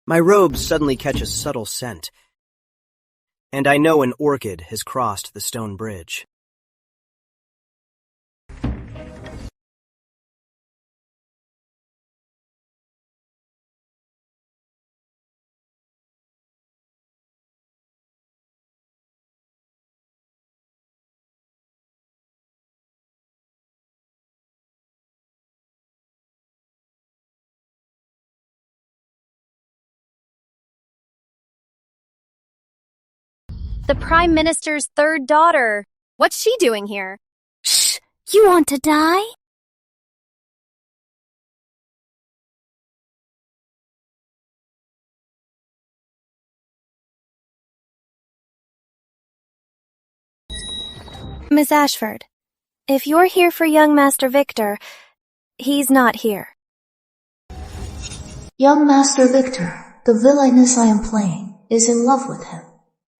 My robes suddenly catch a subtle scent, and I know an orchid has crossed the stone bridge. The Prime Minister's third daughter. What's she doing here? Shh! You want to die? Miss Ashford, if you're here for young Master Victor, he's not here. Young Master Victor, the villainess I am playing, is in love with him.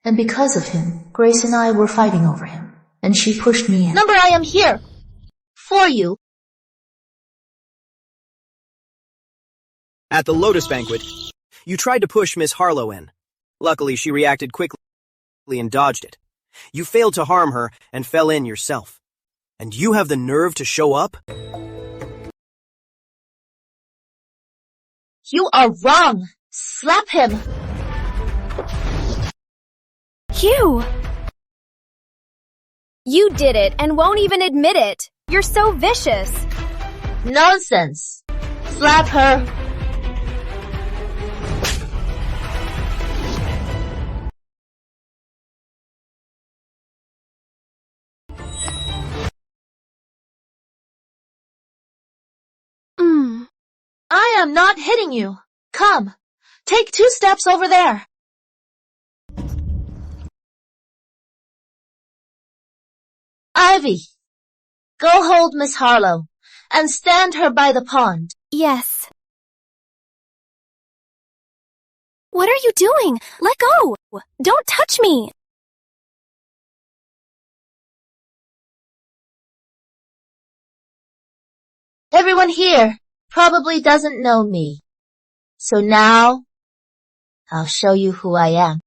And because of him, Grace and I were fighting over him, and she pushed me in. Number, I am here. For you. At the Lotus Banquet, you tried to push Miss Harlow in. Luckily, she reacted quickly and dodged it. You failed to harm her and fell in yourself. And you have the nerve to show up? You are wrong. Slap him. You did it and won't even admit it. You're so vicious. Nonsense. Slap her. I am not hitting you. Come, take 2 steps over there. Ivy, go hold Miss Harlow and stand her by the pond. Yes. What are you doing? Let go! Don't touch me! Everyone here probably doesn't know me. So now, I'll show you who I am.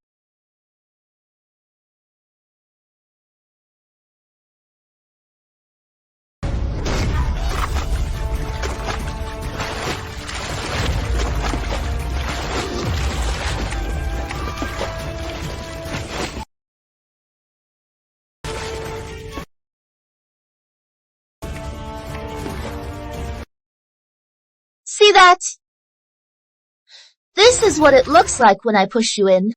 See that? This is what it looks like when I push you in.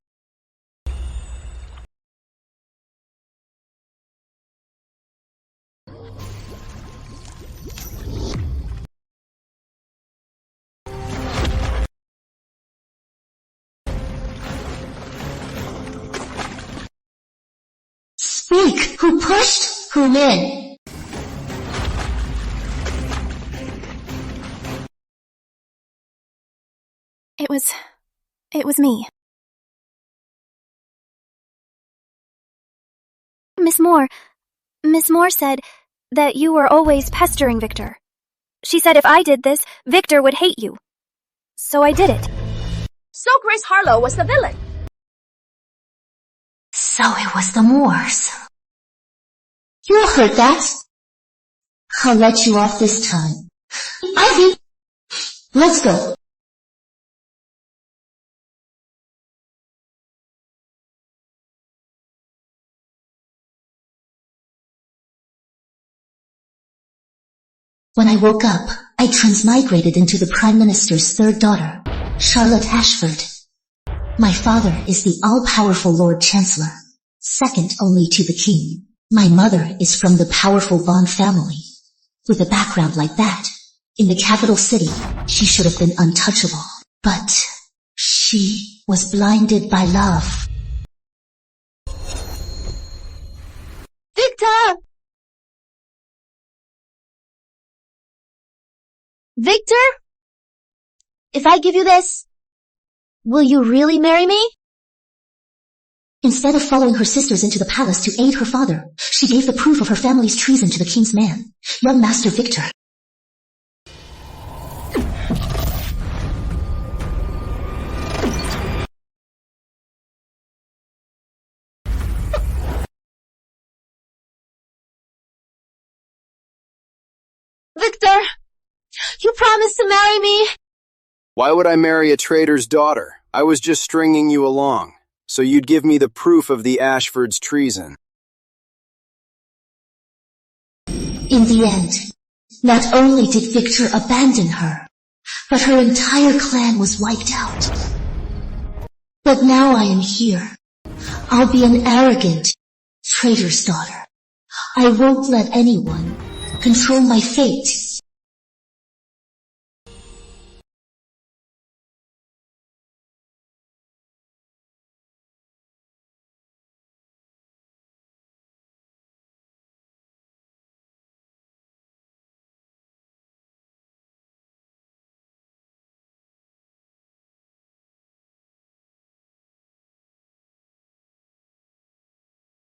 Speak! Who pushed whom in? It was me. Miss Moore said that you were always pestering Victor. She said if I did this, Victor would hate you. So I did it. So Grace Harlow was the villain. So it was the Moores. You heard that? I'll let you off this time. Ivy, let's go. When I woke up, I transmigrated into the Prime Minister's third daughter, Charlotte Ashford. My father is the all-powerful Lord Chancellor, second only to the King. My mother is from the powerful Bond family. With a background like that, in the capital city, she should have been untouchable. But she was blinded by love. Victor! Victor? If I give you this, will you really marry me? Instead of following her sisters into the palace to aid her father, she gave the proof of her family's treason to the king's man, young Master Victor. Victor! You promised to marry me! Why would I marry a traitor's daughter? I was just stringing you along, so you'd give me the proof of the Ashford's treason. In the end, not only did Victor abandon her, but her entire clan was wiped out. But now I am here. I'll be an arrogant traitor's daughter. I won't let anyone control my fate.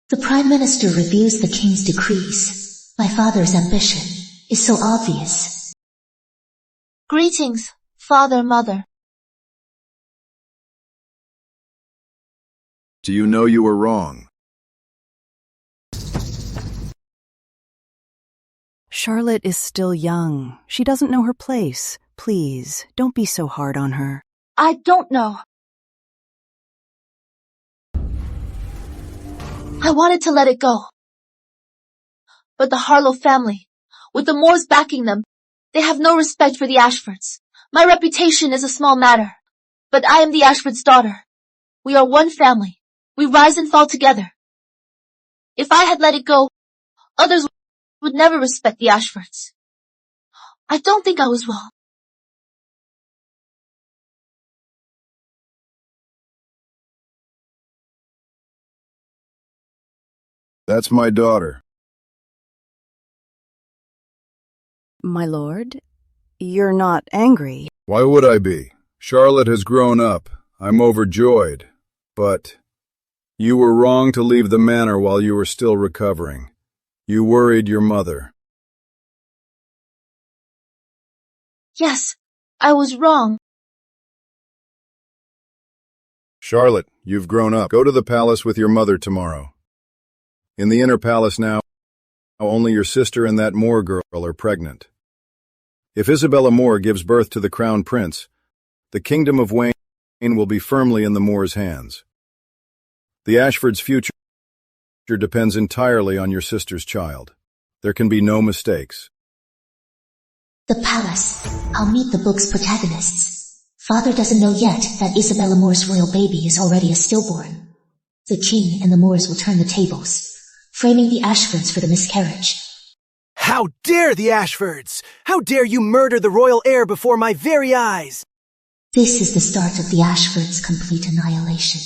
The Prime Minister reviews the King's decrees. My father's ambition is so obvious. Greetings, Father, Mother. Do you know you were wrong? Charlotte is still young. She doesn't know her place. Please, don't be so hard on her. I don't know. I wanted to let it go. But the Harlow family, with the Moors backing them, they have no respect for the Ashfords. My reputation is a small matter, but I am the Ashford's daughter. We are one family. We rise and fall together. If I had let it go, others would never respect the Ashfords. I don't think I was wrong. That's my daughter. My lord, you're not angry. Why would I be? Charlotte has grown up. I'm overjoyed. But you were wrong to leave the manor while you were still recovering. You worried your mother. Yes, I was wrong. Charlotte, you've grown up. Go to the palace with your mother tomorrow. In the inner palace now, only your sister and that Moor girl are pregnant. If Isabella Moore gives birth to the crown prince, the kingdom of Wayne will be firmly in the Moors' hands. The Ashford's future depends entirely on your sister's child. There can be no mistakes. The palace. I'll meet the book's protagonists. Father doesn't know yet that Isabella Moore's royal baby is already a stillborn. The king and the Moors will turn the tables, framing the Ashfords for the miscarriage. How dare the Ashfords! How dare you murder the royal heir before my very eyes! This is the start of the Ashfords' complete annihilation.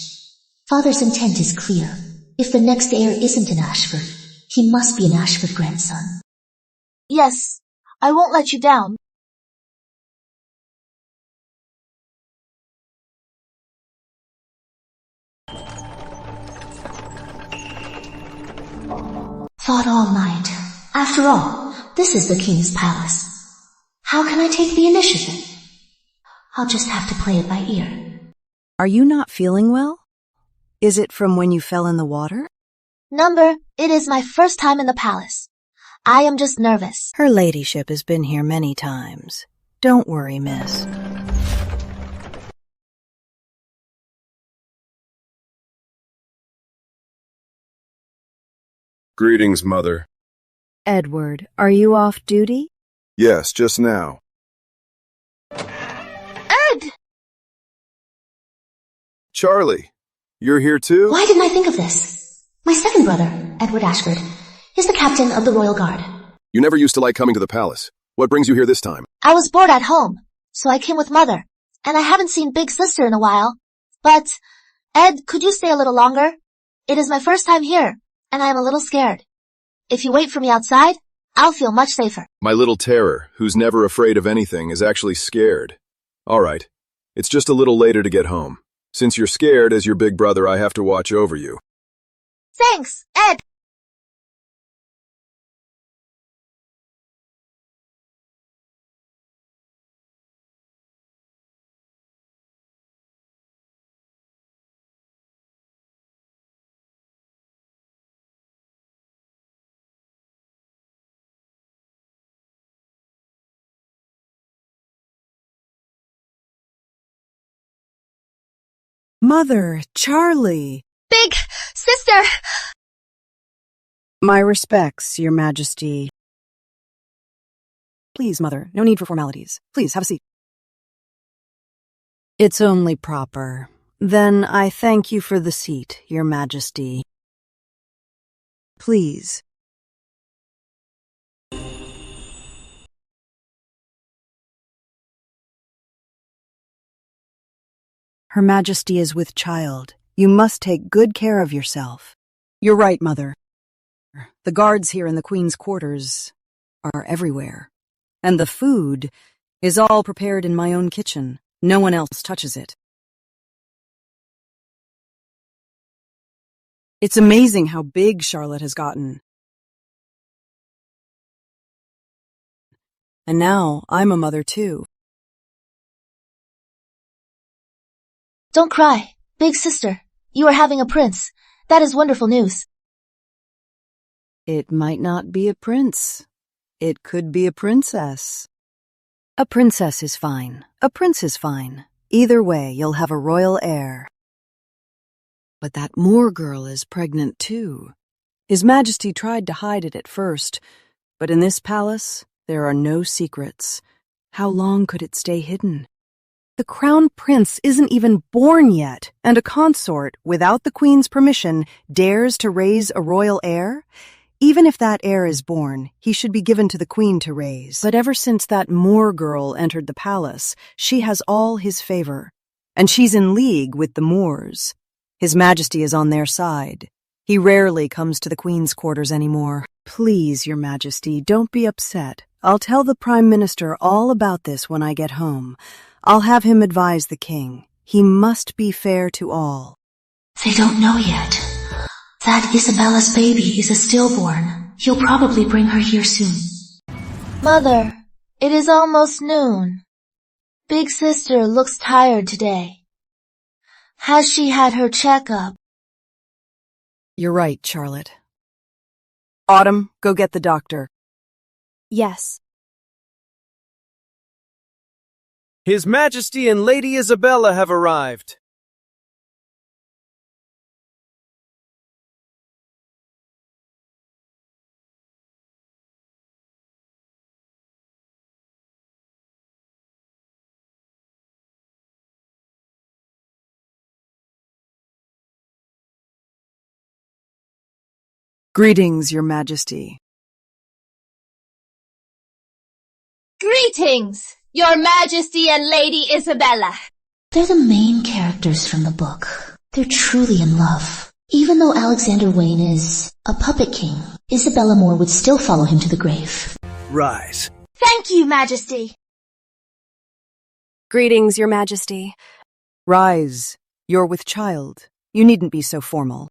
Father's intent is clear. If the next heir isn't an Ashford, he must be an Ashford grandson. Yes, I won't let you down. Thought all night. After all, this is the king's palace. How can I take the initiative? I'll just have to play it by ear. Are you not feeling well? Is it from when you fell in the water? Number, it is my first time in the palace. I am just nervous. Her ladyship has been here many times. Don't worry, miss. Greetings, Mother. Edward, are you off duty? Yes, just now. Ed! Charlie, you're here too? Why didn't I think of this? My second brother, Edward Ashford, is the captain of the Royal Guard. You never used to like coming to the palace. What brings you here this time? I was bored at home, so I came with Mother, and I haven't seen Big Sister in a while. But, Ed, could you stay a little longer? It is my first time here, and I am a little scared. If you wait for me outside, I'll feel much safer. My little terror, who's never afraid of anything, is actually scared. All right. It's just a little later to get home. Since you're scared, as your big brother, I have to watch over you. Thanks, Ed! Mother, Charlie. Big sister! My respects, Your Majesty. Please, Mother, no need for formalities. Please, have a seat. It's only proper. Then I thank you for the seat, Your Majesty. Please. Her Majesty is with child. You must take good care of yourself. You're right, Mother. The guards here in the Queen's quarters are everywhere. And the food is all prepared in my own kitchen. No one else touches it. It's amazing how big Charlotte has gotten. And now I'm a mother too. Don't cry. Big sister, you are having a prince. That is wonderful news. It might not be a prince. It could be a princess. A princess is fine. A prince is fine. Either way, you'll have a royal heir. But that Moor girl is pregnant too. His Majesty tried to hide it at first, but in this palace, there are no secrets. How long could it stay hidden? The crown prince isn't even born yet, and a consort, without the Queen's permission, dares to raise a royal heir? Even if that heir is born, he should be given to the Queen to raise. But ever since that Moor girl entered the palace, she has all his favor. And she's in league with the Moors. His Majesty is on their side. He rarely comes to the Queen's quarters anymore. Please, Your Majesty, don't be upset. I'll tell the Prime Minister all about this when I get home. I'll have him advise the king. He must be fair to all. They don't know yet. That Isabella's baby is a stillborn. He'll probably bring her here soon. Mother, it is almost noon. Big sister looks tired today. Has she had her checkup? You're right, Charlotte. Autumn, go get the doctor. Yes. His Majesty and Lady Isabella have arrived. Greetings, Your Majesty. Greetings, Your Majesty and Lady Isabella. They're the main characters from the book. They're truly in love. Even though Alexander Wayne is a puppet king, Isabella Moore would still follow him to the grave. Rise. Thank you, Majesty. Greetings, Your Majesty. Rise. You're with child. You needn't be so formal.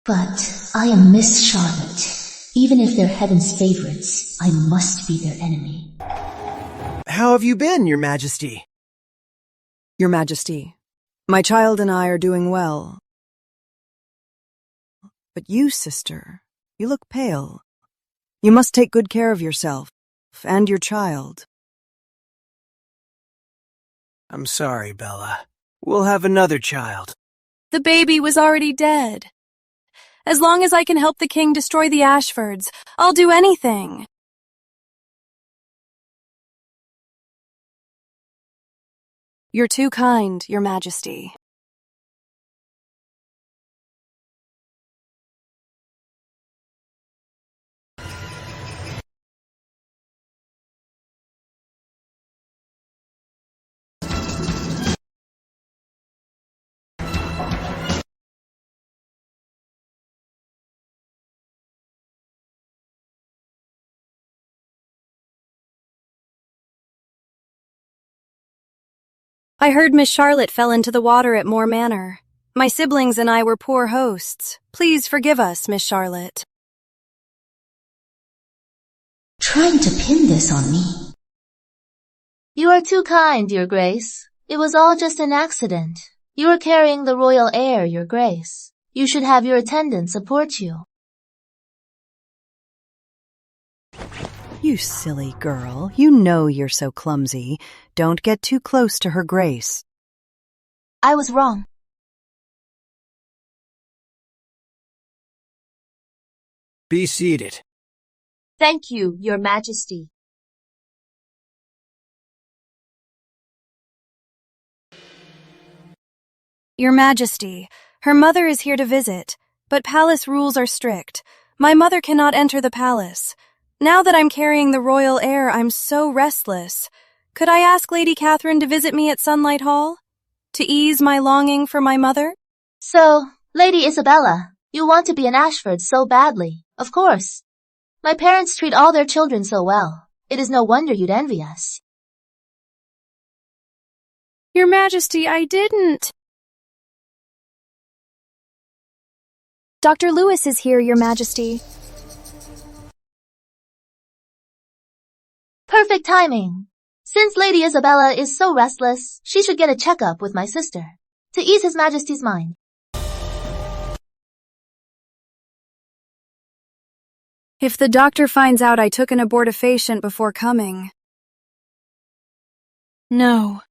But I am Miss Charlotte. Even if they're heaven's favorites, I must be their enemy. How have you been, Your Majesty? Your Majesty, my child and I are doing well. But you, sister, you look pale. You must take good care of yourself and your child. I'm sorry, Bella. We'll have another child. The baby was already dead. As long as I can help the king destroy the Ashfords, I'll do anything. You're too kind, Your Majesty. I heard Miss Charlotte fell into the water at Moor Manor. My siblings and I were poor hosts. Please forgive us, Miss Charlotte. Trying to pin this on me. You are too kind, Your Grace. It was all just an accident. You are carrying the royal heir, Your Grace. You should have your attendants support you. You silly girl, you know you're so clumsy. Don't get too close to her grace. I was wrong. Be seated. Thank you, Your Majesty. Your Majesty, her mother is here to visit, but palace rules are strict. My mother cannot enter the palace. Now that I'm carrying the royal heir, I'm so restless. Could I ask Lady Catherine to visit me at Sunlight Hall? To ease my longing for my mother? So, Lady Isabella, you want to be an Ashford so badly, of course. My parents treat all their children so well. It is no wonder you'd envy us. Your Majesty, I didn't. Dr. Lewis is here, Your Majesty. Perfect timing. Since Lady Isabella is so restless, she should get a checkup with my sister, to ease His Majesty's mind. If the doctor finds out I took an abortifacient before coming. No.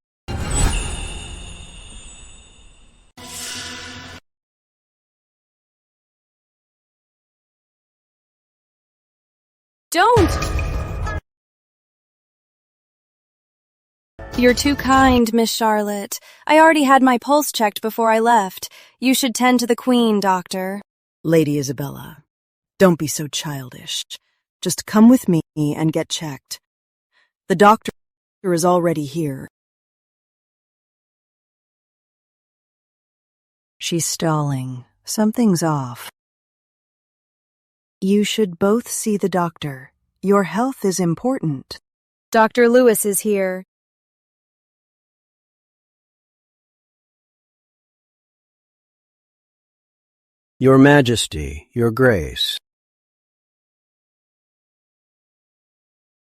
Don't! You're too kind, Miss Charlotte. I already had my pulse checked before I left. You should tend to the Queen, Doctor. Lady Isabella, don't be so childish. Just come with me and get checked. The doctor is already here. She's stalling. Something's off. You should both see the doctor. Your health is important. Dr. Lewis is here. Your Majesty, Your Grace.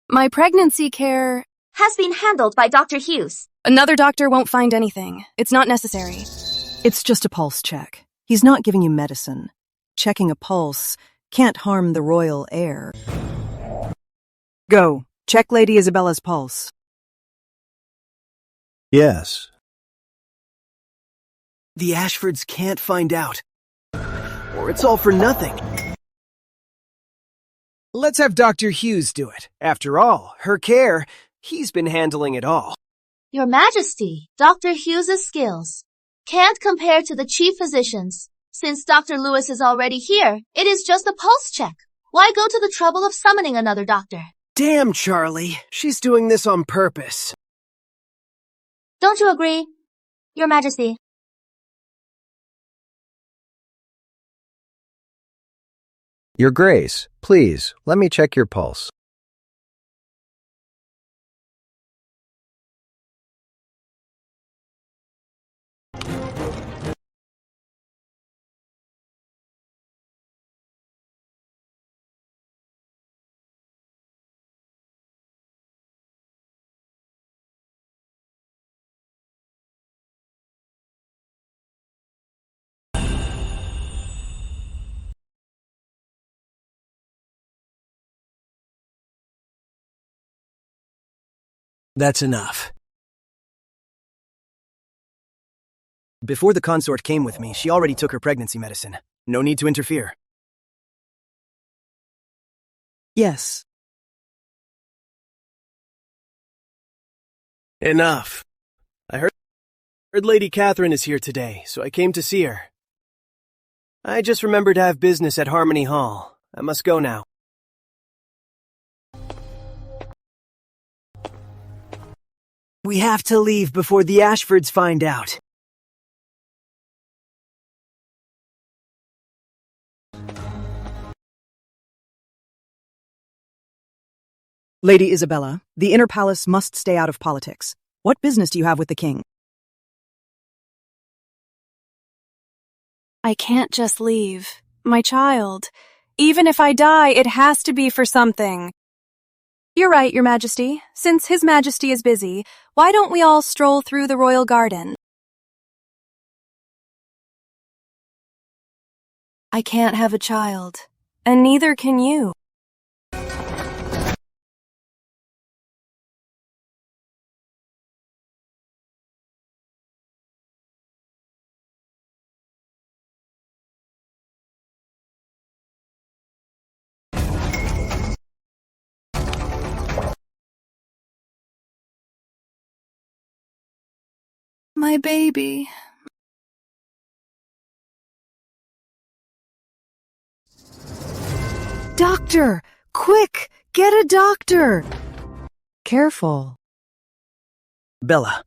My pregnancy care... Has been handled by Dr. Hughes. Another doctor won't find anything. It's not necessary. It's just a pulse check. He's not giving you medicine. Checking a pulse can't harm the royal heir. Go. Check Lady Isabella's pulse. Yes. The Ashfords can't find out. Or it's all for nothing. Let's have Dr. Hughes do it. After all, her care, he's been handling it all. Your Majesty, Dr. Hughes's skills can't compare to the chief physician's. Since Dr. Lewis is already here, it is just a pulse check. Why go to the trouble of summoning another doctor? Damn, Charlie. She's doing this on purpose. Don't you agree, Your Majesty? Your Grace, please, let me check your pulse. That's enough. Before the consort came with me, she already took her pregnancy medicine. No need to interfere. Yes. Enough. I heard Lady Catherine is here today, so I came to see her. I just remembered to have business at Harmony Hall. I must go now. We have to leave before the Ashfords find out. Lady Isabella, the inner palace must stay out of politics. What business do you have with the king? I can't just leave. My child. Even if I die, it has to be for something. You're right, Your Majesty. Since His Majesty is busy, why don't we all stroll through the royal garden? I can't have a child, and neither can you. My baby. Doctor! Quick! Get a doctor! Careful. Bella.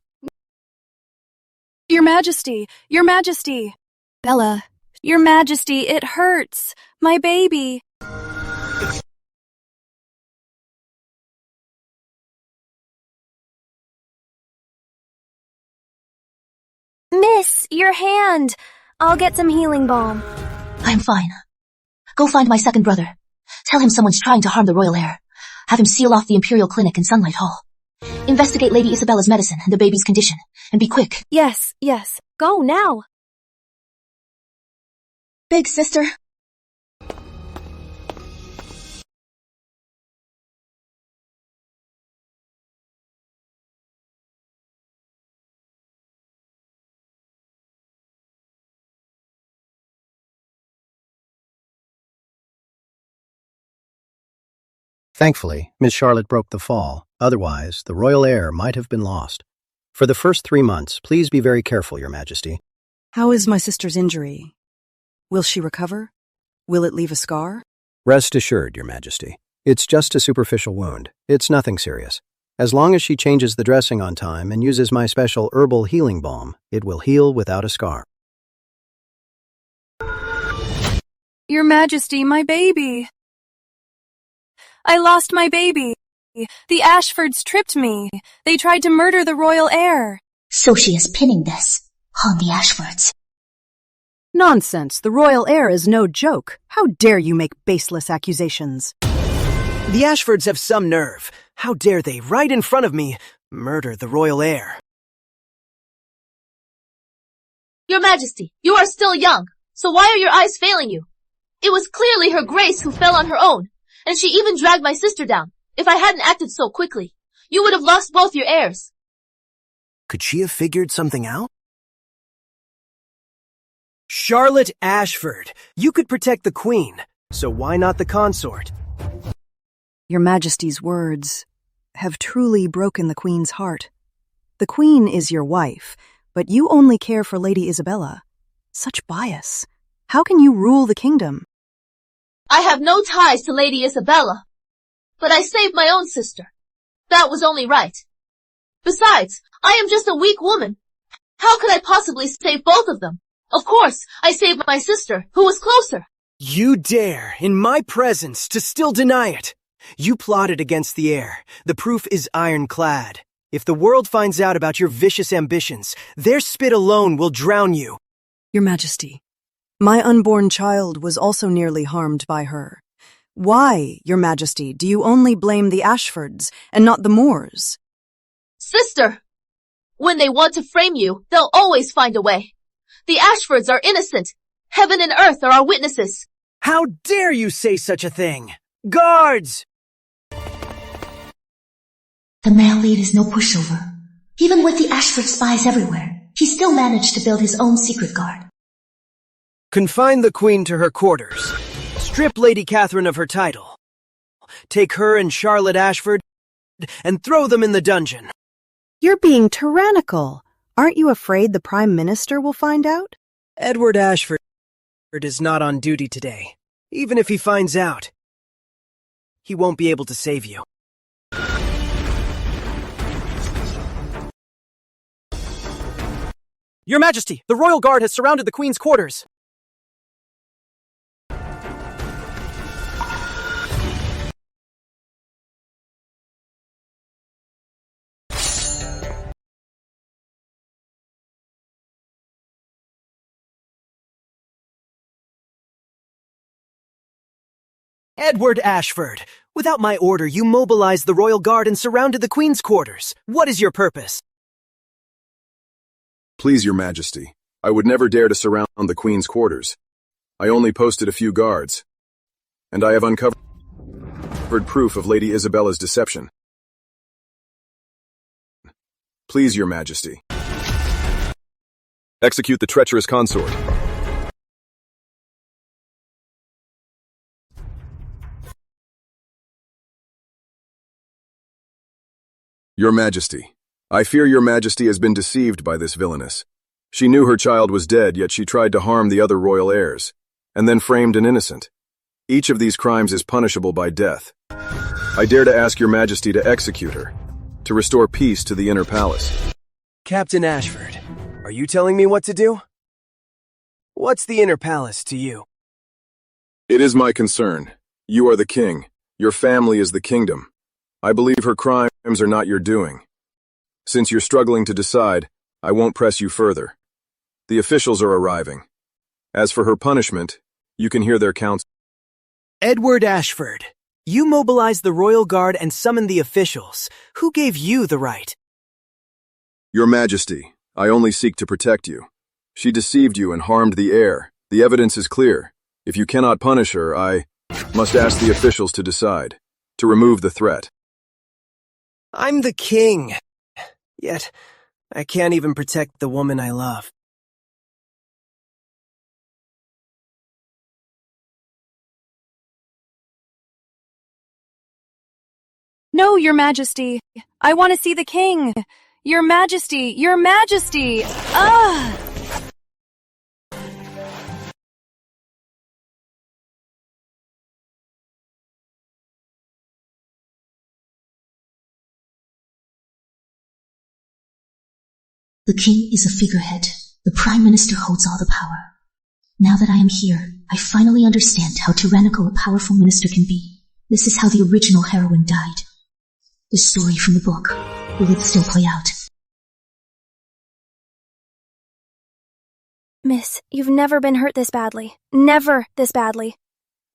Your Majesty! Your Majesty! Bella. Your Majesty, it hurts! My baby! Miss, your hand. I'll get some healing balm. I'm fine. Go find my second brother. Tell him someone's trying to harm the royal heir. Have him seal off the Imperial Clinic in Sunlight Hall. Investigate Lady Isabella's medicine and the baby's condition, and be quick. Yes, yes. Go now. Big sister. Thankfully, Miss Charlotte broke the fall. Otherwise, the royal heir might have been lost. For the first 3 months, please be very careful, Your Majesty. How is my sister's injury? Will she recover? Will it leave a scar? Rest assured, Your Majesty. It's just a superficial wound. It's nothing serious. As long as she changes the dressing on time and uses my special herbal healing balm, it will heal without a scar. Your Majesty, my baby! I lost my baby! The Ashfords tripped me. They tried to murder the royal heir. So she is pinning this on the Ashfords. Nonsense. The royal heir is no joke. How dare you make baseless accusations? The Ashfords have some nerve. How dare they, right in front of me, murder the royal heir? Your Majesty, you are still young, so why are your eyes failing you? It was clearly her grace who fell on her own, and she even dragged my sister down. If I hadn't acted so quickly, you would have lost both your heirs. Could she have figured something out? Charlotte Ashford, you could protect the queen, so why not the consort? Your Majesty's words have truly broken the Queen's heart. The Queen is your wife, but you only care for Lady Isabella. Such bias. How can you rule the kingdom? I have no ties to Lady Isabella, but I saved my own sister. That was only right. Besides, I am just a weak woman. How could I possibly save both of them? Of course, I saved my sister, who was closer. You dare, in my presence, to still deny it. You plotted against the heir. The proof is ironclad. If the world finds out about your vicious ambitions, their spit alone will drown you. Your Majesty, my unborn child was also nearly harmed by her. Why, Your Majesty, do you only blame the Ashfords and not the Moors? Sister! When they want to frame you, they'll always find a way. The Ashfords are innocent. Heaven and earth are our witnesses. How dare you say such a thing? Guards! The male lead is no pushover. Even with the Ashford spies everywhere, he still managed to build his own secret guard. Confine the queen to her quarters. Strip Lady Catherine of her title. Take her and Charlotte Ashford and throw them in the dungeon. You're being tyrannical. Aren't you afraid the Prime Minister will find out? Edward Ashford is not on duty today. Even if he finds out, he won't be able to save you. Your Majesty, the Royal Guard has surrounded the Queen's quarters. Edward Ashford, without my order, you mobilized the Royal Guard and surrounded the Queen's quarters. What is your purpose? Please, Your Majesty, I would never dare to surround the Queen's quarters. I only posted a few guards, and I have uncovered proof of Lady Isabella's deception. Please, Your Majesty, execute the treacherous consort. Your Majesty, I fear your majesty has been deceived by this villainess. She knew her child was dead, yet she tried to harm the other royal heirs, and then framed an innocent. Each of these crimes is punishable by death. I dare to ask your majesty to execute her, to restore peace to the inner palace. Captain Ashford, are you telling me what to do? What's the inner palace to you? It is my concern. You are the king. Your family is the kingdom. I believe her crimes are not your doing. Since you're struggling to decide, I won't press you further. The officials are arriving. As for her punishment, you can hear their counsel. Edward Ashford, you mobilized the royal guard and summoned the officials. Who gave you the right? Your majesty, I only seek to protect you. She deceived you and harmed the heir. The evidence is clear. If you cannot punish her, I must ask the officials to decide, to remove the threat. I'm the king. Yet, I can't even protect the woman I love. No, Your Majesty. I want to see the king. Your Majesty, Your Majesty! Ah! The king is a figurehead. The prime minister holds all the power. Now that I am here, I finally understand how tyrannical a powerful minister can be. This is how the original heroine died. The story from the book. Will it still play out? Miss, you've never been hurt this badly. Never this badly.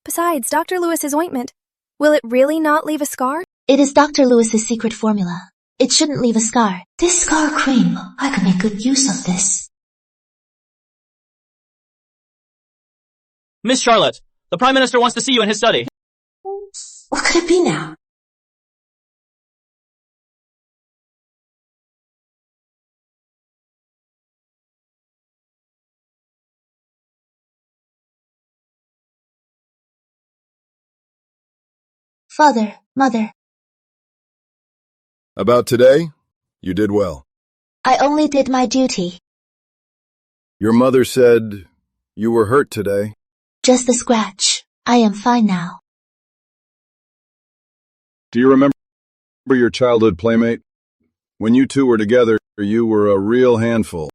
Besides, Dr. Lewis's ointment. Will it really not leave a scar? It is Dr. Lewis's secret formula. It shouldn't leave a scar. This scar cream, I could make good use of this. Miss Charlotte, the Prime Minister wants to see you in his study. What could it be now? Father, Mother, About today? You did well. I only did my duty. Your mother said you were hurt today. Just a scratch. I am fine now. Do you remember your childhood playmate? When you two were together, you were a real handful.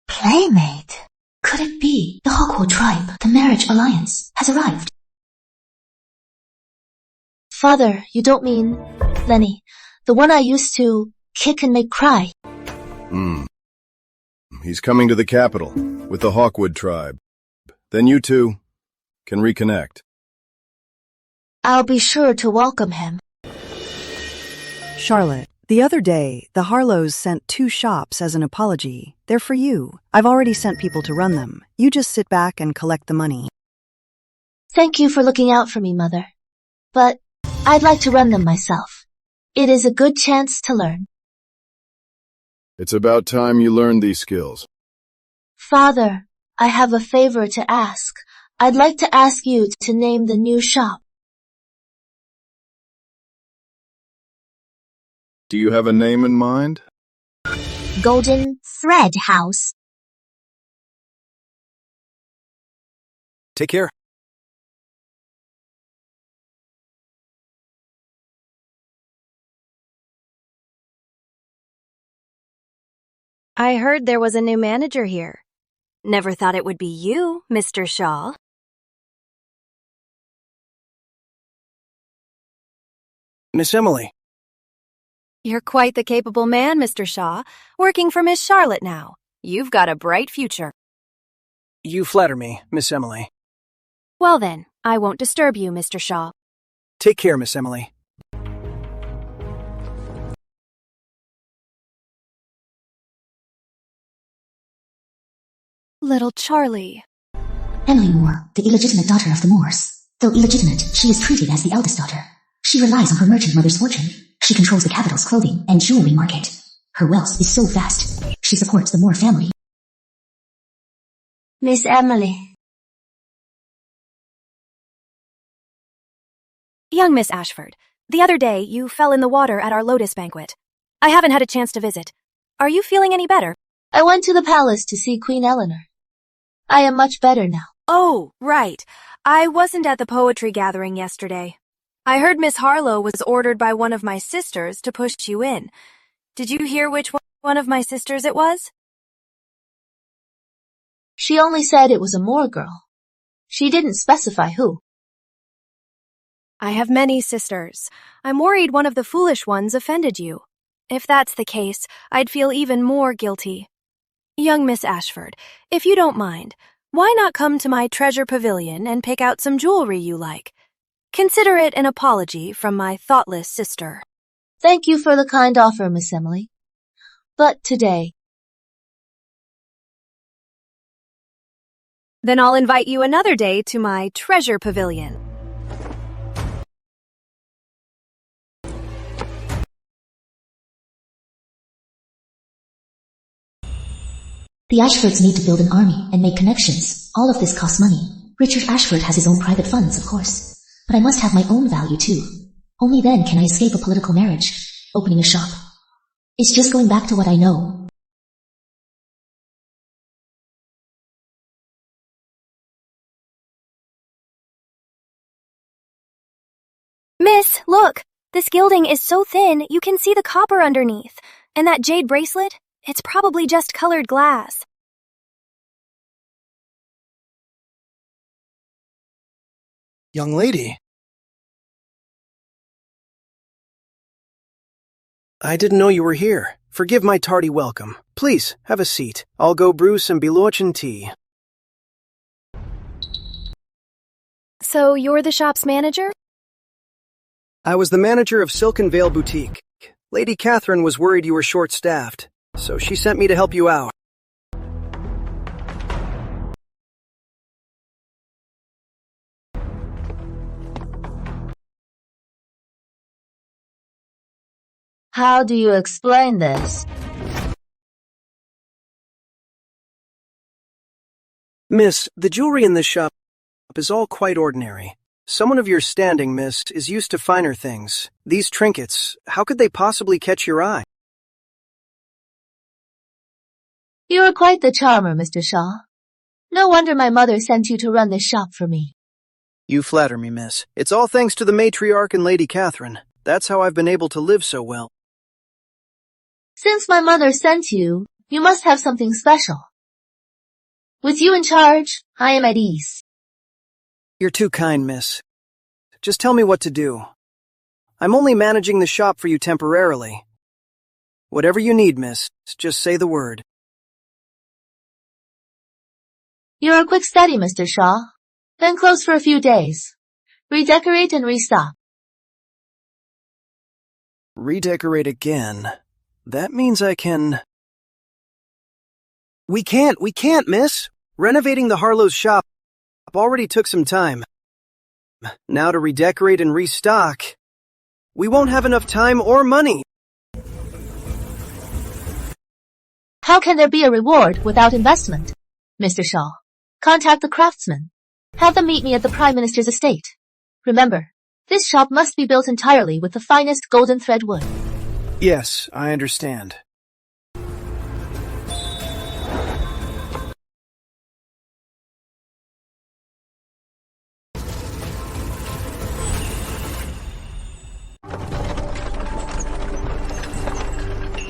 Playmate? Could it be the Hawkwood tribe, the marriage alliance, has arrived? Father, you don't mean Lenny, the one I used to kick and make cry. He's coming to the capital with the Hawkwood tribe. Then you two can reconnect. I'll be sure to welcome him. Charlotte, the other day, the Harlows sent 2 shops as an apology. They're for you. I've already sent people to run them. You just sit back and collect the money. Thank you for looking out for me, Mother. But I'd like to run them myself. It is a good chance to learn. It's about time you learned these skills. Father, I have a favor to ask. I'd like to ask you to name the new shop. Do you have a name in mind? Golden Thread House. Take care. I heard there was a new manager here. Never thought it would be you, Mr. Shaw. Miss Emily. You're quite the capable man, Mr. Shaw, working for Miss Charlotte now. You've got a bright future. You flatter me, Miss Emily. Well then, I won't disturb you, Mr. Shaw. Take care, Miss Emily. Little Charlie. Emily Moore, the illegitimate daughter of the Moores. Though illegitimate, she is treated as the eldest daughter. She relies on her merchant mother's fortune. She controls the capital's clothing and jewelry market. Her wealth is so vast, she supports the Moore family. Miss Emily. Young Miss Ashford, The other day, you fell in the water at our Lotus banquet. I haven't had a chance to visit. Are you feeling any better? I went to the palace to see Queen Eleanor. I am much better now. Oh, right. I wasn't at the poetry gathering yesterday. I heard Miss Harlow was ordered by one of my sisters to push you in. Did you hear which one of my sisters it was? She only said it was a Moor girl. She didn't specify who. I have many sisters. I'm worried one of the foolish ones offended you. If that's the case, I'd feel even more guilty. Young Miss Ashford, if you don't mind, why not come to my treasure pavilion and pick out some jewelry you like? Consider it an apology from my thoughtless sister. Thank you for the kind offer, Miss Emily. But today... Then I'll invite you another day to my treasure pavilion. The Ashfords need to build an army and make connections. All of this costs money. Richard Ashford has his own private funds, of course. But I must have my own value too. Only then can I escape a political marriage. Opening a shop. It's just going back to what I know. Miss, look! This gilding is so thin you can see the copper underneath. And that jade bracelet? It's probably just colored glass. Young lady. I didn't know you were here. Forgive my tardy welcome. Please, have a seat. I'll go brew some Belochin tea. So you're the shop's manager? I was the manager of Silken Vale Boutique. Lady Catherine was worried you were short-staffed, so she sent me to help you out. How do you explain this? Miss, the jewelry in this shop is all quite ordinary. Someone of your standing, miss, is used to finer things. These trinkets, how could they possibly catch your eye? You are quite the charmer, Mr. Shaw. No wonder my mother sent you to run this shop for me. You flatter me, miss. It's all thanks to the matriarch and Lady Catherine. That's how I've been able to live so well. Since my mother sent you, you must have something special. With you in charge, I am at ease. You're too kind, miss. Just tell me what to do. I'm only managing the shop for you temporarily. Whatever you need, miss, just say the word. You're a quick study, Mr. Shaw. Then close for a few days. Redecorate and restock. Redecorate again. That means I can... We can't, miss. Renovating the Harlow's shop already took some time. Now to redecorate and restock. We won't have enough time or money. How can there be a reward without investment? Mr. Shaw, contact the craftsmen. Have them meet me at the Prime Minister's estate. Remember, this shop must be built entirely with the finest golden thread wood. Yes, I understand.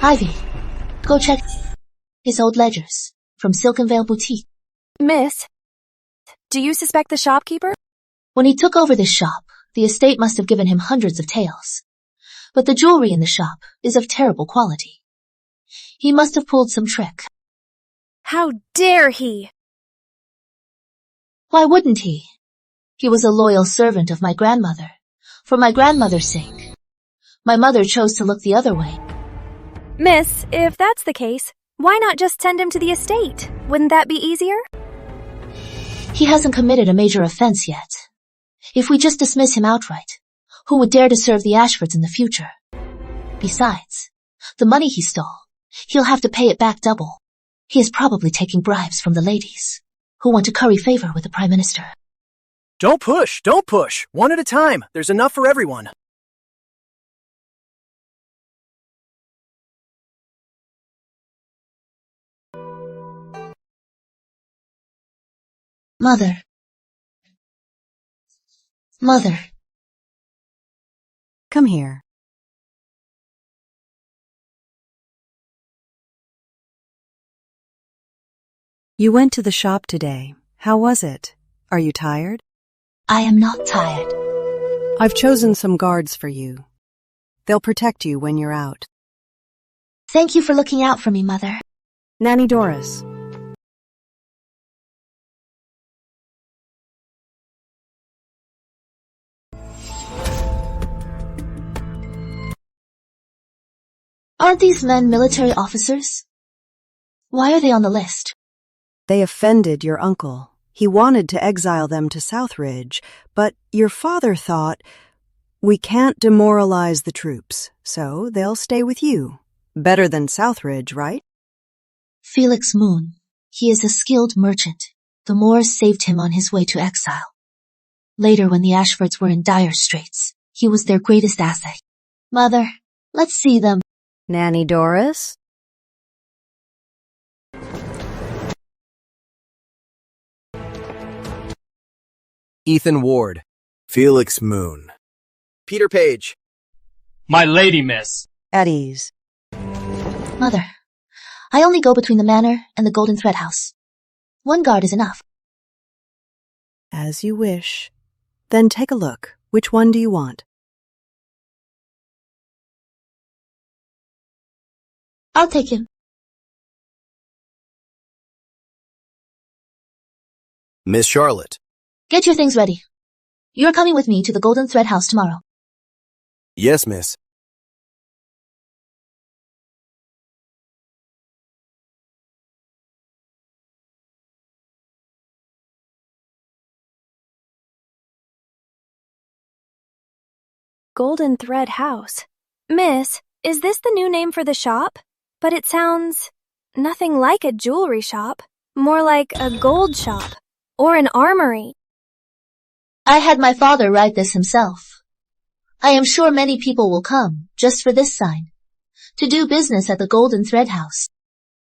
Ivy, go check his old ledgers from Silken Vale Boutique. Miss, do you suspect the shopkeeper? When he took over this shop, the estate must have given him hundreds of taels. But the jewelry in the shop is of terrible quality. He must have pulled some trick. How dare he? Why wouldn't he? He was a loyal servant of my grandmother, for my grandmother's sake. My mother chose to look the other way. Miss, if that's the case, why not just send him to the estate? Wouldn't that be easier? He hasn't committed a major offense yet. If we just dismiss him outright, who would dare to serve the Ashfords in the future? Besides, the money he stole, he'll have to pay it back double. He is probably taking bribes from the ladies, who want to curry favor with the Prime Minister. Don't push! One at a time! There's enough for everyone. Mother. Mother. Come here. You went to the shop today. How was it? Are you tired? I am not tired. I've chosen some guards for you. They'll protect you when you're out. Thank you for looking out for me, Mother. Nanny Doris. Aren't these men military officers? Why are they on the list? They offended your uncle. He wanted to exile them to Southridge, but your father thought, we can't demoralize the troops, so they'll stay with you. Better than Southridge, right? Felix Moon. He is a skilled merchant. The Moors saved him on his way to exile. Later, when the Ashfords were in dire straits, he was their greatest asset. Mother, let's see them. Nanny Doris? Ethan Ward. Felix Moon. Peter Page. My lady, miss. At ease. Mother, I only go between the manor and the Golden Thread House. One guard is enough. As you wish. Then take a look. Which one do you want? I'll take him. Miss Charlotte. Get your things ready. You're coming with me to the Golden Thread House tomorrow. Yes, miss. Golden Thread House. Miss, is this the new name for the shop? But it sounds nothing like a jewelry shop. More like a gold shop. Or an armory. I had my father write this himself. I am sure many people will come, just for this sign, to do business at the Golden Thread House.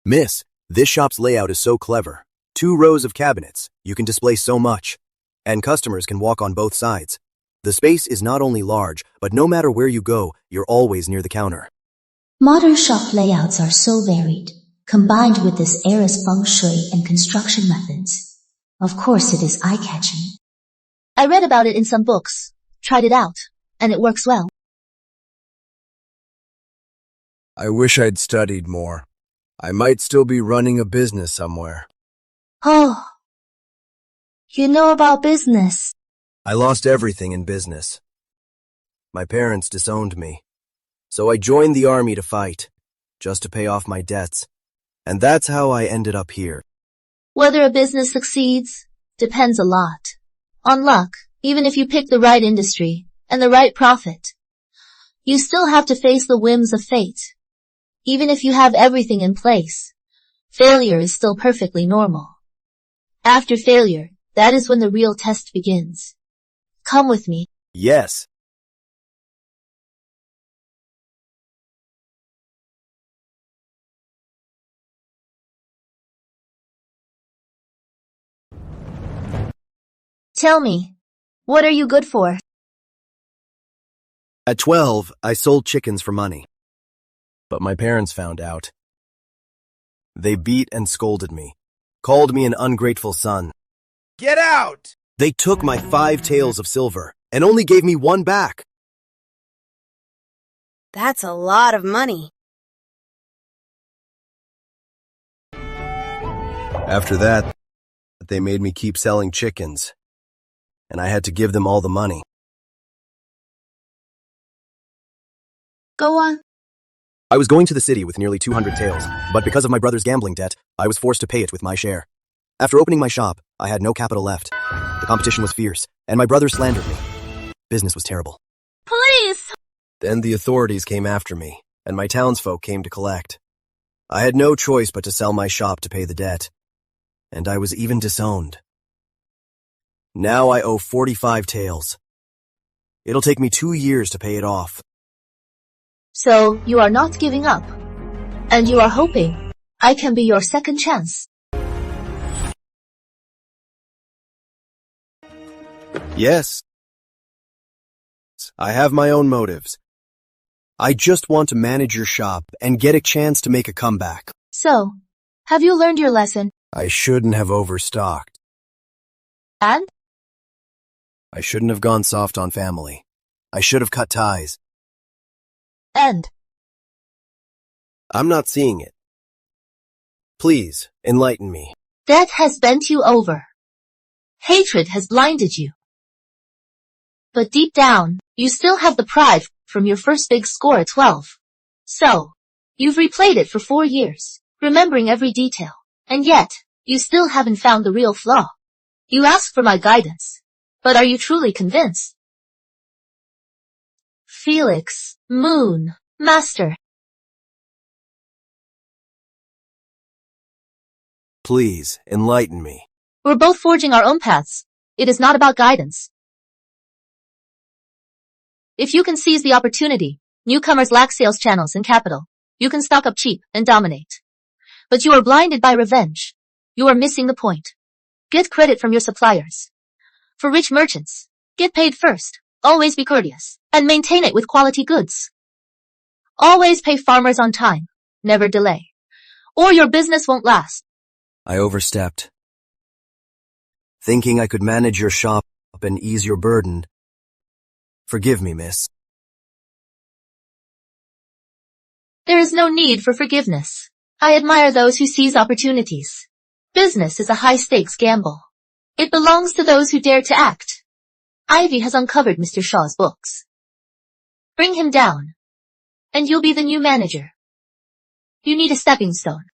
Miss, this shop's layout is so clever. 2 rows of cabinets. You can display so much. And customers can walk on both sides. The space is not only large, but no matter where you go, you're always near the counter. Modern shop layouts are so varied, combined with this era's feng shui and construction methods. Of course it is eye-catching. I read about it in some books, tried it out, and it works well. I wish I'd studied more. I might still be running a business somewhere. Oh, you know about business. I lost everything in business. My parents disowned me. So I joined the army to fight, just to pay off my debts. And that's how I ended up here. Whether a business succeeds depends a lot on luck, even if you pick the right industry and the right profit. You still have to face the whims of fate. Even if you have everything in place, failure is still perfectly normal. After failure, that is when the real test begins. Come with me. Yes. Tell me, what are you good for? At 12, I sold chickens for money. But my parents found out. They beat and scolded me, called me an ungrateful son. Get out! They took my 5 taels of silver and only gave me 1 back. That's a lot of money. After that, they made me keep selling chickens, and I had to give them all the money. Go on. I was going to the city with nearly 200 taels, but because of my brother's gambling debt, I was forced to pay it with my share. After opening my shop, I had no capital left. The competition was fierce, and my brother slandered me. Business was terrible. Please! Then the authorities came after me, and my townsfolk came to collect. I had no choice but to sell my shop to pay the debt, and I was even disowned. Now I owe 45 taels. It'll take me 2 years to pay it off. So, you are not giving up. And you are hoping I can be your second chance. Yes. I have my own motives. I just want to manage your shop and get a chance to make a comeback. So, have you learned your lesson? I shouldn't have overstocked. And? I shouldn't have gone soft on family. I should have cut ties. And? I'm not seeing it. Please, enlighten me. Death has bent you over. Hatred has blinded you. But deep down, you still have the pride from your first big score at 12. So, you've replayed it for 4 years, remembering every detail. And yet, you still haven't found the real flaw. You ask for my guidance. But are you truly convinced? Felix, Moon, Master. Please, enlighten me. We're both forging our own paths. It is not about guidance. If you can seize the opportunity, newcomers lack sales channels and capital. You can stock up cheap and dominate. But you are blinded by revenge. You are missing the point. Get credit from your suppliers. For rich merchants, get paid first. Always be courteous and maintain it with quality goods. Always pay farmers on time. Never delay. Or your business won't last. I overstepped. Thinking I could manage your shop and ease your burden. Forgive me, miss. There is no need for forgiveness. I admire those who seize opportunities. Business is a high-stakes gamble. It belongs to those who dare to act. Ivy has uncovered Mr. Shaw's books. Bring him down, and you'll be the new manager. You need a stepping stone.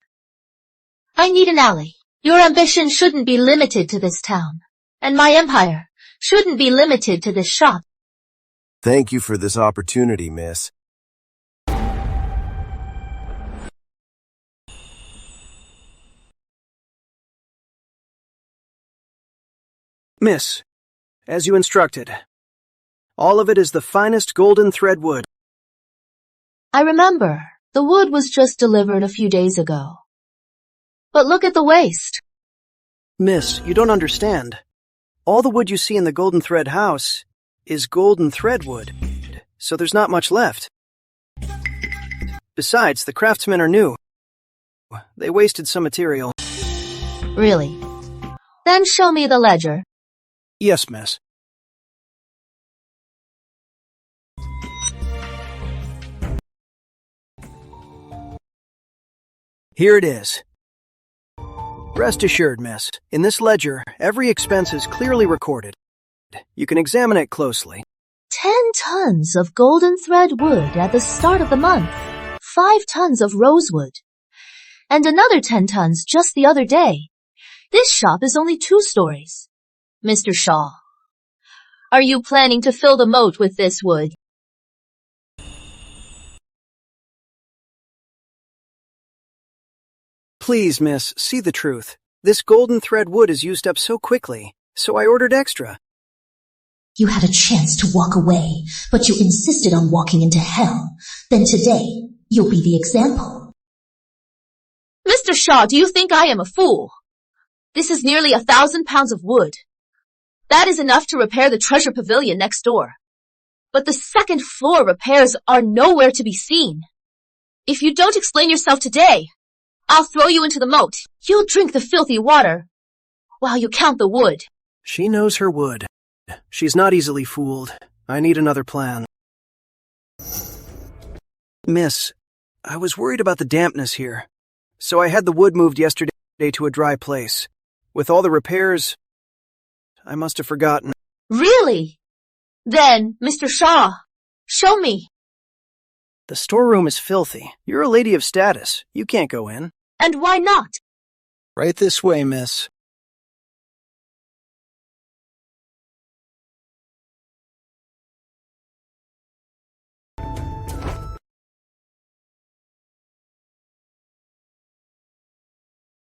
I need an ally. Your ambition shouldn't be limited to this town, and my empire shouldn't be limited to this shop. Thank you for this opportunity, miss. Miss, as you instructed. All of it is the finest golden thread wood. I remember. The wood was just delivered a few days ago. But look at the waste. Miss, you don't understand. All the wood you see in the golden thread house is golden thread wood, so there's not much left. Besides, the craftsmen are new. They wasted some material. Really? Then show me the ledger. Yes, miss. Here it is. Rest assured, miss, in this ledger, every expense is clearly recorded. You can examine it closely. 10 tons of golden thread wood at the start of the month, 5 tons of rosewood, and another 10 tons just the other day. This shop is only 2 stories. Mr. Shaw, are you planning to fill the moat with this wood? Please, miss, see the truth. This golden thread wood is used up so quickly, so I ordered extra. You had a chance to walk away, but you insisted on walking into hell. Then today, you'll be the example. Mr. Shaw, do you think I am a fool? This is nearly 1,000 pounds of wood. That is enough to repair the treasure pavilion next door. But the second floor repairs are nowhere to be seen. If you don't explain yourself today, I'll throw you into the moat. You'll drink the filthy water while you count the wood. She knows her wood. She's not easily fooled. I need another plan. Miss, I was worried about the dampness here, so I had the wood moved yesterday to a dry place. With all the repairs, I must have forgotten. Really? Then, Mr. Shaw, show me. The storeroom is filthy. You're a lady of status. You can't go in. And why not? Right this way, miss.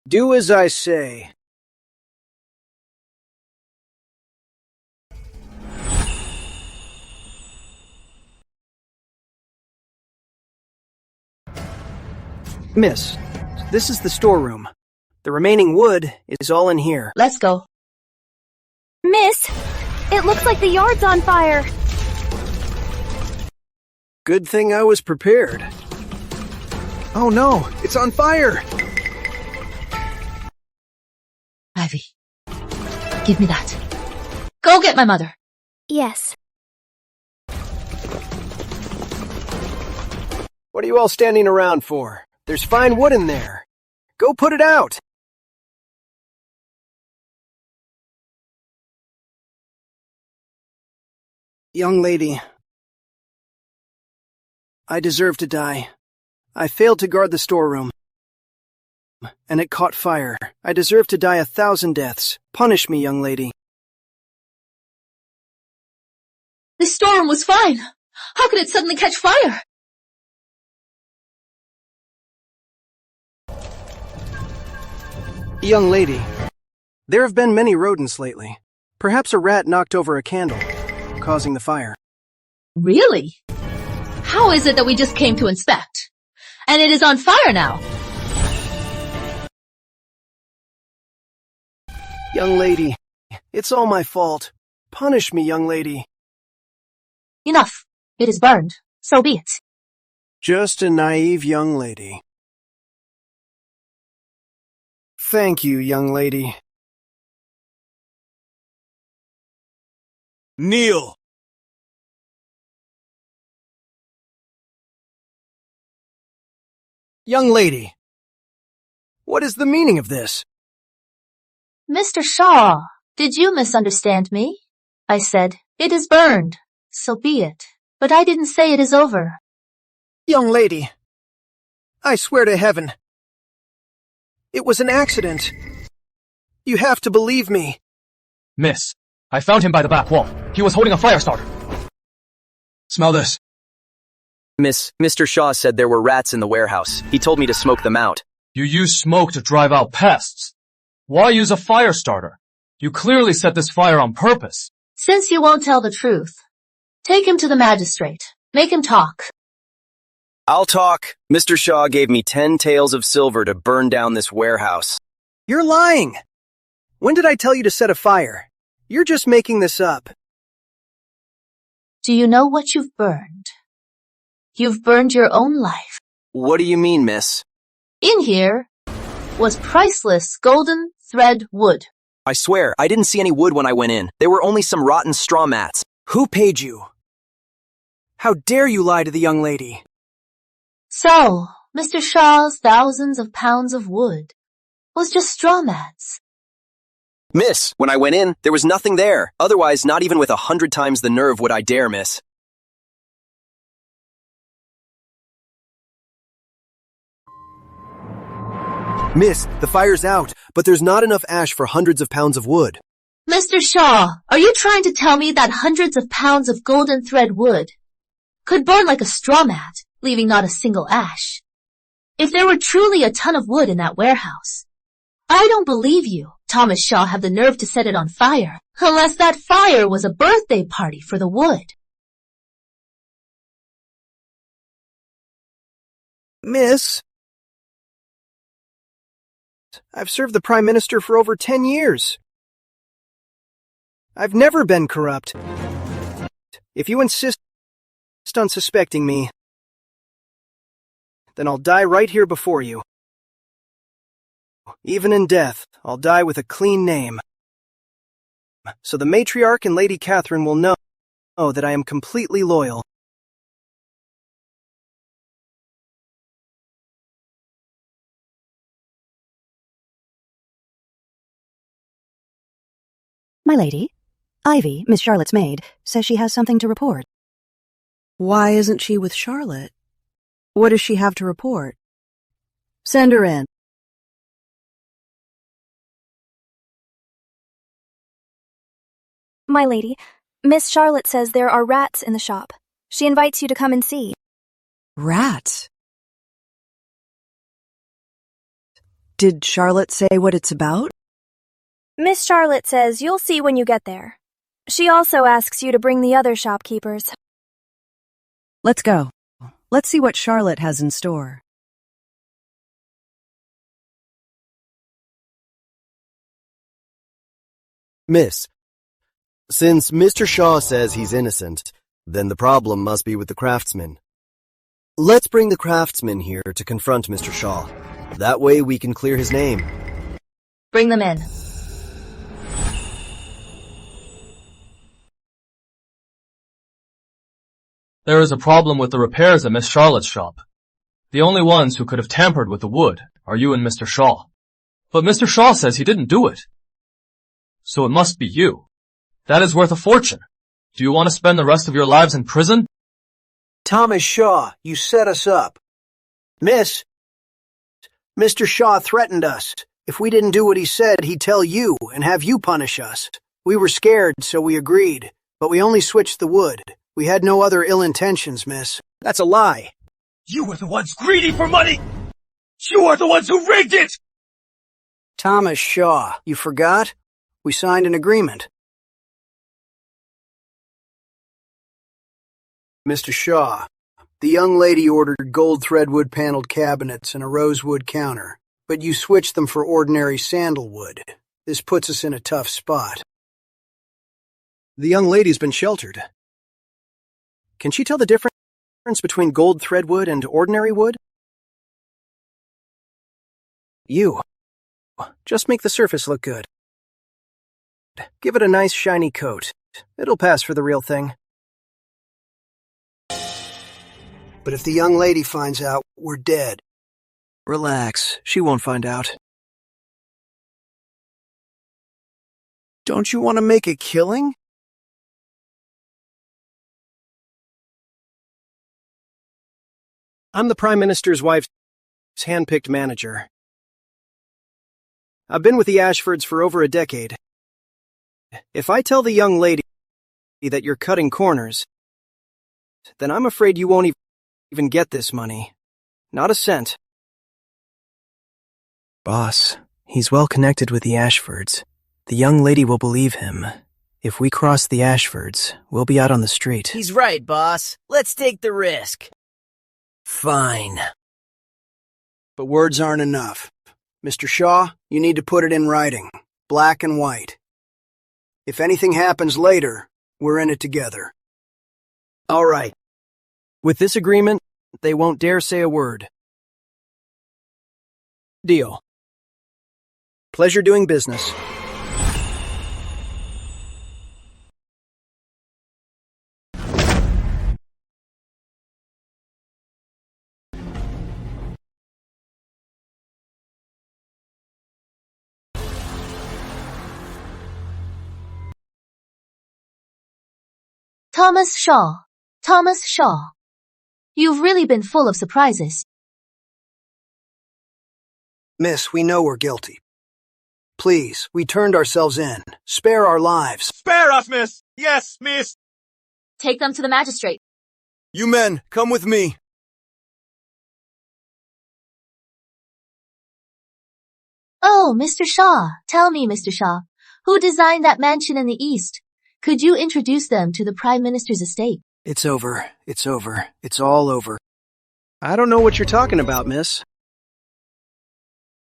Do as I say. Miss, this is the storeroom. The remaining wood is all in here. Let's go. Miss, It looks like the yard's on fire. Good thing I was prepared. Oh no, it's on fire! Ivy, give me that. Go get my mother. Yes. What are you all standing around for? There's fine wood in there. Go put it out! Young lady, I deserve to die. I failed to guard the storeroom, and it caught fire. I deserve to die 1,000 deaths. Punish me, young lady. The storeroom was fine. How could it suddenly catch fire? Young lady, there have been many rodents lately. Perhaps a rat knocked over a candle, causing the fire. Really? How is it that we just came to inspect? And it is on fire now. Young lady, it's all my fault. Punish me, young lady. Enough. It is burned. So be it. Just a naive young lady. Thank you, young lady. Kneel! Young lady, what is the meaning of this? Mr. Shaw, did you misunderstand me? I said, it is burned. So be it. But I didn't say it is over. Young lady, I swear to heaven, it was an accident. You have to believe me. Miss, I found him by the back wall. He was holding a fire starter. Smell this. Miss, Mr. Shaw said there were rats in the warehouse. He told me to smoke them out. You use smoke to drive out pests. Why use a fire starter? You clearly set this fire on purpose. Since you won't tell the truth, take him to the magistrate. Make him talk. I'll talk. Mr. Shaw gave me 10 taels of silver to burn down this warehouse. You're lying. When did I tell you to set a fire? You're just making this up. Do you know what you've burned? You've burned your own life. What do you mean, miss? In here was priceless golden thread wood. I swear, I didn't see any wood when I went in. There were only some rotten straw mats. Who paid you? How dare you lie to the young lady? So, Mr. Shaw's thousands of pounds of wood was just straw mats. Miss, when I went in, there was nothing there. Otherwise, not even with 100 times the nerve would I dare, miss. Miss, the fire's out, but there's not enough ash for hundreds of pounds of wood. Mr. Shaw, are you trying to tell me that hundreds of pounds of golden thread wood could burn like a straw mat, leaving not a single ash? If there were truly a ton of wood in that warehouse, I don't believe you, Thomas Shaw, have the nerve to set it on fire, unless that fire was a birthday party for the wood. Miss, I've served the Prime Minister for over 10 years. I've never been corrupt. If you insist on suspecting me, then I'll die right here before you. Even in death, I'll die with a clean name. So the matriarch and Lady Catherine will know that I am completely loyal. My lady, Ivy, Miss Charlotte's maid, says she has something to report. Why isn't she with Charlotte? What does she have to report? Send her in. My lady, Miss Charlotte says there are rats in the shop. She invites you to come and see. Rats? Did Charlotte say what it's about? Miss Charlotte says you'll see when you get there. She also asks you to bring the other shopkeepers. Let's go. Let's see what Charlotte has in store. Miss, Since Mr. Shaw says he's innocent, then the problem must be with the craftsman. Let's bring the craftsman here to confront Mr. Shaw. That way we can clear his name. Bring them in. There is a problem with the repairs at Miss Charlotte's shop. The only ones who could have tampered with the wood are you and Mr. Shaw. But Mr. Shaw says he didn't do it. So it must be you. That is worth a fortune. Do you want to spend the rest of your lives in prison? Thomas Shaw, you set us up. Miss, Mr. Shaw threatened us. If we didn't do what he said, he'd tell you and have you punish us. We were scared, so we agreed. But we only switched the wood. We had no other ill intentions, miss. That's a lie. You were the ones greedy for money! You are the ones who rigged it! Thomas Shaw, you forgot? We signed an agreement. Mr. Shaw, the young lady ordered gold threadwood paneled cabinets and a rosewood counter, but you switched them for ordinary sandalwood. This puts us in a tough spot. The young lady's been sheltered. Can she tell the difference between gold threadwood and ordinary wood? You. Just make the surface look good. Give it a nice shiny coat. It'll pass for the real thing. But if the young lady finds out, we're dead. Relax, she won't find out. Don't you want to make a killing? I'm the Prime Minister's wife's hand-picked manager. I've been with the Ashfords for over a decade. If I tell the young lady that you're cutting corners, then I'm afraid you won't even get this money. Not a cent. Boss, he's well connected with the Ashfords. The young lady will believe him. If we cross the Ashfords, we'll be out on the street. He's right, boss. Let's take the risk. Fine. But words aren't enough. Mr. Shaw, you need to put it in writing, black and white. If anything happens later, we're in it together. All right. With this agreement, they won't dare say a word. Deal. Pleasure doing business. Thomas Shaw. Thomas Shaw. You've really been full of surprises. Miss, we know we're guilty. Please, we turned ourselves in. Spare our lives. Spare us, miss! Yes, miss! Take them to the magistrate. You men, come with me. Oh, Mr. Shaw. Tell me, Mr. Shaw, who designed that mansion in the east? Could you introduce them to the Prime Minister's estate? It's over. It's over. It's all over. I don't know what you're talking about, miss.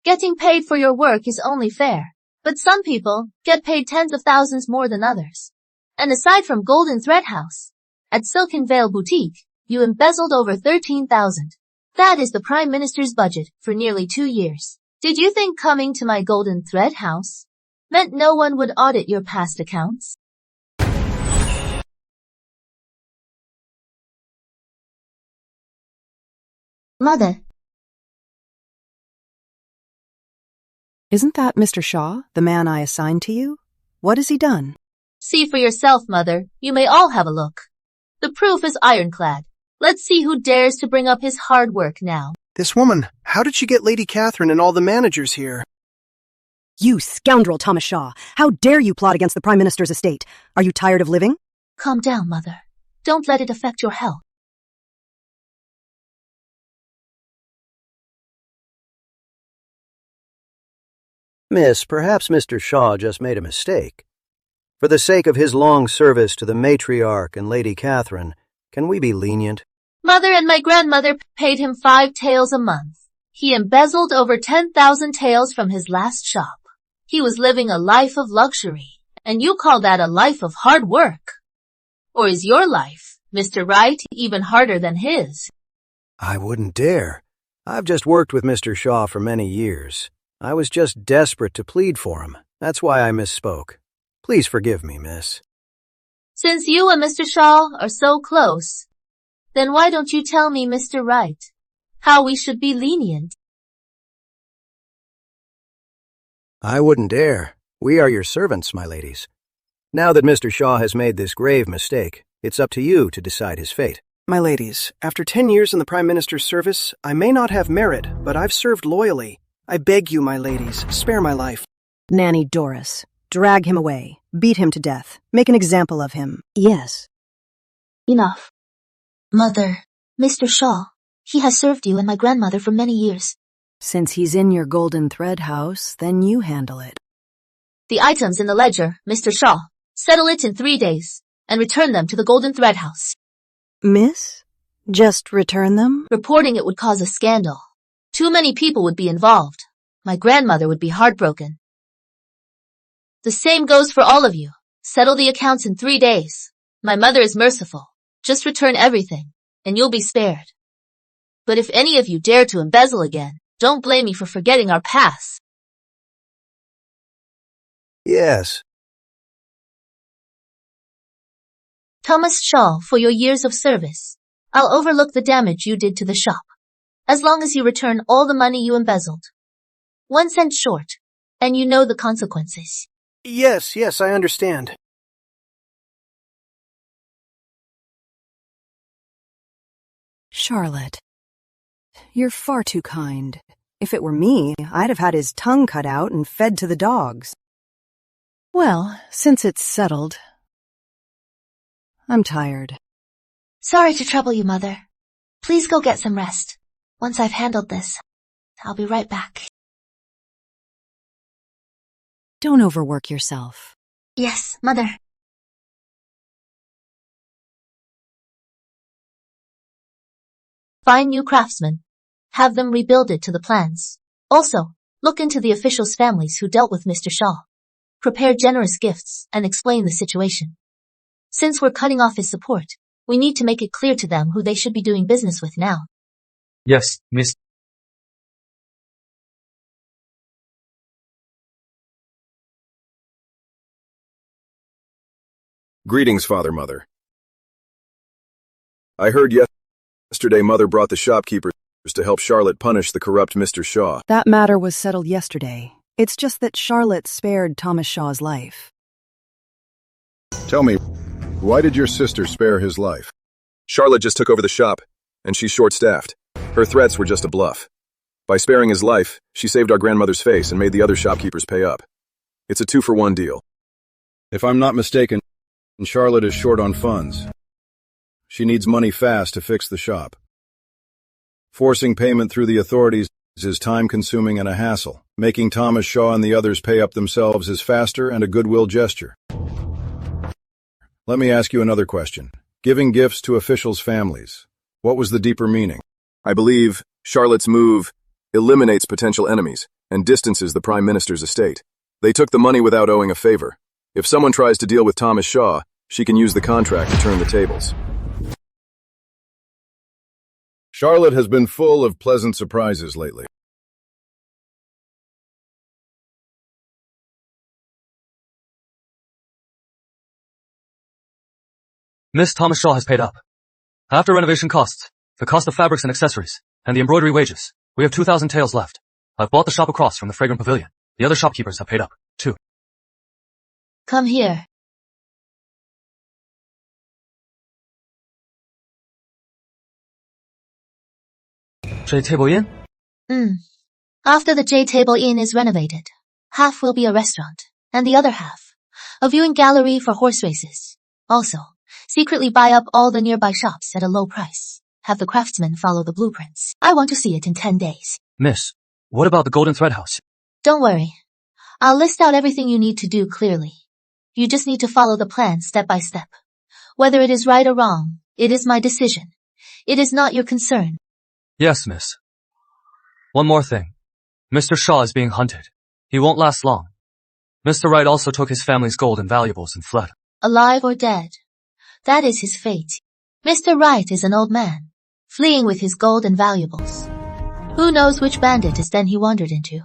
Getting paid for your work is only fair, but some people get paid tens of thousands more than others. And aside from Golden Thread House, at Silken Vale Boutique, you embezzled over 13,000. That is the Prime Minister's budget for nearly 2 years. Did you think coming to my Golden Thread House meant no one would audit your past accounts? Mother. Isn't that Mr. Shaw, the man I assigned to you? What has he done? See for yourself, Mother. You may all have a look. The proof is ironclad. Let's see who dares to bring up his hard work now. This woman, how did she get Lady Catherine and all the managers here? You scoundrel, Thomas Shaw! How dare you plot against the Prime Minister's estate? Are you tired of living? Calm down, Mother. Don't let it affect your health. Miss, perhaps Mr. Shaw just made a mistake. For the sake of his long service to the matriarch and Lady Catherine, can we be lenient? Mother and my grandmother paid him 5 taels a month. He embezzled over 10,000 taels from his last shop. He was living a life of luxury, And you call that a life of hard work? Or is your life, Mr. Wright, even harder than his? I wouldn't dare. I've just worked with Mr. Shaw for many years. I was just desperate to plead for him. That's why I misspoke. Please forgive me, miss. Since you and Mr. Shaw are so close, then why don't you tell me, Mr. Wright, how we should be lenient? I wouldn't dare. We are your servants, my ladies. Now that Mr. Shaw has made this grave mistake, it's up to you to decide his fate. My ladies, after 10 years in the Prime Minister's service, I may not have merit, but I've served loyally. I beg you, my ladies, spare my life. Nanny Doris, drag him away. Beat him to death. Make an example of him. Yes. Enough. Mother, Mr. Shaw, he has served you and my grandmother for many years. Since he's in your golden thread house, then you handle it. The items in the ledger, Mr. Shaw, settle it in 3 days, and return them to the Golden Thread House. Miss? Just return them? Reporting it would cause a scandal. Too many people would be involved. My grandmother would be heartbroken. The same goes for all of you. Settle the accounts in 3 days. My mother is merciful. Just return everything, and you'll be spared. But if any of you dare to embezzle again, don't blame me for forgetting our past. Yes. Thomas Shaw, for your years of service, I'll overlook the damage you did to the shop, as long as you return all the money you embezzled. 1 cent short, and you know the consequences. Yes, I understand. Charlotte, you're far too kind. If it were me, I'd have had his tongue cut out and fed to the dogs. Well, since it's settled, I'm tired. Sorry to trouble you, Mother. Please go get some rest. Once I've handled this, I'll be right back. Don't overwork yourself. Yes, Mother. Find new craftsmen. Have them rebuild it to the plans. Also, look into the officials' families who dealt with Mr. Shaw. Prepare generous gifts and explain the situation. Since we're cutting off his support, we need to make it clear to them who they should be doing business with now. Yes, Miss. Greetings, Father, Mother. I heard yesterday Mother brought the shopkeepers to help Charlotte punish the corrupt Mr. Shaw. That matter was settled yesterday. It's just that Charlotte spared Thomas Shaw's life. Tell me, why did your sister spare his life? Charlotte just took over the shop, and she's short-staffed. Her threats were just a bluff. By sparing his life, she saved our grandmother's face and made the other shopkeepers pay up. It's a 2-for-1 deal. If I'm not mistaken, Charlotte is short on funds. She needs money fast to fix the shop. Forcing payment through the authorities is time-consuming and a hassle. Making Thomas Shaw and the others pay up themselves is faster and a goodwill gesture. Let me ask you another question. Giving gifts to officials' families, what was the deeper meaning? I believe Charlotte's move eliminates potential enemies and distances the Prime Minister's estate. They took the money without owing a favor. If someone tries to deal with Thomas Shaw, she can use the contract to turn the tables. Charlotte has been full of pleasant surprises lately. Miss Thomas Shaw has paid up. After renovation costs, the cost of fabrics and accessories, and the embroidery wages, we have 2,000 taels left. I've bought the shop across from the Fragrant Pavilion. The other shopkeepers have paid up, too. Come here. J-Table Inn? After the J-Table Inn is renovated, half will be a restaurant, and the other half, a viewing gallery for horse races. Also, secretly buy up all the nearby shops at a low price. Have the craftsmen follow the blueprints. I want to see it in 10 days. Miss, what about the Golden Thread House? Don't worry. I'll list out everything you need to do clearly. You just need to follow the plan step by step. Whether it is right or wrong, it is my decision. It is not your concern. Yes, miss. One more thing. Mr. Shaw is being hunted. He won't last long. Mr. Wright also took his family's gold and valuables and fled. Alive or dead, that is his fate. Mr. Wright is an old man, fleeing with his gold and valuables. Who knows which bandit his den he wandered into?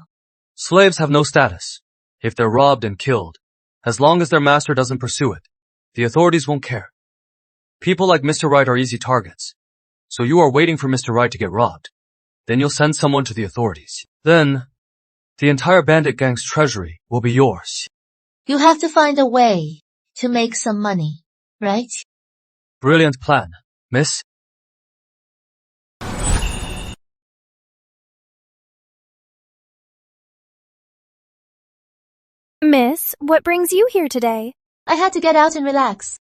Slaves have no status. If they're robbed and killed, as long as their master doesn't pursue it, the authorities won't care. People like Mr. Wright are easy targets. So you are waiting for Mr. Wright to get robbed. Then you'll send someone to the authorities. Then, the entire bandit gang's treasury will be yours. You have to find a way to make some money, right? Brilliant plan, miss. Miss, what brings you here today? I had to get out and relax.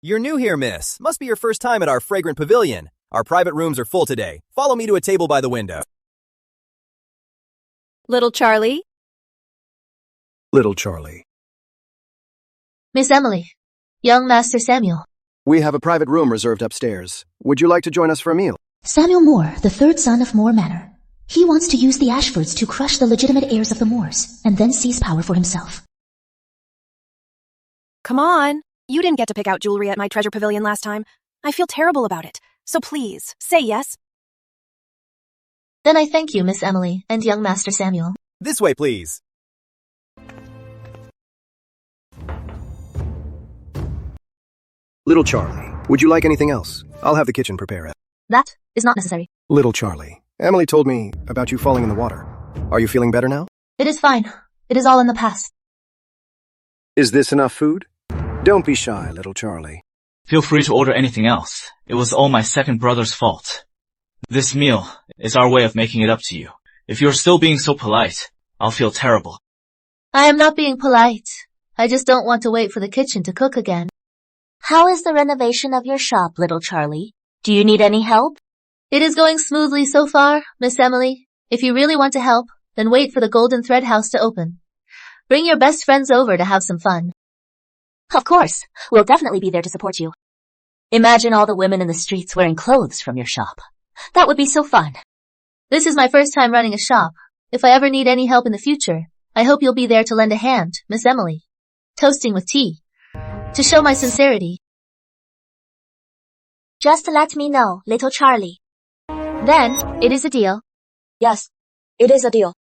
You're new here, miss. Must be your first time at our fragrant pavilion. Our private rooms are full today. Follow me to a table by the window. Little Charlie? Little Charlie. Miss Emily, young Master Samuel. We have a private room reserved upstairs. Would you like to join us for a meal? Samuel Moore, the third son of Moore Manor. He wants to use the Ashfords to crush the legitimate heirs of the Moores, and then seize power for himself. Come on. You didn't get to pick out jewelry at my treasure pavilion last time. I feel terrible about it. So please, say yes. Then I thank you, Miss Emily and young Master Samuel. This way, please. Little Charlie, would you like anything else? I'll have the kitchen prepare it. That is not necessary. Little Charlie, Emily told me about you falling in the water. Are you feeling better now? It is fine. It is all in the past. Is this enough food? Don't be shy, little Charlie. Feel free to order anything else. It was all my second brother's fault. This meal is our way of making it up to you. If you're still being so polite, I'll feel terrible. I am not being polite. I just don't want to wait for the kitchen to cook again. How is the renovation of your shop, little Charlie? Do you need any help? It is going smoothly so far, Miss Emily. If you really want to help, then wait for the Golden Thread House to open. Bring your best friends over to have some fun. Of course. We'll definitely be there to support you. Imagine all the women in the streets wearing clothes from your shop. That would be so fun. This is my first time running a shop. If I ever need any help in the future, I hope you'll be there to lend a hand, Miss Emily. Toasting with tea. To show my sincerity. Just let me know, little Charlie. Then, it is a deal. Yes, it is a deal.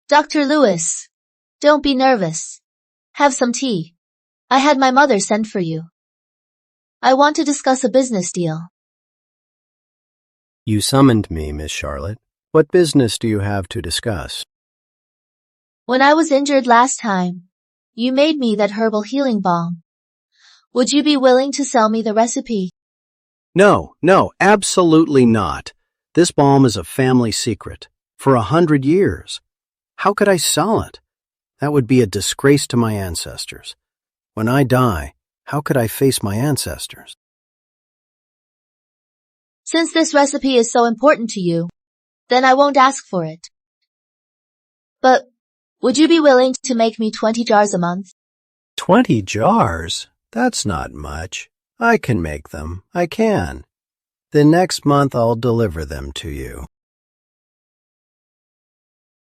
Dr. Lewis, don't be nervous. Have some tea. I had my mother send for you. I want to discuss a business deal. You summoned me, Miss Charlotte. What business do you have to discuss? When I was injured last time, you made me that herbal healing balm. Would you be willing to sell me the recipe? No, absolutely not. This balm is a family secret. For 100 years. How could I sell it? That would be a disgrace to my ancestors. When I die, how could I face my ancestors? Since this recipe is so important to you, then I won't ask for it. But would you be willing to make me 20 jars a month? 20 jars? That's not much. I can make them. I can. The next month I'll deliver them to you.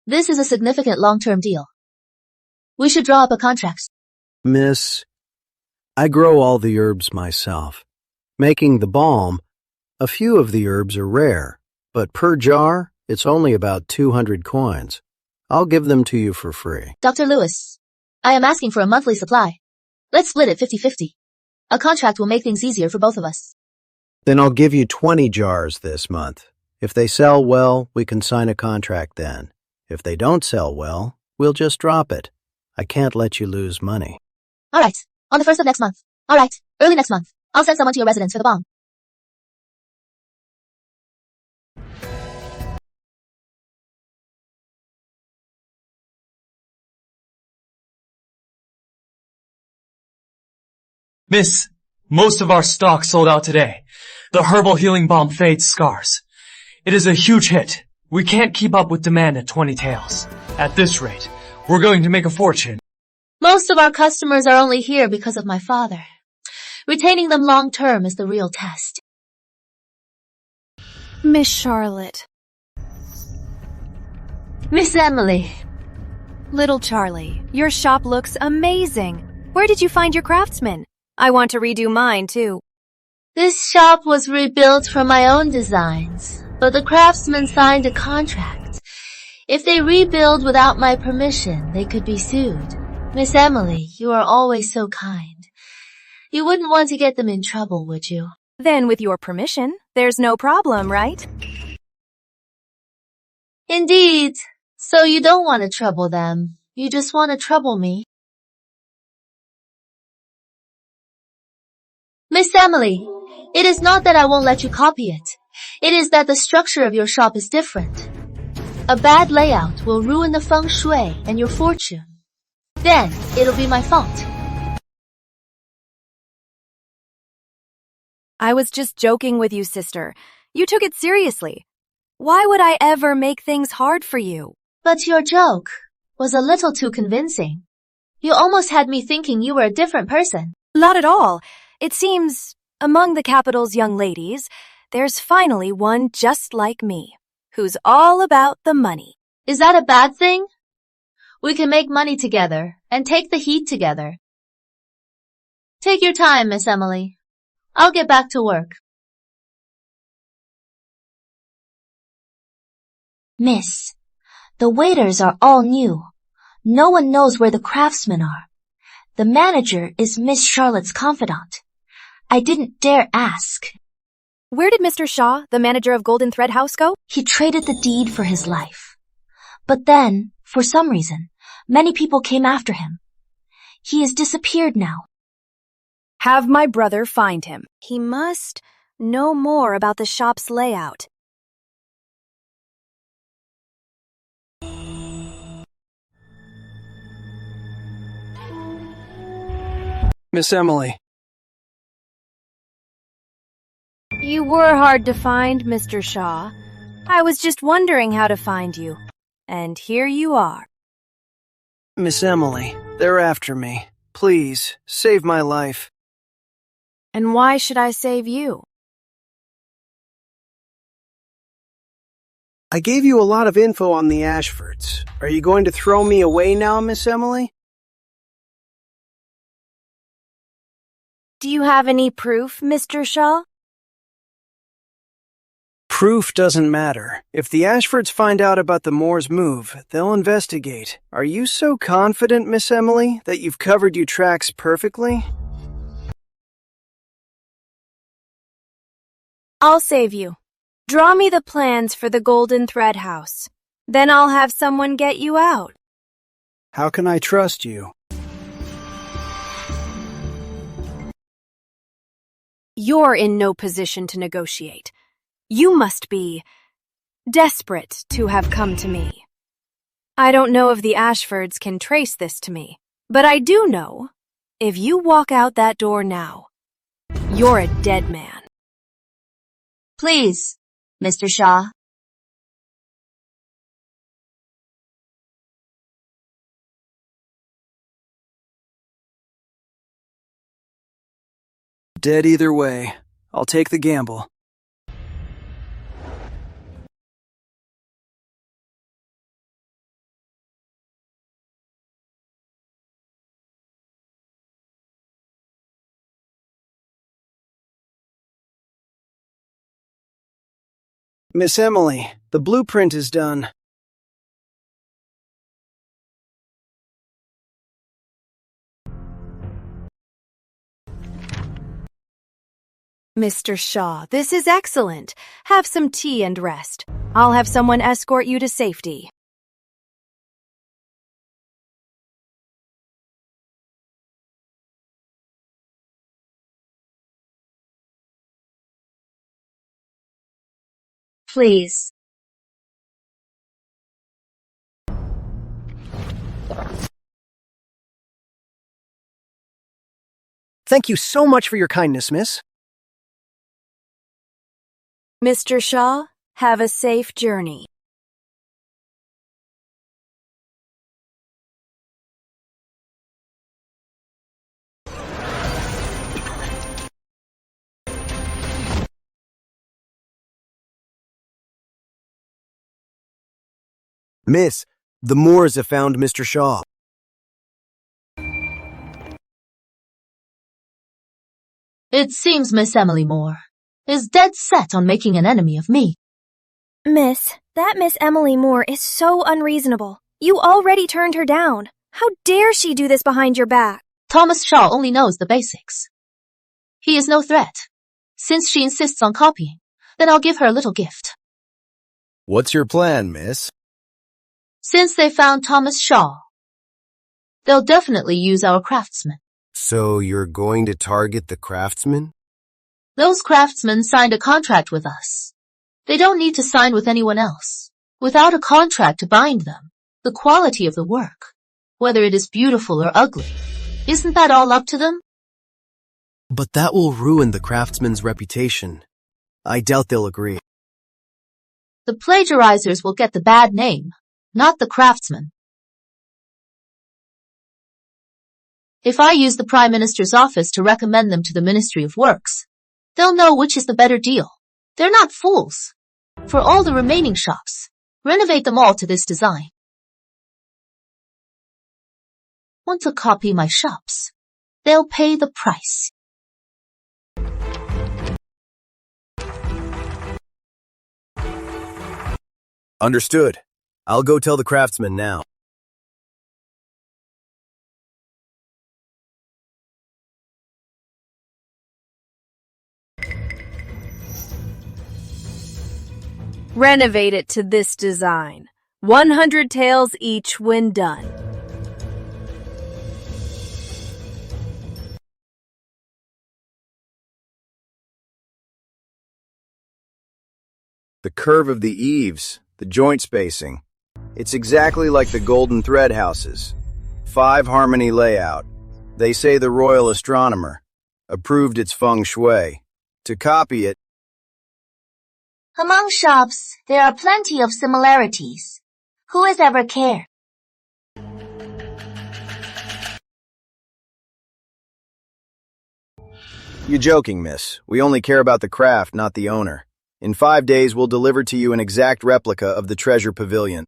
This is a significant long-term deal. We should draw up a contract. Miss, I grow all the herbs myself. Making the balm, a few of the herbs are rare, but per jar, it's only about 200 coins. I'll give them to you for free. Dr. Lewis, I am asking for a monthly supply. Let's split it 50-50. A contract will make things easier for both of us. Then I'll give you 20 jars this month. If they sell well, we can sign a contract then. If they don't sell well, we'll just drop it. I can't let you lose money. All right. On the 1st of next month. All right. Early next month. I'll send someone to your residence for the balm. Miss, most of our stock sold out today. The herbal healing balm fades scars. It is a huge hit. We can't keep up with demand at 20 taels. At this rate, we're going to make a fortune. Most of our customers are only here because of my father. Retaining them long-term is the real test. Miss Charlotte. Miss Emily. Little Charlie, your shop looks amazing. Where did you find your craftsmen? I want to redo mine, too. This shop was rebuilt from my own designs, but the craftsmen signed a contract. If they rebuild without my permission, they could be sued. Miss Emily, you are always so kind. You wouldn't want to get them in trouble, would you? Then, with your permission, there's no problem, right? Indeed. So you don't want to trouble them. You just want to trouble me. Miss Emily, it is not that I won't let you copy it. It is that the structure of your shop is different. A bad layout will ruin the feng shui and your fortune. Then, it'll be my fault. I was just joking with you, sister. You took it seriously. Why would I ever make things hard for you? But your joke was a little too convincing. You almost had me thinking you were a different person. Not at all. It seems, among the capital's young ladies, there's finally one just like me, who's all about the money. Is that a bad thing? We can make money together and take the heat together. Take your time, Miss Emily. I'll get back to work. Miss, the waiters are all new. No one knows where the craftsmen are. The manager is Miss Charlotte's confidant. I didn't dare ask. Where did Mr. Shaw, the manager of Golden Thread House, go? He traded the deed for his life. But then, for some reason, many people came after him. He has disappeared now. Have my brother find him. He must know more about the shop's layout. Miss Emily. You were hard to find, Mr. Shaw. I was just wondering how to find you. And here you are. Miss Emily, they're after me. Please, save my life. And why should I save you? I gave you a lot of info on the Ashfords. Are you going to throw me away now, Miss Emily? Do you have any proof, Mr. Shaw? Proof doesn't matter. If the Ashfords find out about the Moors' move, they'll investigate. Are you so confident, Miss Emily, that you've covered your tracks perfectly? I'll save you. Draw me the plans for the Golden Thread House. Then I'll have someone get you out. How can I trust you? You're in no position to negotiate. You must be desperate to have come to me. I don't know if the Ashfords can trace this to me, but I do know if you walk out that door now, you're a dead man. Please, Mr. Shaw. Dead either way. I'll take the gamble. Miss Emily, the blueprint is done. Mr. Shaw, this is excellent. Have some tea and rest. I'll have someone escort you to safety. Please. Thank you so much for your kindness, miss. Mr. Shaw, have a safe journey. Miss, the Moors have found Mr. Shaw. It seems Miss Emily Moore is dead set on making an enemy of me. Miss, that Miss Emily Moore is so unreasonable. You already turned her down. How dare she do this behind your back? Thomas Shaw only knows the basics. He is no threat. Since she insists on copying, then I'll give her a little gift. What's your plan, miss? Since they found Thomas Shaw, they'll definitely use our craftsmen. So you're going to target the craftsman? Those craftsmen signed a contract with us. They don't need to sign with anyone else. Without a contract to bind them, the quality of the work, whether it is beautiful or ugly, isn't that all up to them? But that will ruin the craftsman's reputation. I doubt they'll agree. The plagiarizers will get the bad name, not the craftsman. If I use the Prime Minister's office to recommend them to the Ministry of Works, they'll know which is the better deal. They're not fools. For all the remaining shops, renovate them all to this design. Want to copy my shops? They'll pay the price. Understood. I'll go tell the craftsman now. Renovate it to this design. 100 taels each when done. The curve of the eaves, the joint spacing. It's exactly like the golden thread houses. 5 harmony layout. They say the royal astronomer approved its feng shui. To copy it, Among shops, there are plenty of similarities. Who has ever cared? You're joking, miss. We only care about the craft, not the owner. In 5 days, we'll deliver to you an exact replica of the treasure pavilion.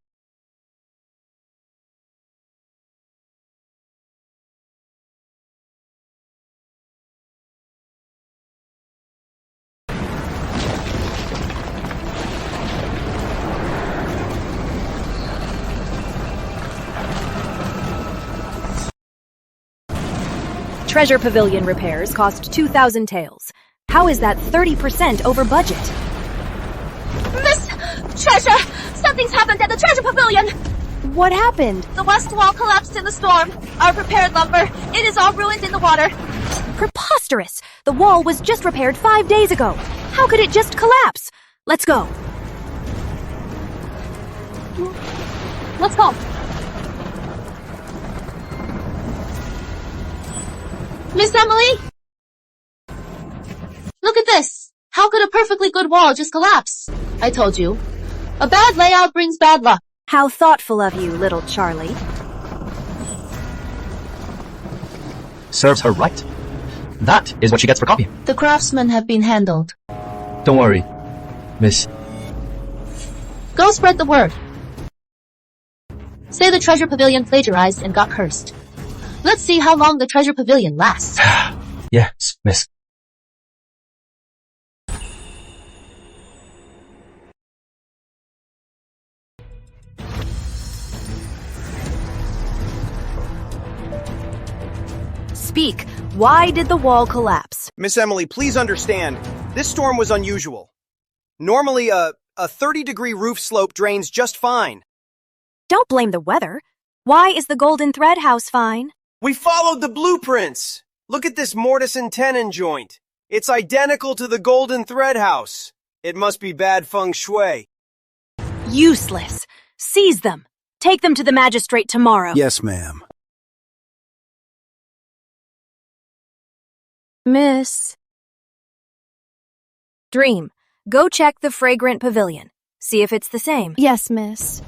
Treasure Pavilion repairs cost 2,000 taels. How is that 30% over budget? Miss Treasure! Something's happened at the Treasure Pavilion! What happened? The west wall collapsed in the storm. Our prepared lumber, it is all ruined in the water. Preposterous! The wall was just repaired 5 days ago. How could it just collapse? Let's go. Let's go. Miss Emily? Look at this. How could a perfectly good wall just collapse? I told you. A bad layout brings bad luck. How thoughtful of you, little Charlie. Serves her right. That is what she gets for copying. The craftsmen have been handled. Don't worry, miss. Go spread the word. Say the Treasure Pavilion plagiarized and got cursed. Let's see how long the Treasure Pavilion lasts. Yes, miss. Speak. Why did the wall collapse? Miss Emily, please understand. This storm was unusual. Normally, a 30-degree roof slope drains just fine. Don't blame the weather. Why is the Golden Thread House fine? We followed the blueprints. Look at this mortise and tenon joint. It's identical to the Golden Thread House. It must be bad feng shui. Useless. Seize them. Take them to the magistrate tomorrow. Yes, ma'am. Miss. Dream, go check the Fragrant Pavilion. See if it's the same. Yes, miss.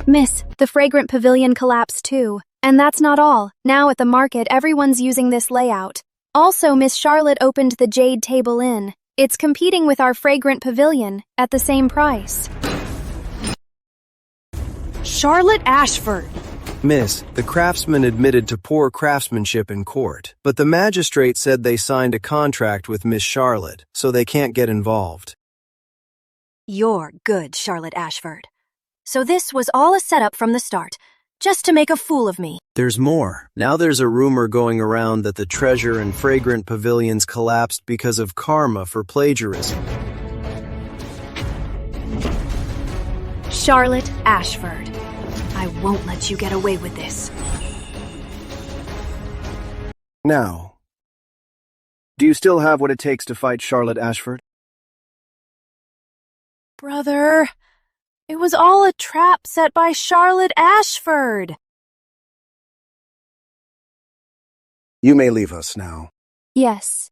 Miss, the fragrant pavilion collapsed too. And that's not all. Now at the market, everyone's using this layout. Also, Miss Charlotte opened the Jade Table Inn. It's competing with our fragrant pavilion at the same price. Charlotte Ashford. Miss, the craftsman admitted to poor craftsmanship in court, but the magistrate said they signed a contract with Miss Charlotte, so they can't get involved. You're good, Charlotte Ashford. So this was all a setup from the start, just to make a fool of me. There's more. Now there's a rumor going around that the treasure and fragrant pavilions collapsed because of karma for plagiarism. Charlotte Ashford. I won't let you get away with this. Now, do you still have what it takes to fight Charlotte Ashford? Brother, it was all a trap set by Charlotte Ashford. You may leave us now. Yes.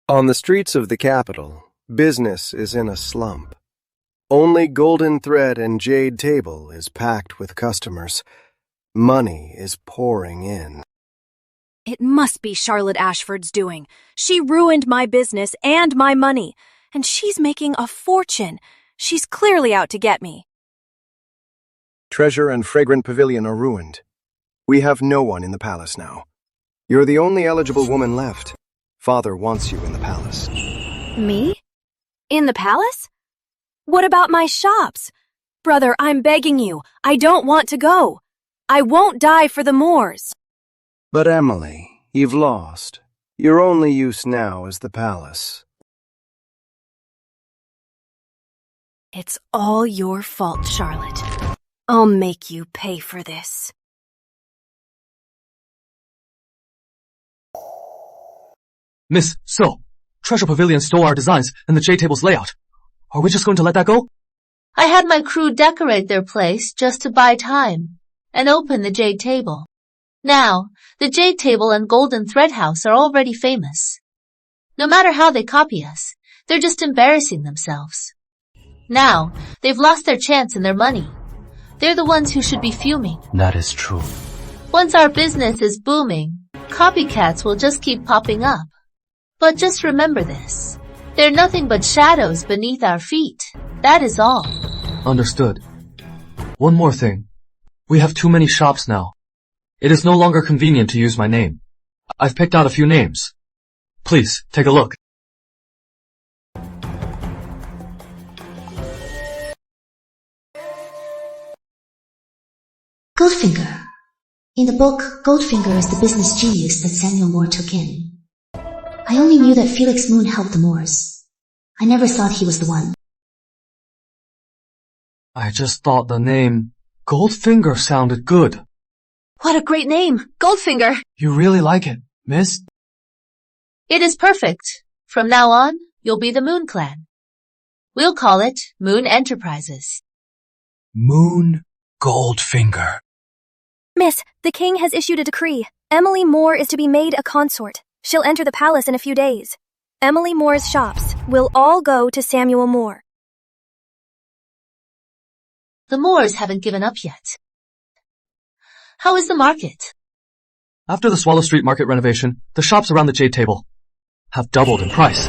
On the streets of the capital, business is in a slump. Only Golden Thread and Jade Table is packed with customers. Money is pouring in. It must be Charlotte Ashford's doing. She ruined my business and my money, and she's making a fortune. She's clearly out to get me. Treasure and fragrant pavilion are ruined. We have no one in the palace now. You're the only eligible woman left. Father wants you in the palace. Me? In the palace? What about my shops? Brother, I'm begging you. I don't want to go. I won't die for the Moors. But Emily, you've lost. Your only use now is the palace. It's all your fault, Charlotte. I'll make you pay for this. Miss, so, Treasure Pavilion stole our designs and the Jade Table's layout. Are we just going to let that go? I had my crew decorate their place just to buy time and open the Jade Table. Now, the Jade Table and Golden Thread House are already famous. No matter how they copy us, they're just embarrassing themselves. Now, they've lost their chance and their money. They're the ones who should be fuming. That is true. Once our business is booming, copycats will just keep popping up. But just remember this. They're nothing but shadows beneath our feet. That is all. Understood. One more thing. We have too many shops now. It is no longer convenient to use my name. I've picked out a few names. Please, take a look. Goldfinger. In the book, Goldfinger is the business genius that Samuel Moore took in. I only knew that Felix Moon helped the Moors. I never thought he was the one. I just thought the name Goldfinger sounded good. What a great name! Goldfinger! You really like it, miss? It is perfect. From now on, you'll be the Moon Clan. We'll call it Moon Enterprises. Moon Goldfinger. Miss, the king has issued a decree. Emily Moore is to be made a consort. She'll enter the palace in a few days. Emily Moore's shops will all go to Samuel Moore. The Moors haven't given up yet. How is the market? After the Swallow Street Market renovation, the shops around the Jade Table have doubled in price.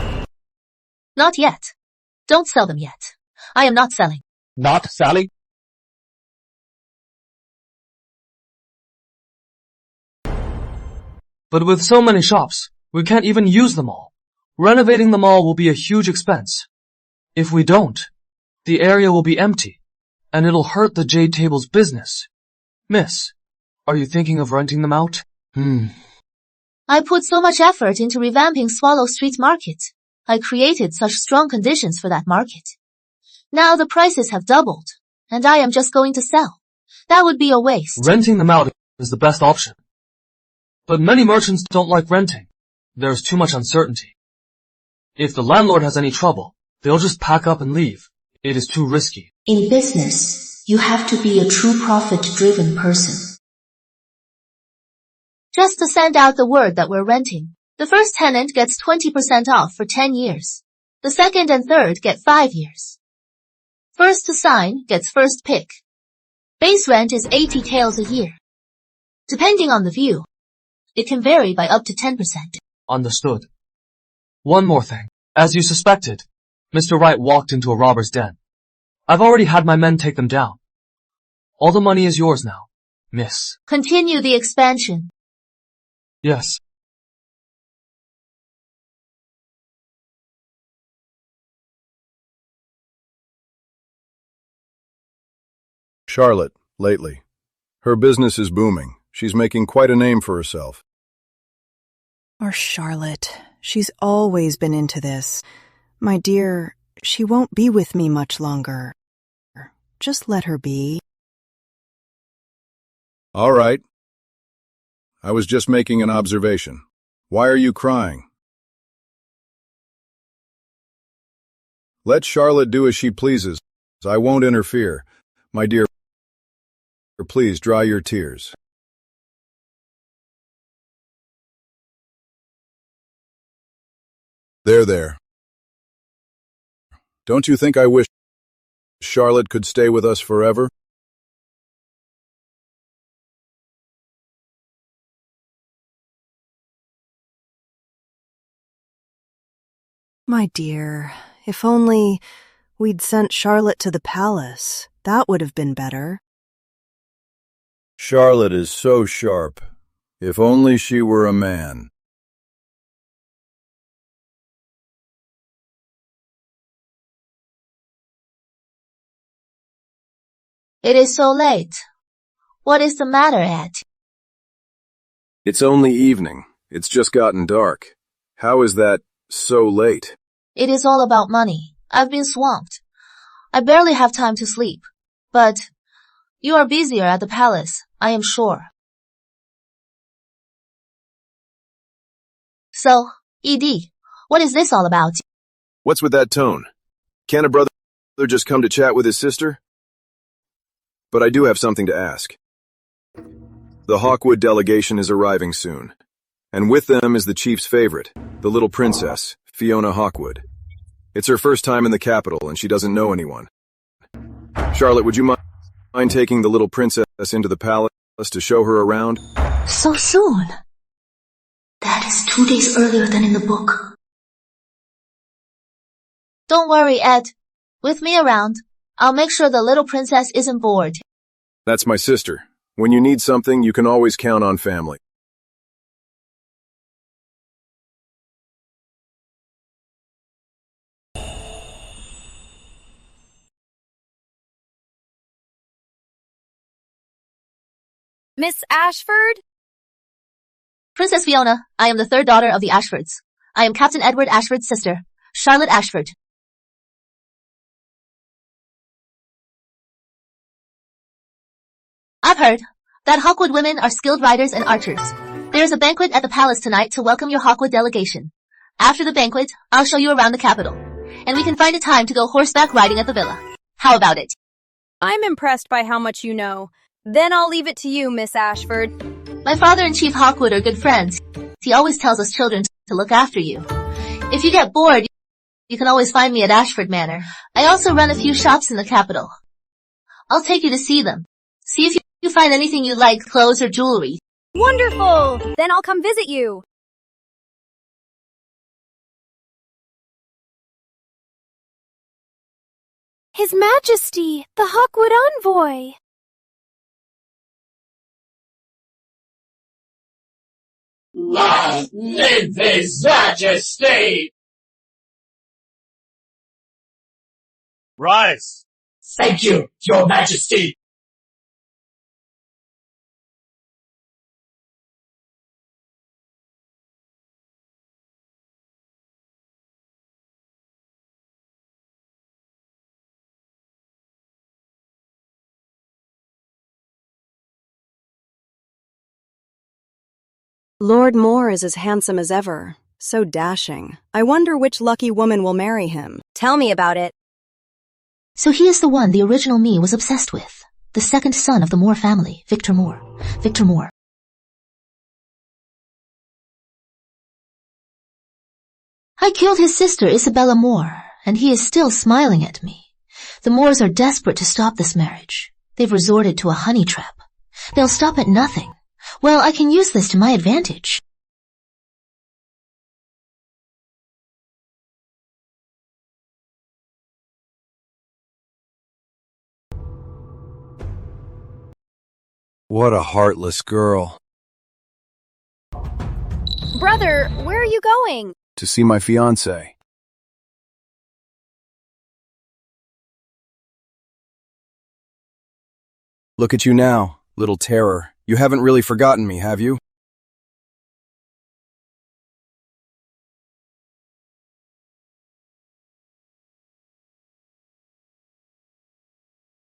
Not yet. Don't sell them yet. I am not selling. Not Sally? But with so many shops, we can't even use them all. Renovating them all will be a huge expense. If we don't, the area will be empty, and it'll hurt the Jade Table's business. Miss, are you thinking of renting them out? I put so much effort into revamping Swallow Street Market. I created such strong conditions for that market. Now the prices have doubled, and I am just going to sell. That would be a waste. Renting them out is the best option. But many merchants don't like renting. There's too much uncertainty. If the landlord has any trouble, they'll just pack up and leave. It is too risky. In business, you have to be a true profit-driven person. Just to send out the word that we're renting. The first tenant gets 20% off for 10 years. The second and third get 5 years. First to sign gets first pick. Base rent is 80 taels a year. Depending on the view, it can vary by up to 10%. Understood. One more thing. As you suspected, Mr. Wright walked into a robber's den. I've already had my men take them down. All the money is yours now, miss. Continue the expansion. Yes. Charlotte, lately. Her business is booming. She's making quite a name for herself. Our Charlotte. She's always been into this. My dear, she won't be with me much longer. Just let her be. All right. I was just making an observation. Why are you crying? Let Charlotte do as she pleases. I won't interfere. My dear, please dry your tears. There. Don't you think I wish Charlotte could stay with us forever? My dear, if only we'd sent Charlotte to the palace. That would have been better. Charlotte is so sharp. If only she were a man. It is so late. What is the matter, Ed? It's only evening. It's just gotten dark. How is that so late? It is all about money. I've been swamped. I barely have time to sleep. But you are busier at the palace, I am sure. So, ED, what is this all about? What's with that tone? Can't a brother just come to chat with his sister? But I do have something to ask. The Hawkwood delegation is arriving soon, and with them is the chief's favorite, the little princess, Fiona Hawkwood. It's her first time in the capital, and she doesn't know anyone. Charlotte, would you mind taking the little princess into the palace to show her around? So soon? That is 2 days earlier than in the book. Don't worry, Ed. With me around, I'll make sure the little princess isn't bored. That's my sister. When you need something, you can always count on family. Miss Ashford? Princess Fiona, I am the third daughter of the Ashfords. I am Captain Edward Ashford's sister, Charlotte Ashford. I've heard that Hawkwood women are skilled riders and archers. There is a banquet at the palace tonight to welcome your Hawkwood delegation. After the banquet, I'll show you around the capital, and we can find a time to go horseback riding at the villa. How about it? I'm impressed by how much you know. Then I'll leave it to you, Miss Ashford. My father and Chief Hawkwood are good friends. He always tells us children to look after you. If you get bored, you can always find me at Ashford Manor. I also run a few shops in the capital. I'll take you to see them. See if you find anything you like, clothes or jewelry. Wonderful! Then I'll come visit you. His Majesty, the Hawkwood envoy. Long live His Majesty! Rise! Thank you, Your Majesty! Lord Moore is as handsome as ever, so dashing. I wonder which lucky woman will marry him. Tell me about it. So he is the one the original me was obsessed with. The second son of the Moore family, Victor Moore. Victor Moore. I killed his sister, Isabella Moore, and he is still smiling at me. The Moors are desperate to stop this marriage. They've resorted to a honey trap. They'll stop at nothing. Well, I can use this to my advantage. What a heartless girl. Brother, where are you going? To see my fiancé. Look at you now, little terror. You haven't really forgotten me, have you?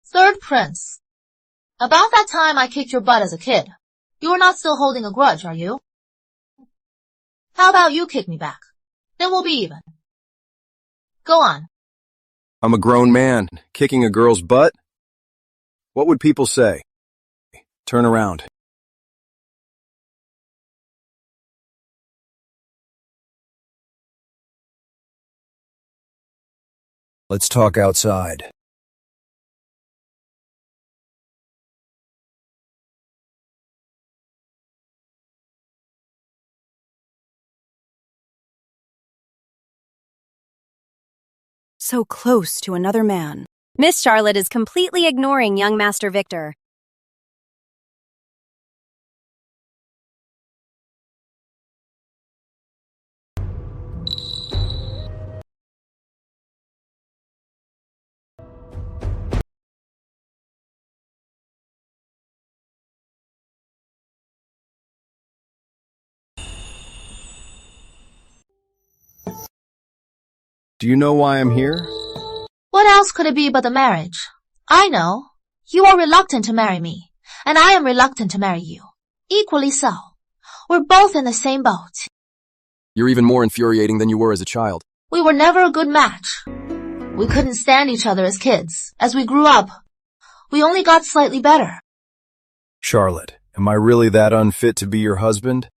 Third Prince. About that time I kicked your butt as a kid. You are not still holding a grudge, are you? How about you kick me back? Then we'll be even. Go on. I'm a grown man, kicking a girl's butt? What would people say? Turn around. Let's talk outside. So close to another man. Miss Charlotte is completely ignoring young Master Victor. Do you know why I'm here? What else could it be but the marriage? I know. You are reluctant to marry me, and I am reluctant to marry you. Equally so. We're both in the same boat. You're even more infuriating than you were as a child. We were never a good match. We couldn't stand each other as kids. As we grew up, we only got slightly better. Charlotte, am I really that unfit to be your husband?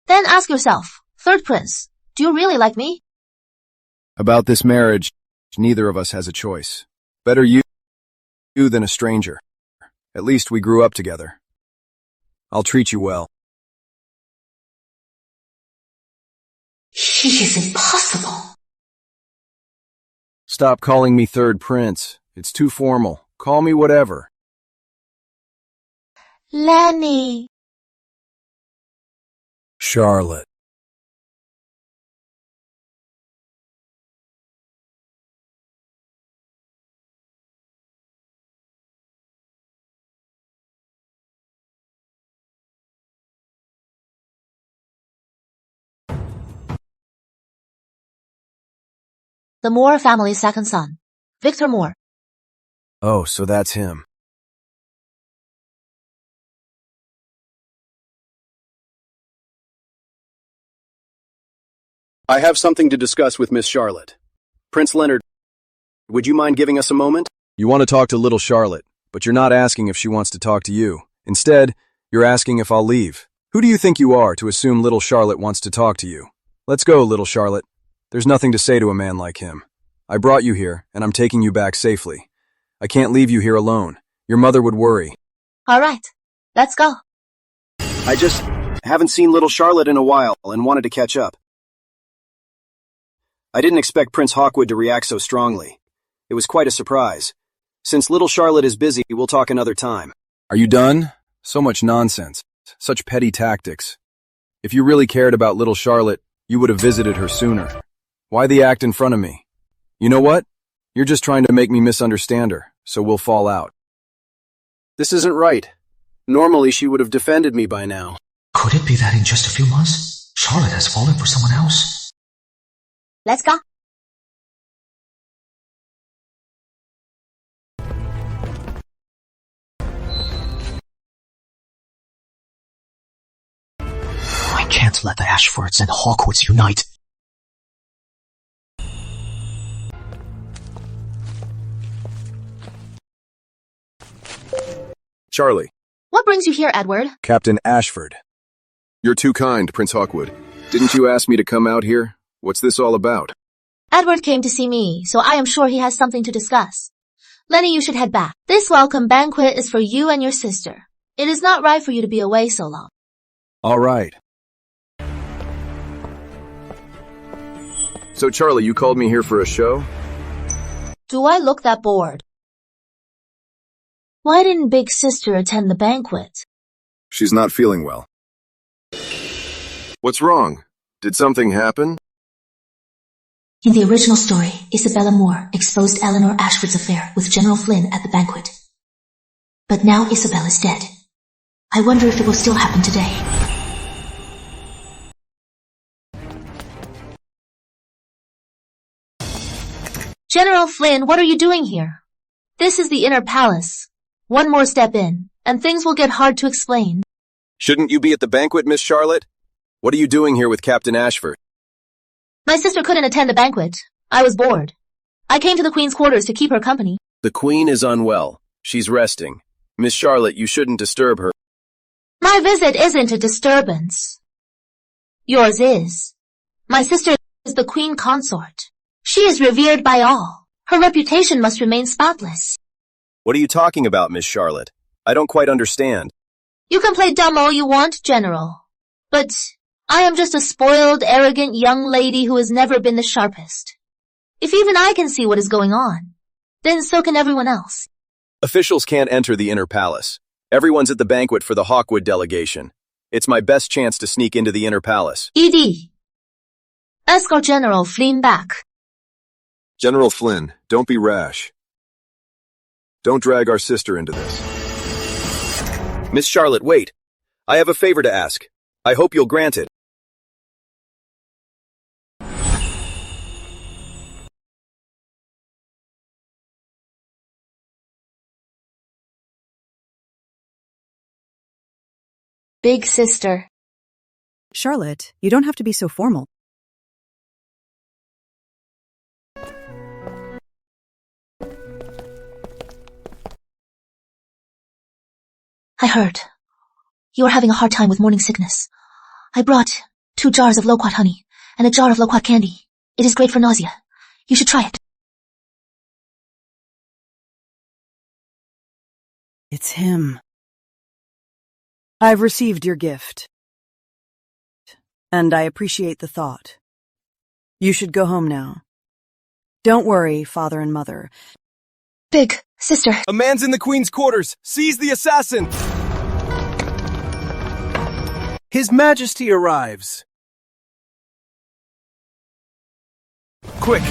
Then ask yourself, Third Prince, do you really like me? About this marriage, neither of us has a choice. Better you than a stranger. At least we grew up together. I'll treat you well. He is impossible. Stop calling me Third Prince. It's too formal. Call me whatever. Lenny. Charlotte. The Moore family's second son, Victor Moore. Oh, so that's him. I have something to discuss with Miss Charlotte. Prince Leonard, would you mind giving us a moment? You want to talk to little Charlotte, but you're not asking if she wants to talk to you. Instead, you're asking if I'll leave. Who do you think you are to assume little Charlotte wants to talk to you? Let's go, little Charlotte. There's nothing to say to a man like him. I brought you here, and I'm taking you back safely. I can't leave you here alone. Your mother would worry. All right, let's go. I just haven't seen little Charlotte in a while and wanted to catch up. I didn't expect Prince Hawkwood to react so strongly. It was quite a surprise. Since little Charlotte is busy, we'll talk another time. Are you done? So much nonsense. Such petty tactics. If you really cared about little Charlotte, you would have visited her sooner. Why the act in front of me? You know what? You're just trying to make me misunderstand her, so we'll fall out. This isn't right. Normally she would have defended me by now. Could it be that in just a few months, Charlotte has fallen for someone else? Let's go. I can't let the Ashfords and Hawkwoods unite. Charlie. What brings you here, Edward? Captain Ashford. You're too kind, Prince Hawkwood. Didn't you ask me to come out here? What's this all about? Edward came to see me, so I am sure he has something to discuss. Lenny, you should head back. This welcome banquet is for you and your sister. It is not right for you to be away so long. All right. So, Charlie, you called me here for a show? Do I look that bored? Why didn't Big Sister attend the banquet? She's not feeling well. What's wrong? Did something happen? In the original story, Isabella Moore exposed Eleanor Ashford's affair with General Flynn at the banquet. But now Isabella's dead. I wonder if it will still happen today. General Flynn, what are you doing here? This is the inner palace. One more step in, and things will get hard to explain. Shouldn't you be at the banquet, Miss Charlotte? What are you doing here with Captain Ashford? My sister couldn't attend the banquet. I was bored. I came to the Queen's quarters to keep her company. The Queen is unwell. She's resting. Miss Charlotte, you shouldn't disturb her. My visit isn't a disturbance. Yours is. My sister is the Queen Consort. She is revered by all. Her reputation must remain spotless. What are you talking about, Miss Charlotte? I don't quite understand. You can play dumb all you want, General. But I am just a spoiled, arrogant young lady who has never been the sharpest. If even I can see what is going on, then so can everyone else. Officials can't enter the inner palace. Everyone's at the banquet for the Hawkwood delegation. It's my best chance to sneak into the inner palace. ED. Escort General Flynn back. General Flynn, don't be rash. Don't drag our sister into this. Miss Charlotte, wait. I have a favor to ask. I hope you'll grant it. Big Sister. Charlotte, you don't have to be so formal. I heard. You are having a hard time with morning sickness. I brought 2 jars of loquat honey and a jar of loquat candy. It is great for nausea. You should try it. It's him. I've received your gift. And I appreciate the thought. You should go home now. Don't worry, father and mother. Big Sister. A man's in the Queen's quarters! Seize the assassin! His Majesty arrives. Quick!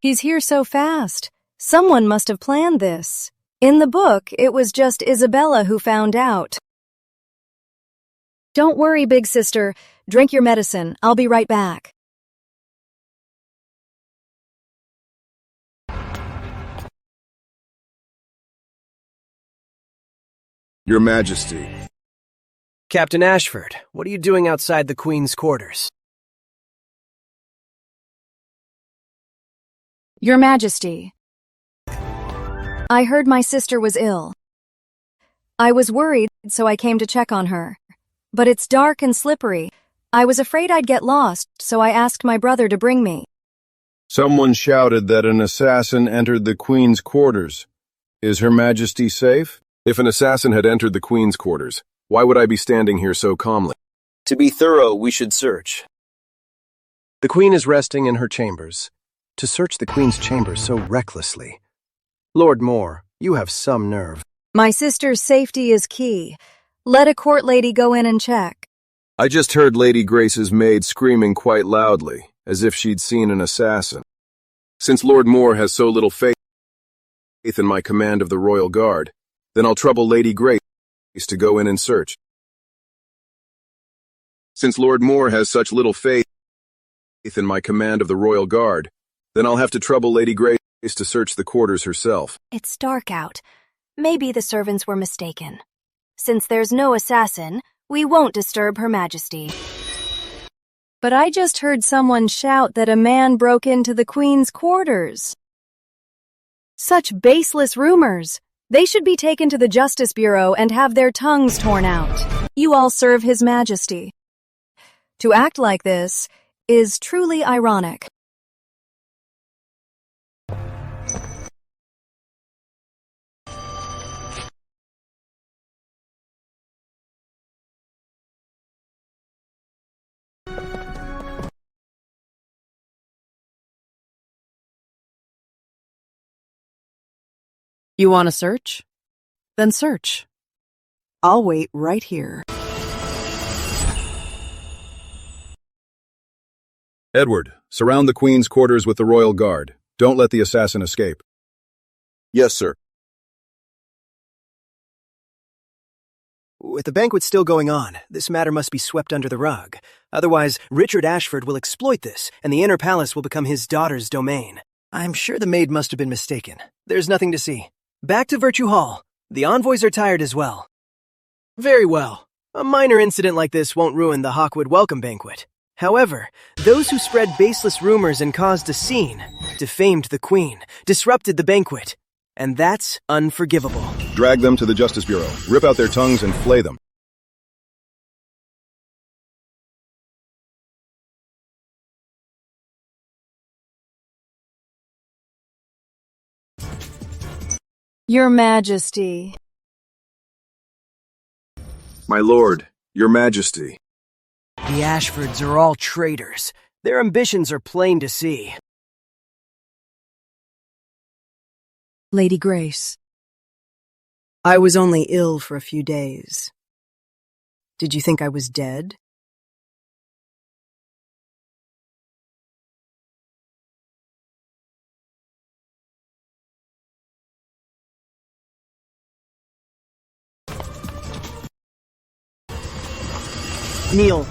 He's here so fast. Someone must have planned this. In the book, it was just Isabella who found out. Don't worry, Big Sister. Drink your medicine. I'll be right back. Your Majesty. Captain Ashford, what are you doing outside the Queen's quarters? Your Majesty. I heard my sister was ill. I was worried, so I came to check on her. But it's dark and slippery. I was afraid I'd get lost, so I asked my brother to bring me. Someone shouted that an assassin entered the Queen's quarters. Is Her Majesty safe? If an assassin had entered the Queen's quarters, why would I be standing here so calmly? To be thorough, we should search. The Queen is resting in her chambers. To search the Queen's chambers so recklessly. Lord Moore, you have some nerve. My sister's safety is key. Let a court lady go in and check. I just heard Lady Grace's maid screaming quite loudly, as if she'd seen an assassin. Since Lord Moore has so little faith in my command of the Royal Guard, then I'll trouble Lady Grace to go in and search. Since Lord Moore has such little faith in my command of the Royal Guard, then I'll have to trouble Lady Grace to search the quarters herself. It's dark out. Maybe the servants were mistaken. Since there's no assassin, we won't disturb Her Majesty. But I just heard someone shout that a man broke into the Queen's quarters. Such baseless rumors. They should be taken to the Justice Bureau and have their tongues torn out. You all serve His Majesty. To act like this is truly ironic. You want to search? Then search. I'll wait right here. Edward, surround the Queen's quarters with the Royal Guard. Don't let the assassin escape. Yes, sir. With the banquet still going on, this matter must be swept under the rug. Otherwise, Richard Ashford will exploit this, and the inner palace will become his daughter's domain. I'm sure the maid must have been mistaken. There's nothing to see. Back to Virtue Hall. The envoys are tired as well. Very well. A minor incident like this won't ruin the Hawkwood welcome banquet. However, those who spread baseless rumors and caused a scene defamed the Queen, disrupted the banquet, and that's unforgivable. Drag them to the Justice Bureau, rip out their tongues and flay them. Your Majesty. My lord, your majesty. The Ashfords are all traitors. Their ambitions are plain to see. Lady Grace. I was only ill for a few days. Did you think I was dead? Kneel.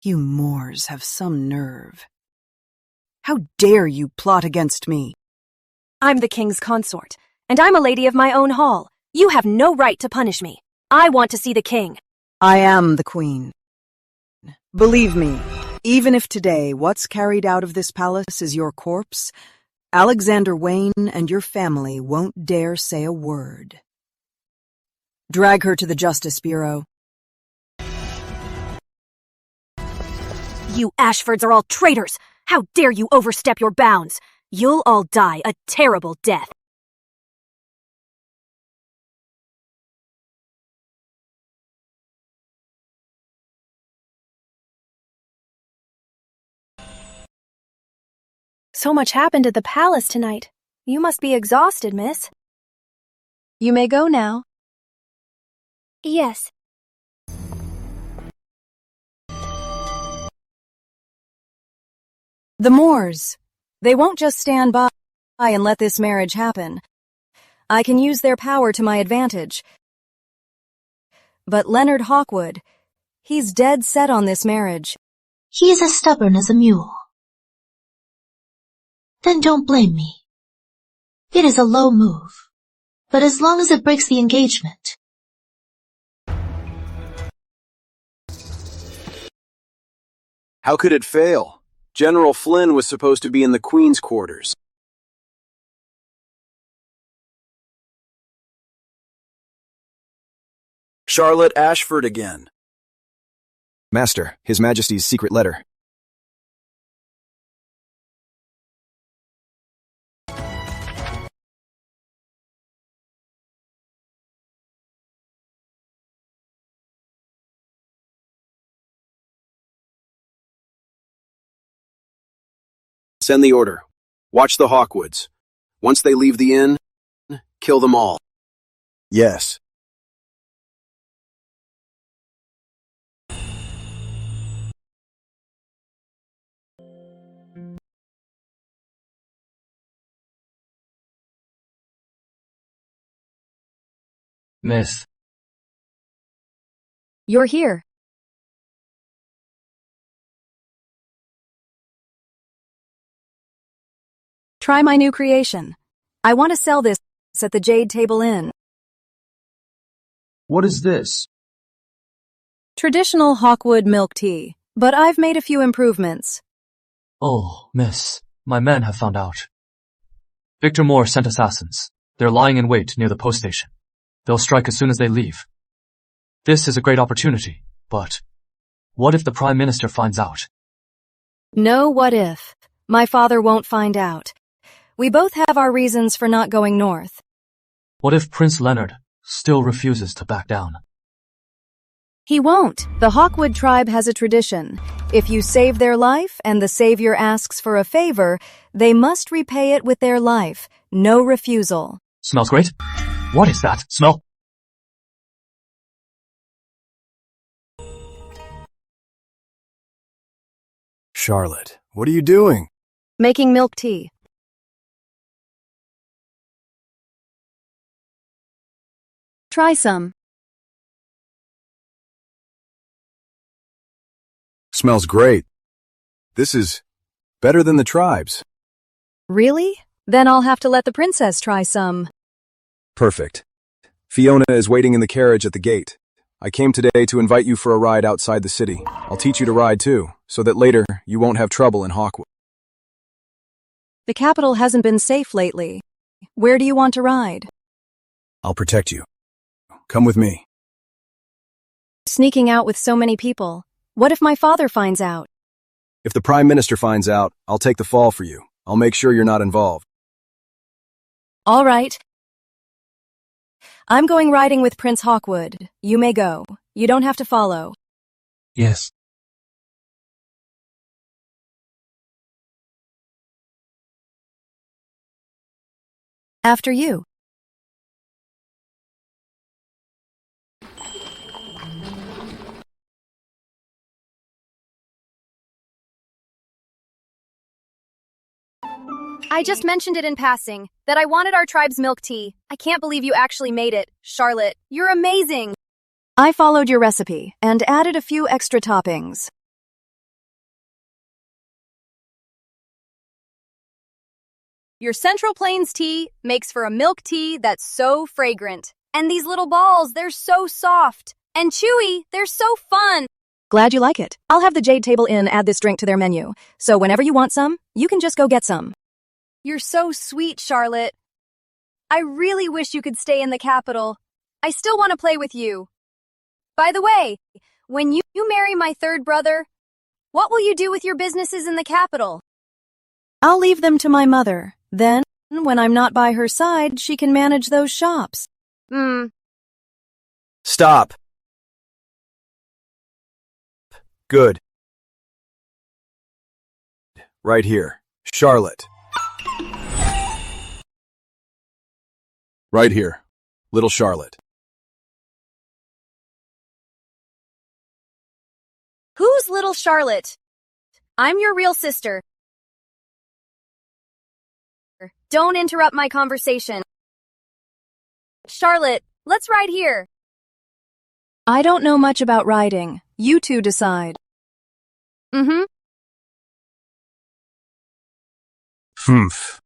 You Moors have some nerve. How dare you plot against me? I'm the king's consort, and I'm a lady of my own hall. You have no right to punish me. I want to see the king. I am the queen. Believe me, even if today what's carried out of this palace is your corpse, Alexander Wayne and your family won't dare say a word. Drag her to the Justice Bureau. You Ashfords are all traitors! How dare you overstep your bounds! You'll all die a terrible death. So much happened at the palace tonight. You must be exhausted, miss. You may go now. Yes. The Moors. They won't just stand by and let this marriage happen. I can use their power to my advantage. But Leonard Hawkwood, he's dead set on this marriage. He is as stubborn as a mule. Then don't blame me. It is a low move, but as long as it breaks the engagement. How could it fail? General Flynn was supposed to be in the Queen's quarters. Charlotte Ashford again. Master, His Majesty's secret letter. Send the order. Watch the Hawkwoods. Once they leave the inn, kill them all. Yes. Miss. You're here. Try my new creation. I want to sell this at the Jade Table Inn. What is this? Traditional Hawkwood milk tea, but I've made a few improvements. Oh, miss, my men have found out. Victor Moore sent assassins. They're lying in wait near the post station. They'll strike as soon as they leave. This is a great opportunity, but what if the Prime Minister finds out? No what if. My father won't find out. We both have our reasons for not going north. What if Prince Leonard still refuses to back down? He won't. The Hawkwood tribe has a tradition. If you save their life and the savior asks for a favor, they must repay it with their life. No refusal. Smells great. What is that smell? Charlotte, what are you doing? Making milk tea. Try some. Smells great. This is better than the tribe's. Really? Then I'll have to let the princess try some. Perfect. Fiona is waiting in the carriage at the gate. I came today to invite you for a ride outside the city. I'll teach you to ride too, so that later you won't have trouble in Hawkwood. The capital hasn't been safe lately. Where do you want to ride? I'll protect you. Come with me. Sneaking out with so many people. What if my father finds out? If the Prime Minister finds out, I'll take the fall for you. I'll make sure you're not involved. All right. I'm going riding with Prince Hawkwood. You may go. You don't have to follow. Yes. After you. I just mentioned it in passing, that I wanted our tribe's milk tea. I can't believe you actually made it. Charlotte, you're amazing. I followed your recipe and added a few extra toppings. Your Central Plains tea makes for a milk tea that's so fragrant. And these little balls, they're so soft. And chewy, they're so fun. Glad you like it. I'll have the Jade Table Inn add this drink to their menu, so whenever you want some, you can just go get some. You're so sweet, Charlotte. I really wish you could stay in the capital. I still want to play with you. By the way, when you marry my third brother, what will you do with your businesses in the capital? I'll leave them to my mother. Then, when I'm not by her side, she can manage those shops. Stop. Good. Right here. Charlotte. Right here. Little Charlotte. Who's little Charlotte? I'm your real sister. Don't interrupt my conversation. Charlotte, let's ride here. I don't know much about riding. You two decide. Humph.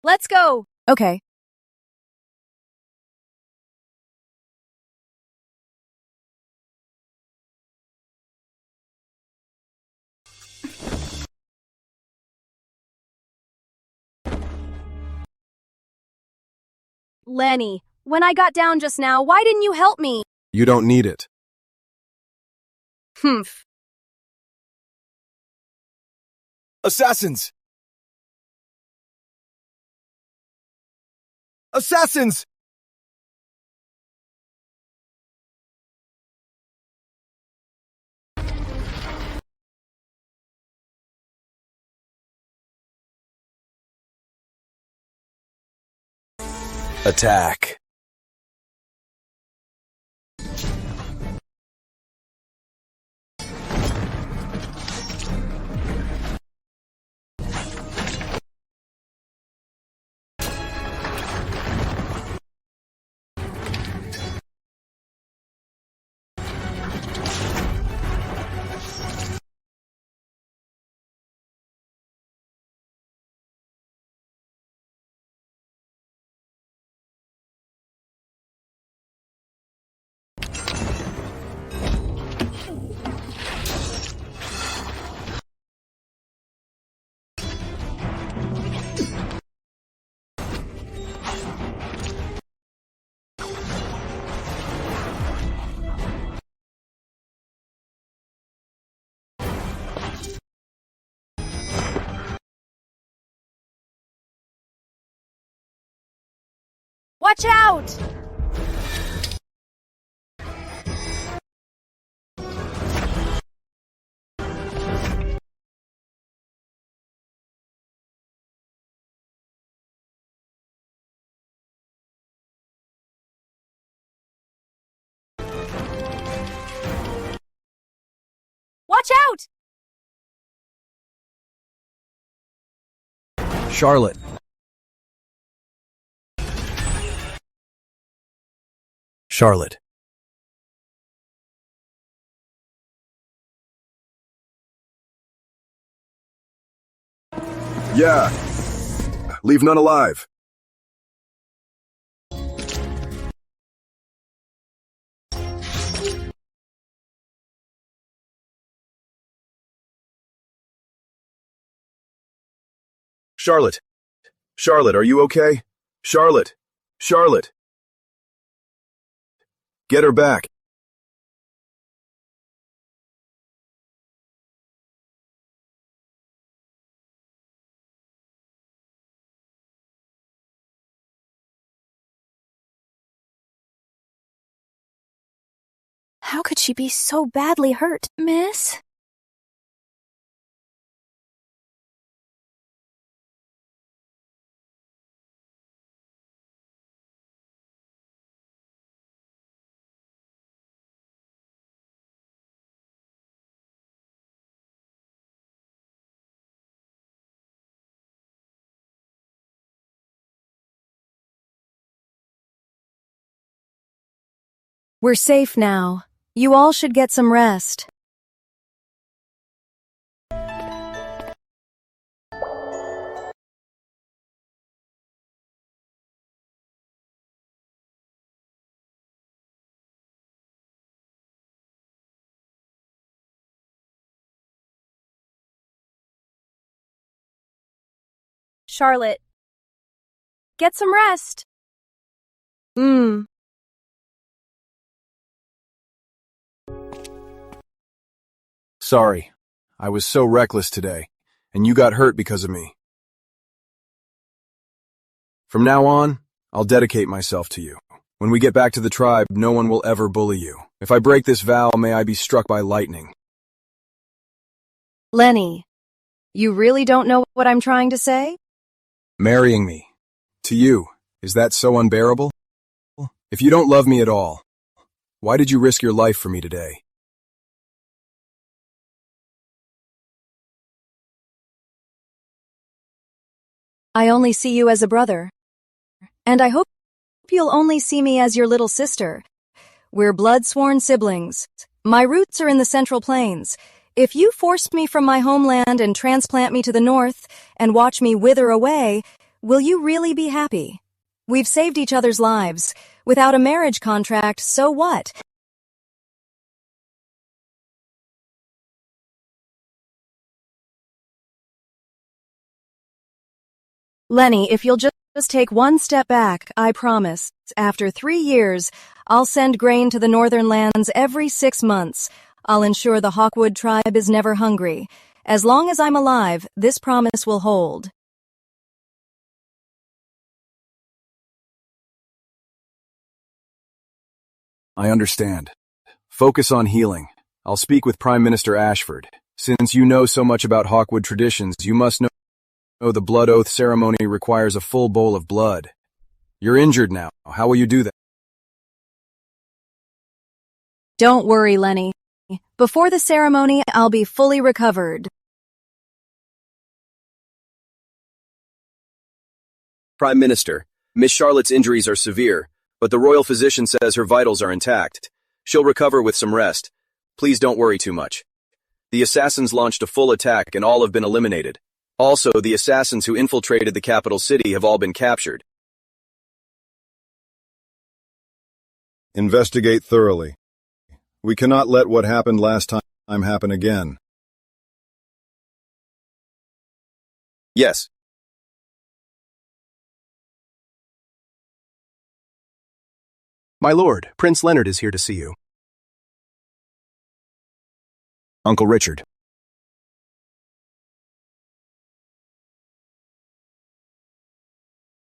Let's go. Okay. Lenny, when I got down just now, why didn't you help me? You don't need it. Humph. Assassins! Assassins! Attack. Watch out! Watch out! Charlotte. Charlotte. Yeah. Leave none alive. Charlotte. Charlotte, are you okay? Charlotte. Charlotte. Get her back. How could she be so badly hurt, miss? We're safe now. You all should get some rest. Charlotte, get some rest. Sorry. I was so reckless today, and you got hurt because of me. From now on, I'll dedicate myself to you. When we get back to the tribe, no one will ever bully you. If I break this vow, may I be struck by lightning. Lenny, you really don't know what I'm trying to say? Marrying me. To you, is that so unbearable? If you don't love me at all, why did you risk your life for me today? I only see you as a brother. And I hope you'll only see me as your little sister. We're blood-sworn siblings. My roots are in the Central Plains. If you force me from my homeland and transplant me to the north and watch me wither away, will you really be happy? We've saved each other's lives. Without a marriage contract, so what? Lenny, if you'll just take one step back, I promise, after 3 years, I'll send grain to the northern lands every 6 months. I'll ensure the Hawkwood tribe is never hungry. As long as I'm alive, this promise will hold. I understand. Focus on healing. I'll speak with Prime Minister Ashford. Since you know so much about Hawkwood traditions, you must know the blood oath ceremony requires a full bowl of blood. You're injured now. How will you do that? Don't worry, Lenny. Before the ceremony, I'll be fully recovered. Prime Minister, Miss Charlotte's injuries are severe, but the royal physician says her vitals are intact. She'll recover with some rest. Please don't worry too much. The assassins launched a full attack and all have been eliminated. Also, the assassins who infiltrated the capital city have all been captured. Investigate thoroughly. We cannot let what happened last time happen again. Yes. My lord, Prince Leonard is here to see you. Uncle Richard.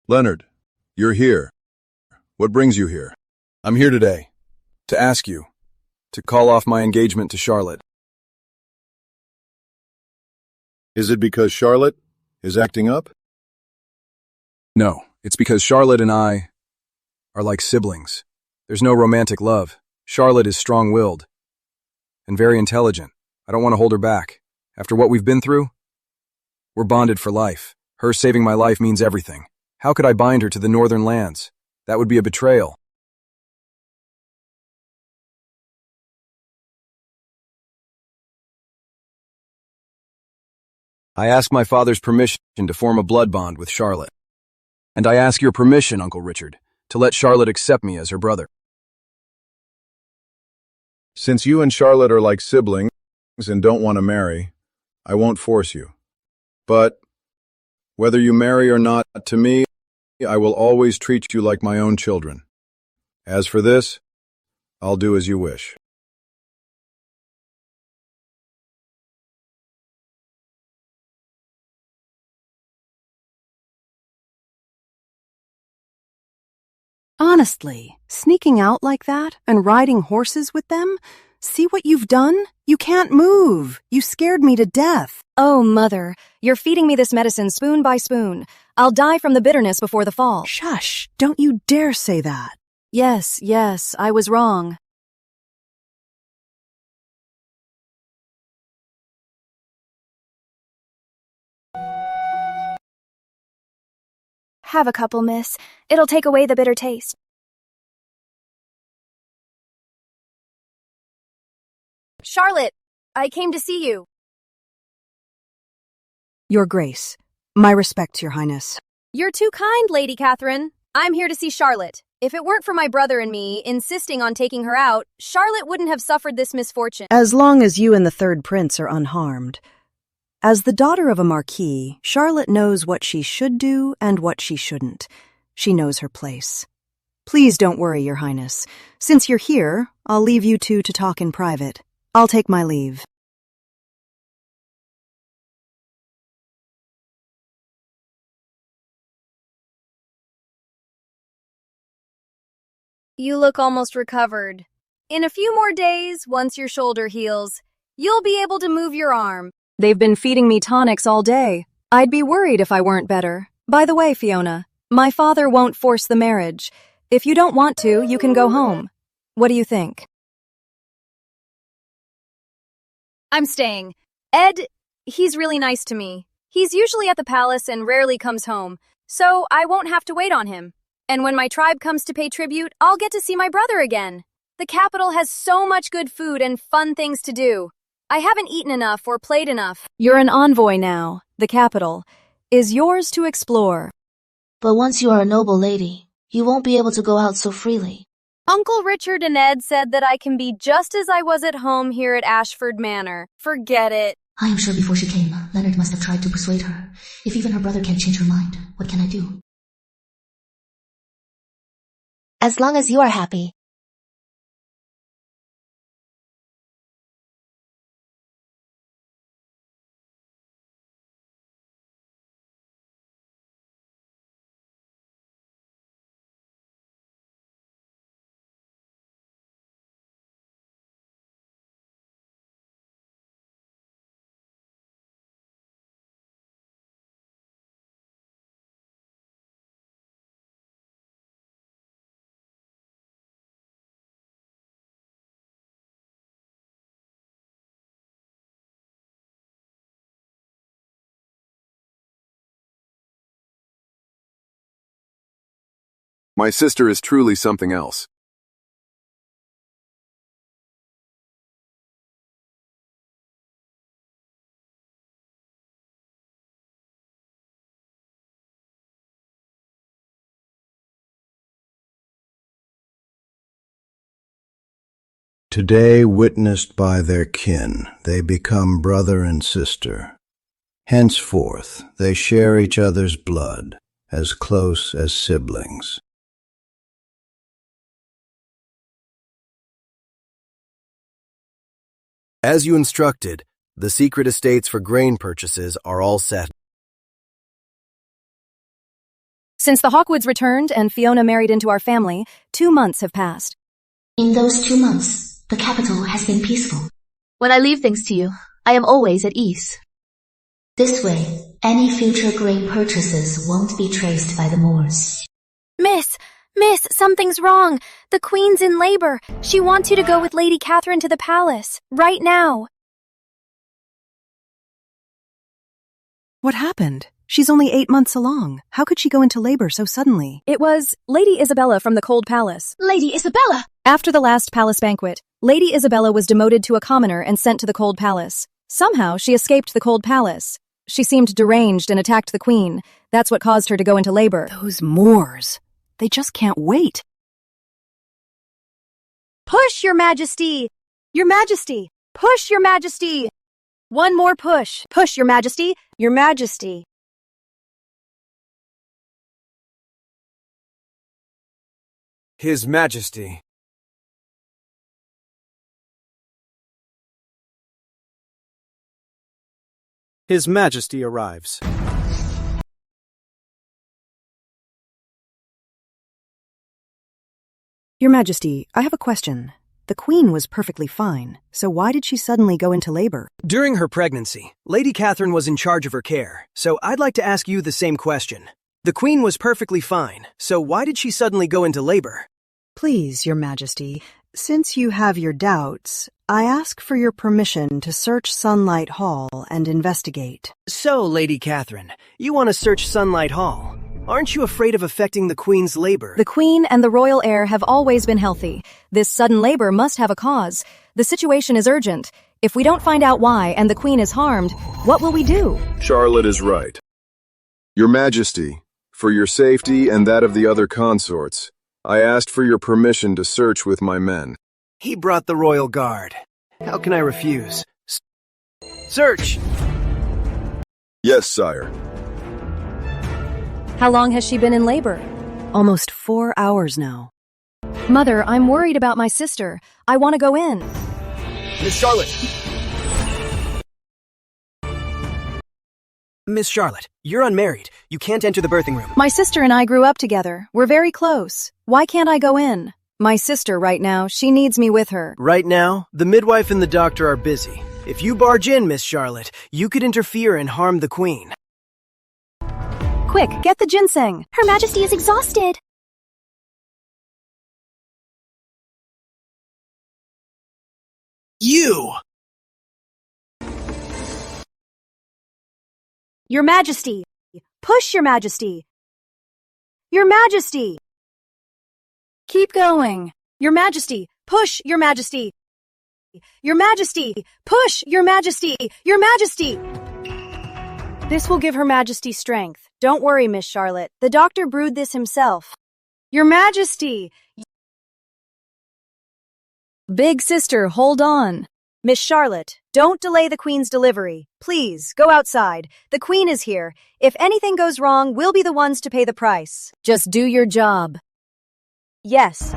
Leonard, you're here. What brings you here? I'm here today to ask you to call off my engagement to Charlotte. Is it because Charlotte is acting up? No, it's because Charlotte and I are like siblings. There's no romantic love. Charlotte is strong-willed and very intelligent. I don't want to hold her back. After what we've been through, we're bonded for life. Her saving my life means everything. How could I bind her to the northern lands? That would be a betrayal. I ask my father's permission to form a blood bond with Charlotte. And I ask your permission, Uncle Richard, to let Charlotte accept me as her brother. Since you and Charlotte are like siblings and don't want to marry, I won't force you. But whether you marry or not, to me, I will always treat you like my own children. As for this, I'll do as you wish. Honestly, sneaking out like that and riding horses with them? See what you've done? You can't move. You scared me to death. Oh, Mother, you're feeding me this medicine spoon by spoon. I'll die from the bitterness before the fall. Shush, don't you dare say that. Yes, I was wrong. Have a couple, miss. It'll take away the bitter taste. Charlotte, I came to see you. Your Grace, my respect, Your Highness. You're too kind, Lady Catherine. I'm here to see Charlotte. If it weren't for my brother and me insisting on taking her out, Charlotte wouldn't have suffered this misfortune. As long as you and the third prince are unharmed. As the daughter of a marquis, Charlotte knows what she should do and what she shouldn't. She knows her place. Please don't worry, Your Highness. Since you're here, I'll leave you two to talk in private. I'll take my leave. You look almost recovered. In a few more days, once your shoulder heals, you'll be able to move your arm. They've been feeding me tonics all day. I'd be worried if I weren't better. By the way, Fiona, my father won't force the marriage. If you don't want to, you can go home. What do you think? I'm staying. Ed, he's really nice to me. He's usually at the palace and rarely comes home, so I won't have to wait on him. And when my tribe comes to pay tribute, I'll get to see my brother again. The capital has so much good food and fun things to do. I haven't eaten enough or played enough. You're an envoy now. The capital is yours to explore. But once you are a noble lady, you won't be able to go out so freely. Uncle Richard and Ed said that I can be just as I was at home here at Ashford Manor. Forget it. I am sure before she came, Leonard must have tried to persuade her. If even her brother can't change her mind, what can I do? As long as you are happy. My sister is truly something else. Today witnessed by their kin, they become brother and sister. Henceforth, they share each other's blood, as close as siblings. As you instructed, the secret estates for grain purchases are all set. Since the Hawkwoods returned and Fiona married into our family, 2 months have passed. In those 2 months, the capital has been peaceful. When I leave things to you, I am always at ease. This way, any future grain purchases won't be traced by the Moors. Miss, something's wrong. The Queen's in labor. She wants you to go with Lady Catherine to the palace, right now. What happened? She's only 8 months along. How could she go into labor so suddenly? It was Lady Isabella from the Cold Palace. Lady Isabella! After the last palace banquet, Lady Isabella was demoted to a commoner and sent to the Cold Palace. Somehow, she escaped the Cold Palace. She seemed deranged and attacked the Queen. That's what caused her to go into labor. Those Moors. They just can't wait. Push, Your Majesty! Your Majesty! Push, Your Majesty! One more push. Push, Your Majesty! Your Majesty! His Majesty. His Majesty arrives. Your Majesty, I have a question. The Queen was perfectly fine, so why did she suddenly go into labor? During her pregnancy, Lady Catherine was in charge of her care, so I'd like to ask you the same question. The Queen was perfectly fine, so why did she suddenly go into labor? Please, Your Majesty, since you have your doubts, I ask for your permission to search Sunlight Hall and investigate. So, Lady Catherine, you want to search Sunlight Hall. Aren't you afraid of affecting the Queen's labor? The Queen and the royal heir have always been healthy. This sudden labor must have a cause. The situation is urgent. If we don't find out why and the Queen is harmed, what will we do? Charlotte is right. Your Majesty, for your safety and that of the other consorts, I asked for your permission to search with my men. He brought the royal guard. How can I refuse? Search! Yes, sire. How long has she been in labor? Almost 4 hours now. Mother, I'm worried about my sister. I want to go in. Miss Charlotte! Miss Charlotte, you're unmarried. You can't enter the birthing room. My sister and I grew up together. We're very close. Why can't I go in? My sister right now, she needs me with her. Right now, the midwife and the doctor are busy. If you barge in, Miss Charlotte, you could interfere and harm the Queen. Quick, get the ginseng. Her Majesty is exhausted. You! Your Majesty! Push, Your Majesty! Your Majesty! Keep going. Your Majesty! Push, Your Majesty! Your Majesty! Push, Your Majesty! Your Majesty! This will give Her Majesty strength. Don't worry, Miss Charlotte. The doctor brewed this himself. Your Majesty! Big sister, hold on. Miss Charlotte, don't delay the Queen's delivery. Please, go outside. The Queen is here. If anything goes wrong, we'll be the ones to pay the price. Just do your job. Yes.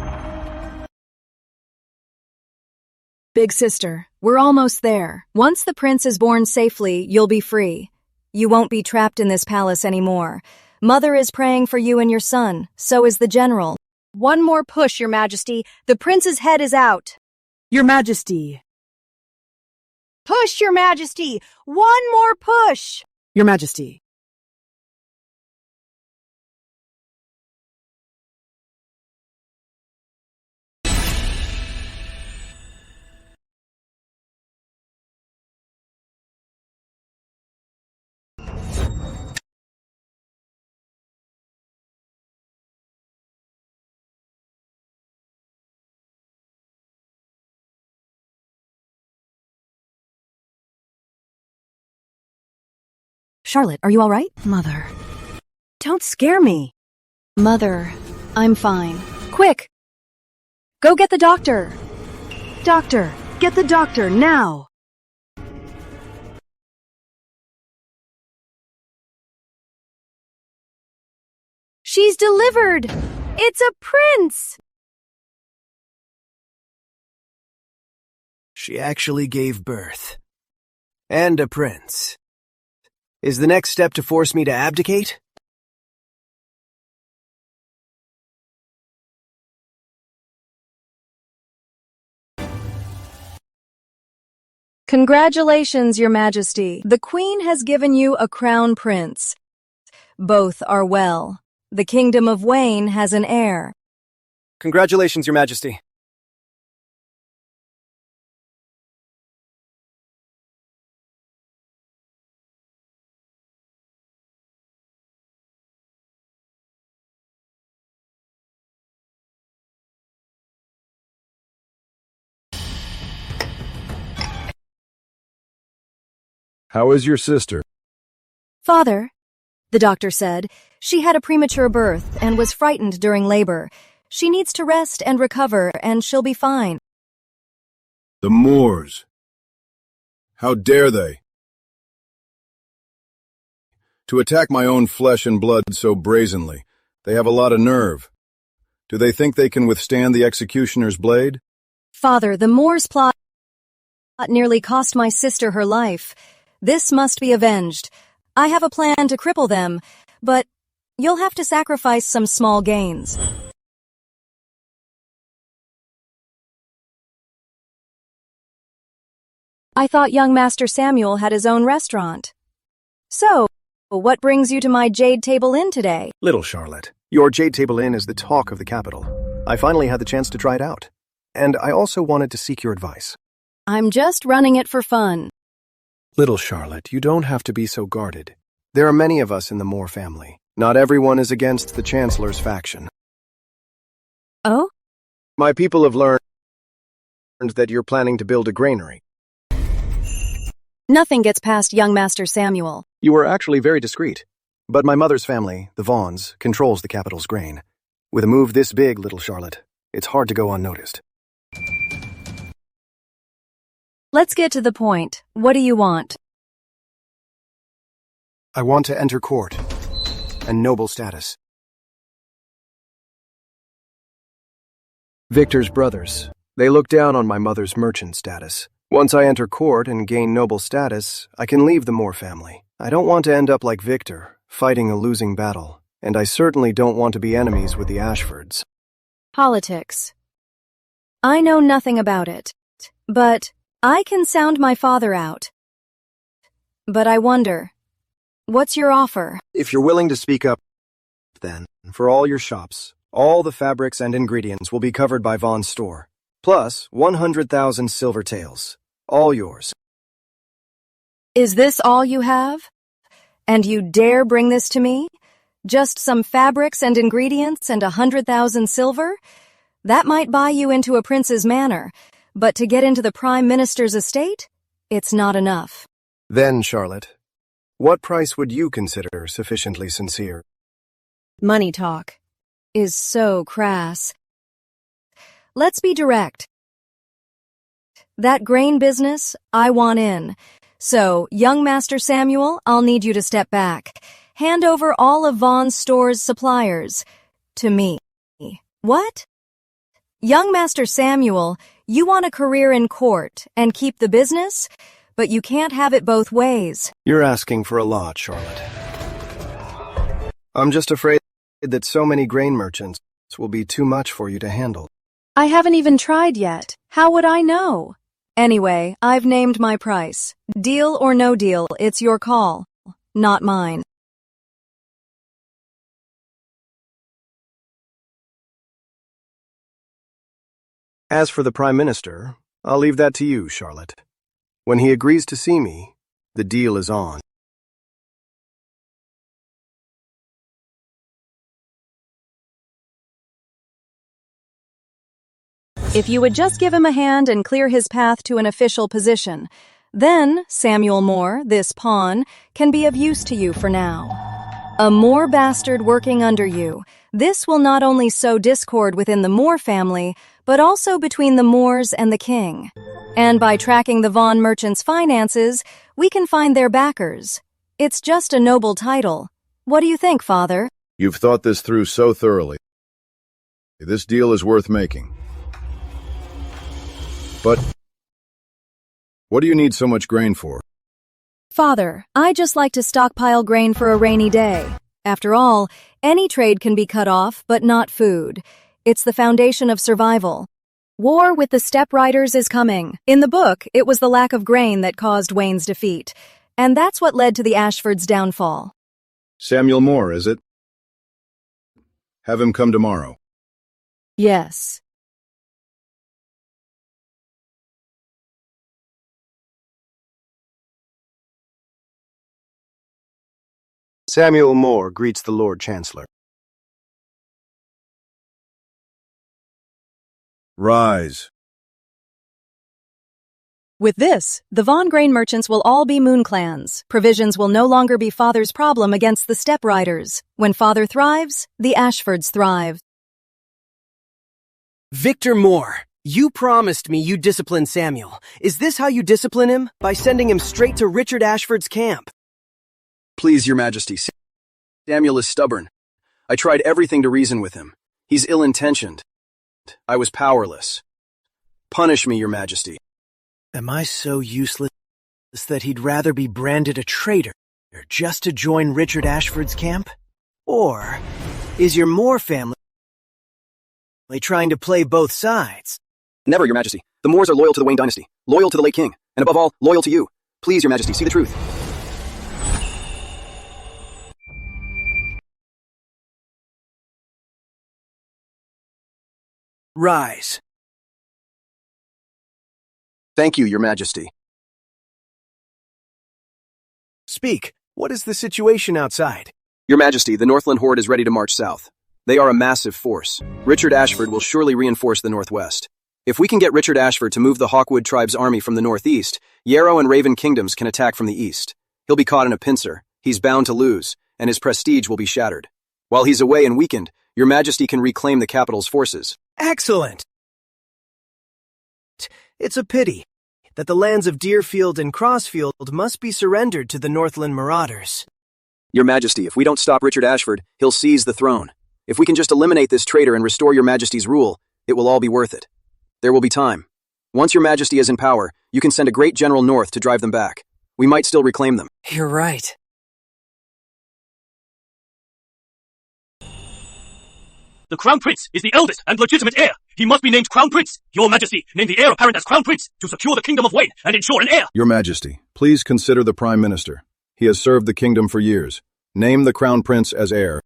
Big sister, we're almost there. Once the prince is born safely, you'll be free. You won't be trapped in this palace anymore. Mother is praying for you and your son. So is the general. One more push, Your Majesty. The prince's head is out. Your Majesty! Push, Your Majesty! One more push! Your Majesty! Charlotte, are you all right? Mother. Don't scare me. Mother, I'm fine. Quick! Go get the doctor! Doctor, get the doctor now! She's delivered! It's a prince! She actually gave birth. And a prince. Is the next step to force me to abdicate? Congratulations, Your Majesty. The Queen has given you a crown prince. Both are well. The Kingdom of Wayne has an heir. Congratulations, Your Majesty. How is your sister? Father, the doctor said, she had a premature birth and was frightened during labor. She needs to rest and recover, and she'll be fine. The Moors. How dare they? To attack my own flesh and blood so brazenly. They have a lot of nerve. Do they think they can withstand the executioner's blade? Father, the Moors' plot nearly cost my sister her life. This must be avenged. I have a plan to cripple them, but you'll have to sacrifice some small gains. I thought young Master Samuel had his own restaurant. So, what brings you to my Jade Table Inn today? Little Charlotte, your Jade Table Inn is the talk of the capital. I finally had the chance to try it out. And I also wanted to seek your advice. I'm just running it for fun. Little Charlotte, you don't have to be so guarded. There are many of us in the Moore family. Not everyone is against the Chancellor's faction. Oh? My people have learned that you're planning to build a granary. Nothing gets past young Master Samuel. You were actually very discreet. But my mother's family, the Vaughns, controls the capital's grain. With a move this big, little Charlotte, it's hard to go unnoticed. Let's get to the point. What do you want? I want to enter court and noble status. Victor's brothers. They look down on my mother's merchant status. Once I enter court and gain noble status, I can leave the Moore family. I don't want to end up like Victor, fighting a losing battle, and I certainly don't want to be enemies with the Ashfords. Politics. I know nothing about it, but I can sound my father out. But I wonder, what's your offer? If you're willing to speak up, then, for all your shops, all the fabrics and ingredients will be covered by Vaughn's store, plus 100,000 silver taels. All yours. Is this all you have? And you dare bring this to me? Just some fabrics and ingredients and 100,000 silver? That might buy you into a prince's manor, but to get into the Prime Minister's estate? It's not enough. Then, Charlotte, what price would you consider sufficiently sincere? Money talk is so crass. Let's be direct. That grain business, I want in. So, young Master Samuel, I'll need you to step back. Hand over all of Vaughn's store's suppliers to me. What? Young Master Samuel, you want a career in court and keep the business, but you can't have it both ways. You're asking for a lot, Charlotte. I'm just afraid that so many grain merchants will be too much for you to handle. I haven't even tried yet. How would I know? Anyway, I've named my price. Deal or no deal, it's your call, not mine. As for the Prime Minister, I'll leave that to you, Charlotte. When he agrees to see me, the deal is on. If you would just give him a hand and clear his path to an official position, then Samuel Moore, this pawn, can be of use to you for now. A Moore bastard working under you. This will not only sow discord within the Moore family, but also between the Moors and the king. And by tracking the Vaughn merchants' finances, we can find their backers. It's just a noble title. What do you think, Father? You've thought this through so thoroughly. This deal is worth making. But what do you need so much grain for? Father, I just like to stockpile grain for a rainy day. After all, any trade can be cut off, but not food. It's the foundation of survival. War with the Steppe Riders is coming. In the book, it was the lack of grain that caused Wayne's defeat. And that's what led to the Ashford's downfall. Samuel Moore, is it? Have him come tomorrow. Yes. Samuel Moore greets the Lord Chancellor. Rise. With this, the Von grain merchants will all be Moon clans. Provisions will no longer be Father's problem against the Steppe Riders. When Father thrives, the Ashfords thrive. Victor Moore, you promised me you'd discipline Samuel. Is this how you discipline him? By sending him straight to Richard Ashford's camp? Please, Your Majesty, Samuel is stubborn. I tried everything to reason with him. He's ill-intentioned. I was powerless. Punish me, Your Majesty. Am I so useless that he'd rather be branded a traitor just to join Richard Ashford's camp? Or is your Moore family trying to play both sides? Never, Your Majesty. The Moors are loyal to the Wayne dynasty, loyal to the late king, and above all, loyal to you. Please, Your Majesty, see the truth. Rise. Thank you, Your Majesty. Speak. What is the situation outside? Your Majesty, the Northland Horde is ready to march south. They are a massive force. Richard Ashford will surely reinforce the northwest. If we can get Richard Ashford to move the Hawkwood tribe's army from the northeast, Yarrow and Raven kingdoms can attack from the east. He'll be caught in a pincer. He's bound to lose, and his prestige will be shattered. While he's away and weakened, Your Majesty can reclaim the capital's forces. Excellent! It's a pity that the lands of Deerfield and Crossfield must be surrendered to the Northland marauders. Your Majesty, if we don't stop Richard Ashford, he'll seize the throne. If we can just eliminate this traitor and restore Your Majesty's rule, it will all be worth it. There will be time. Once Your Majesty is in power, you can send a great general north to drive them back. We might still reclaim them. You're right. The Crown Prince is the eldest and legitimate heir. He must be named Crown Prince. Your Majesty, name the heir apparent as Crown Prince to secure the Kingdom of Wayne and ensure an heir. Your Majesty, please consider the Prime Minister. He has served the kingdom for years. Name the Crown Prince as heir.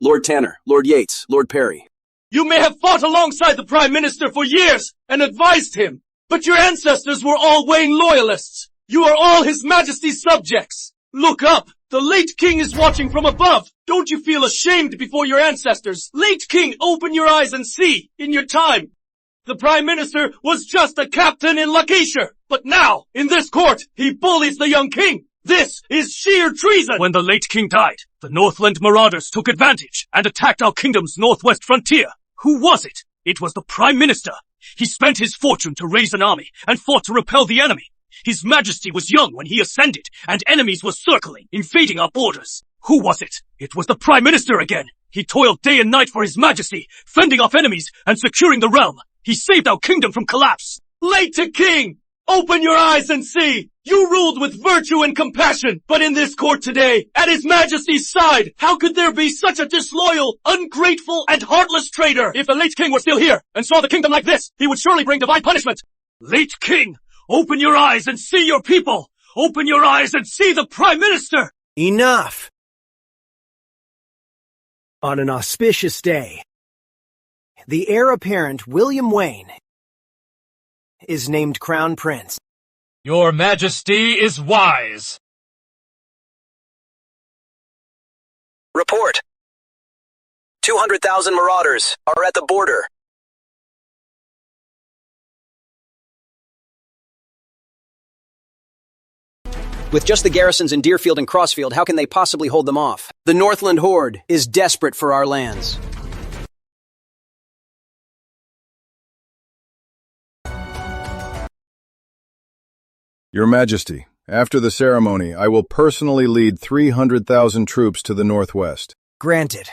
Lord Tanner, Lord Yates, Lord Perry. You may have fought alongside the Prime Minister for years and advised him, but your ancestors were all Wayne loyalists. You are all His Majesty's subjects. Look up. The late king is watching from above. Don't you feel ashamed before your ancestors? Late king, open your eyes and see, in your time. The Prime Minister was just a captain in Lancashire, but now, in this court, he bullies the young king. This is sheer treason! When the late king died, the Northland marauders took advantage and attacked our kingdom's northwest frontier. Who was it? It was the Prime Minister. He spent his fortune to raise an army and fought to repel the enemy. His Majesty was young when he ascended, and enemies were circling, invading our borders. Who was it? It was the Prime Minister again. He toiled day and night for His Majesty, fending off enemies and securing the realm. He saved our kingdom from collapse. Late king! Open your eyes and see! You ruled with virtue and compassion, but in this court today, at His Majesty's side, how could there be such a disloyal, ungrateful, and heartless traitor? If the late king were still here and saw the kingdom like this, he would surely bring divine punishment. Late king! Open your eyes and see your people! Open your eyes and see the Prime Minister! Enough! On an auspicious day, the heir apparent William Wayne is named Crown Prince. Your Majesty is wise. Report. 200,000 marauders are at the border. With just the garrisons in Deerfield and Crossfield, how can they possibly hold them off? The Northland Horde is desperate for our lands. Your Majesty, after the ceremony, I will personally lead 300,000 troops to the northwest. Granted.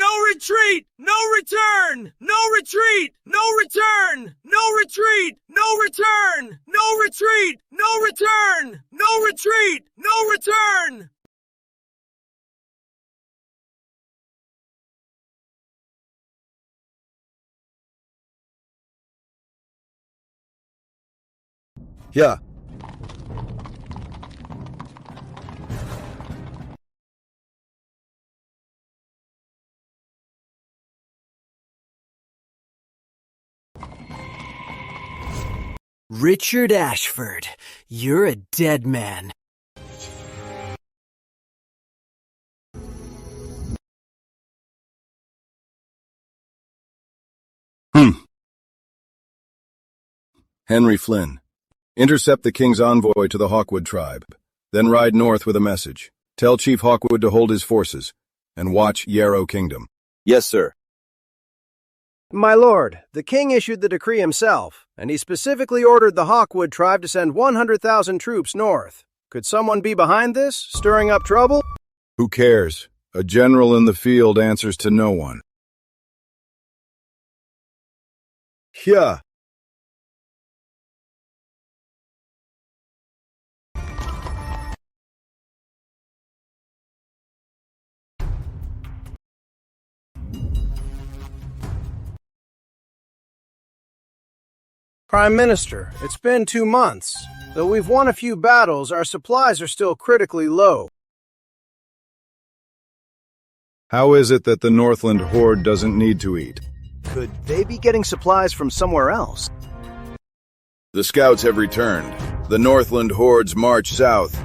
No! No retreat! No return! No retreat! No return! No retreat! No return! No retreat! No return! No retreat! No return! Yeah. Richard Ashford, you're a dead man. Henry Flynn. Intercept the king's envoy to the Hawkwood tribe. Then ride north with a message. Tell Chief Hawkwood to hold his forces. And watch Yarrow Kingdom. Yes, sir. My lord, the king issued the decree himself, and he specifically ordered the Hawkwood tribe to send 100,000 troops north. Could someone be behind this, stirring up trouble? Who cares? A general in the field answers to no one. Yeah. Prime Minister, it's been 2 months. Though we've won a few battles, our supplies are still critically low. How is it that the Northland Horde doesn't need to eat? Could they be getting supplies from somewhere else? The scouts have returned. The Northland Hordes march south.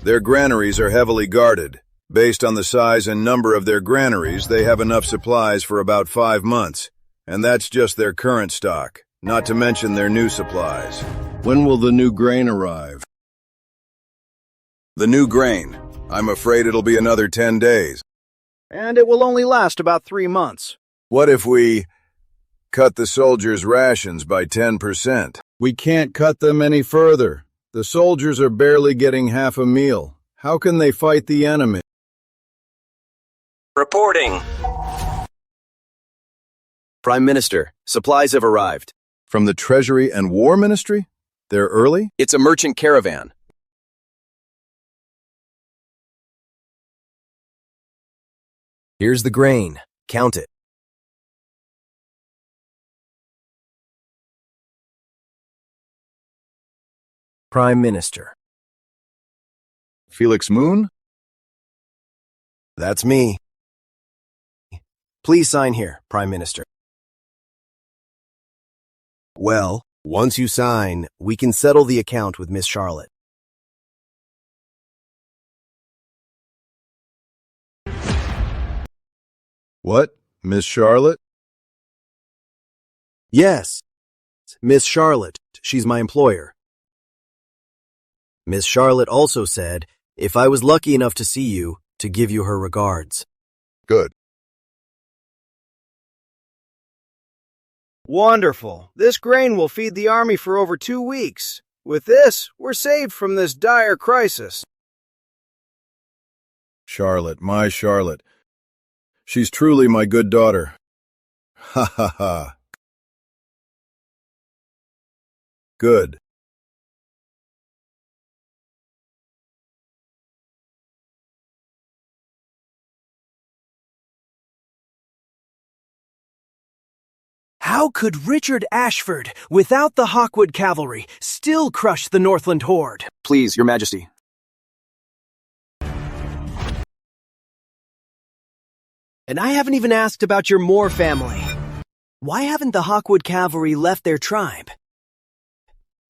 Their granaries are heavily guarded. Based on the size and number of their granaries, they have enough supplies for about 5 months. And that's just their current stock, not to mention their new supplies. When will the new grain arrive? The new grain? I'm afraid it'll be another 10 days. And it will only last about 3 months. What if we cut the soldiers' rations by 10%? We can't cut them any further. The soldiers are barely getting half a meal. How can they fight the enemy? Reporting. Prime Minister, supplies have arrived. From the Treasury and War Ministry? They're early? It's a merchant caravan. Here's the grain. Count it. Prime Minister. Felix Moon? That's me. Please sign here, Prime Minister. Well, once you sign, we can settle the account with Miss Charlotte. What? Miss Charlotte? Yes, Miss Charlotte. She's my employer. Miss Charlotte also said, if I was lucky enough to see you, to give you her regards. Good. Wonderful. This grain will feed the army for over 2 weeks. With this, we're saved from this dire crisis. Charlotte, my Charlotte. She's truly my good daughter. Ha ha ha. Good. How could Richard Ashford, without the Hawkwood cavalry, still crush the Northland Horde? Please, Your Majesty. And I haven't even asked about your Moore family. Why haven't the Hawkwood cavalry left their tribe?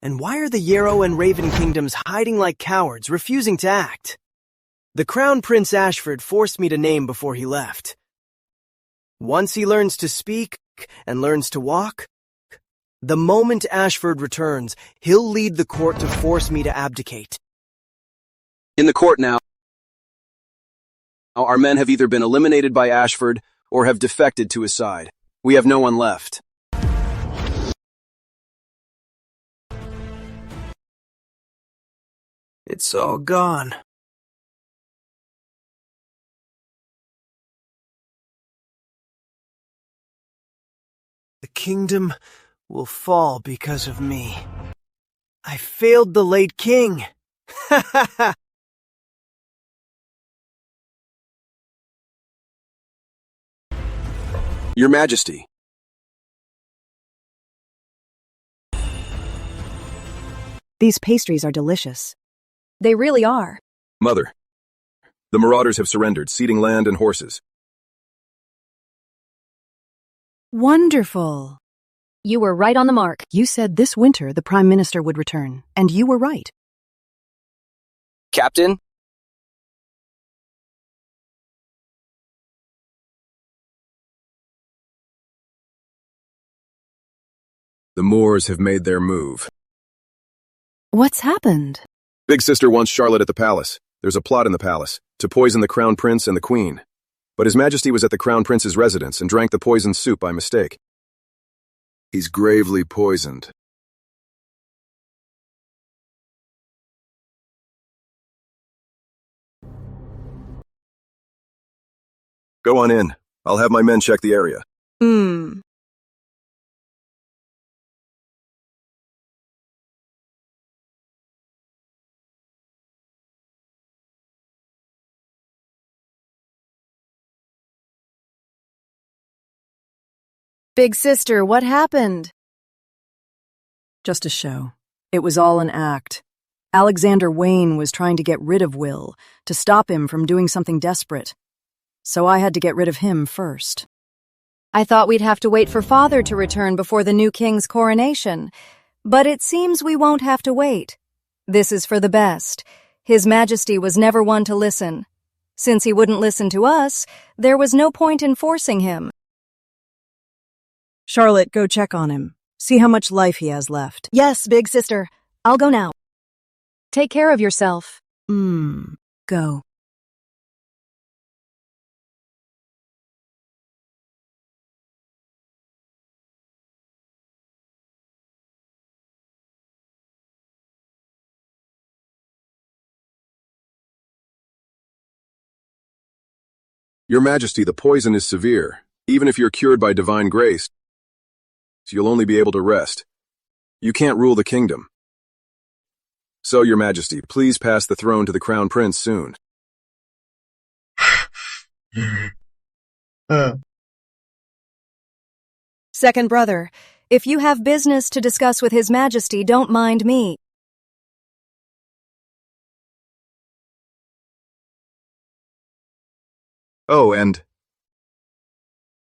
And why are the Yarrow and Raven kingdoms hiding like cowards, refusing to act? The Crown Prince Ashford forced me to name before he left. Once he learns to speak and learns to walk, the moment Ashford returns, he'll lead the court to force me to abdicate. In the court now, our men have either been eliminated by Ashford or have defected to his side. We have no one left. It's all gone. kingdom will fall because of me. I failed the late king. Ha ha ha! Your Majesty. These pastries are delicious. They really are. Mother. The marauders have surrendered, ceding land and horses. Wonderful. You were right on the mark. You said this winter the Prime Minister would return, and you were right. Captain? The Moors have made their move. What's happened? Big Sister wants Charlotte at the palace. There's a plot in the palace to poison the Crown Prince and the Queen. But His Majesty was at the Crown Prince's residence and drank the poisoned soup by mistake. He's gravely poisoned. Go on in. I'll have my men check the area. Big sister, what happened? Just a show. It was all an act. Alexander Wayne was trying to get rid of Will, to stop him from doing something desperate. So I had to get rid of him first. I thought we'd have to wait for father to return before the new king's coronation. But it seems we won't have to wait. This is for the best. His Majesty was never one to listen. Since he wouldn't listen to us, there was no point in forcing him. Charlotte, go check on him. See how much life he has left. Yes, big sister. I'll go now. Take care of yourself. Go. Your Majesty, the poison is severe. Even if you're cured by divine grace, you'll only be able to rest. You can't rule the kingdom. So, Your Majesty, please pass the throne to the Crown Prince soon. Second brother, if you have business to discuss with His Majesty, don't mind me. Oh, and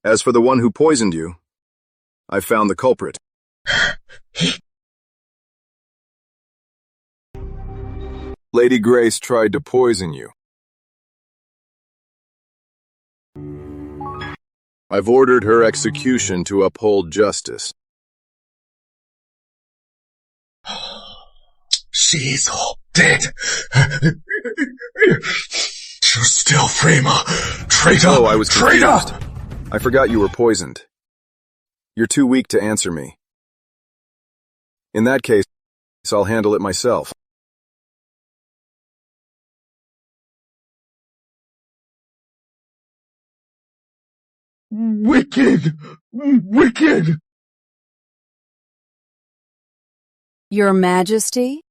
as for the one who poisoned you, I found the culprit. Lady Grace tried to poison you. I've ordered her execution to uphold justice. She's all dead. You're still Freema. Traitor! Oh, I was traitor! confused. I forgot you were poisoned. You're too weak to answer me. In that case, I'll handle it myself. Wicked! Wicked! Your Majesty?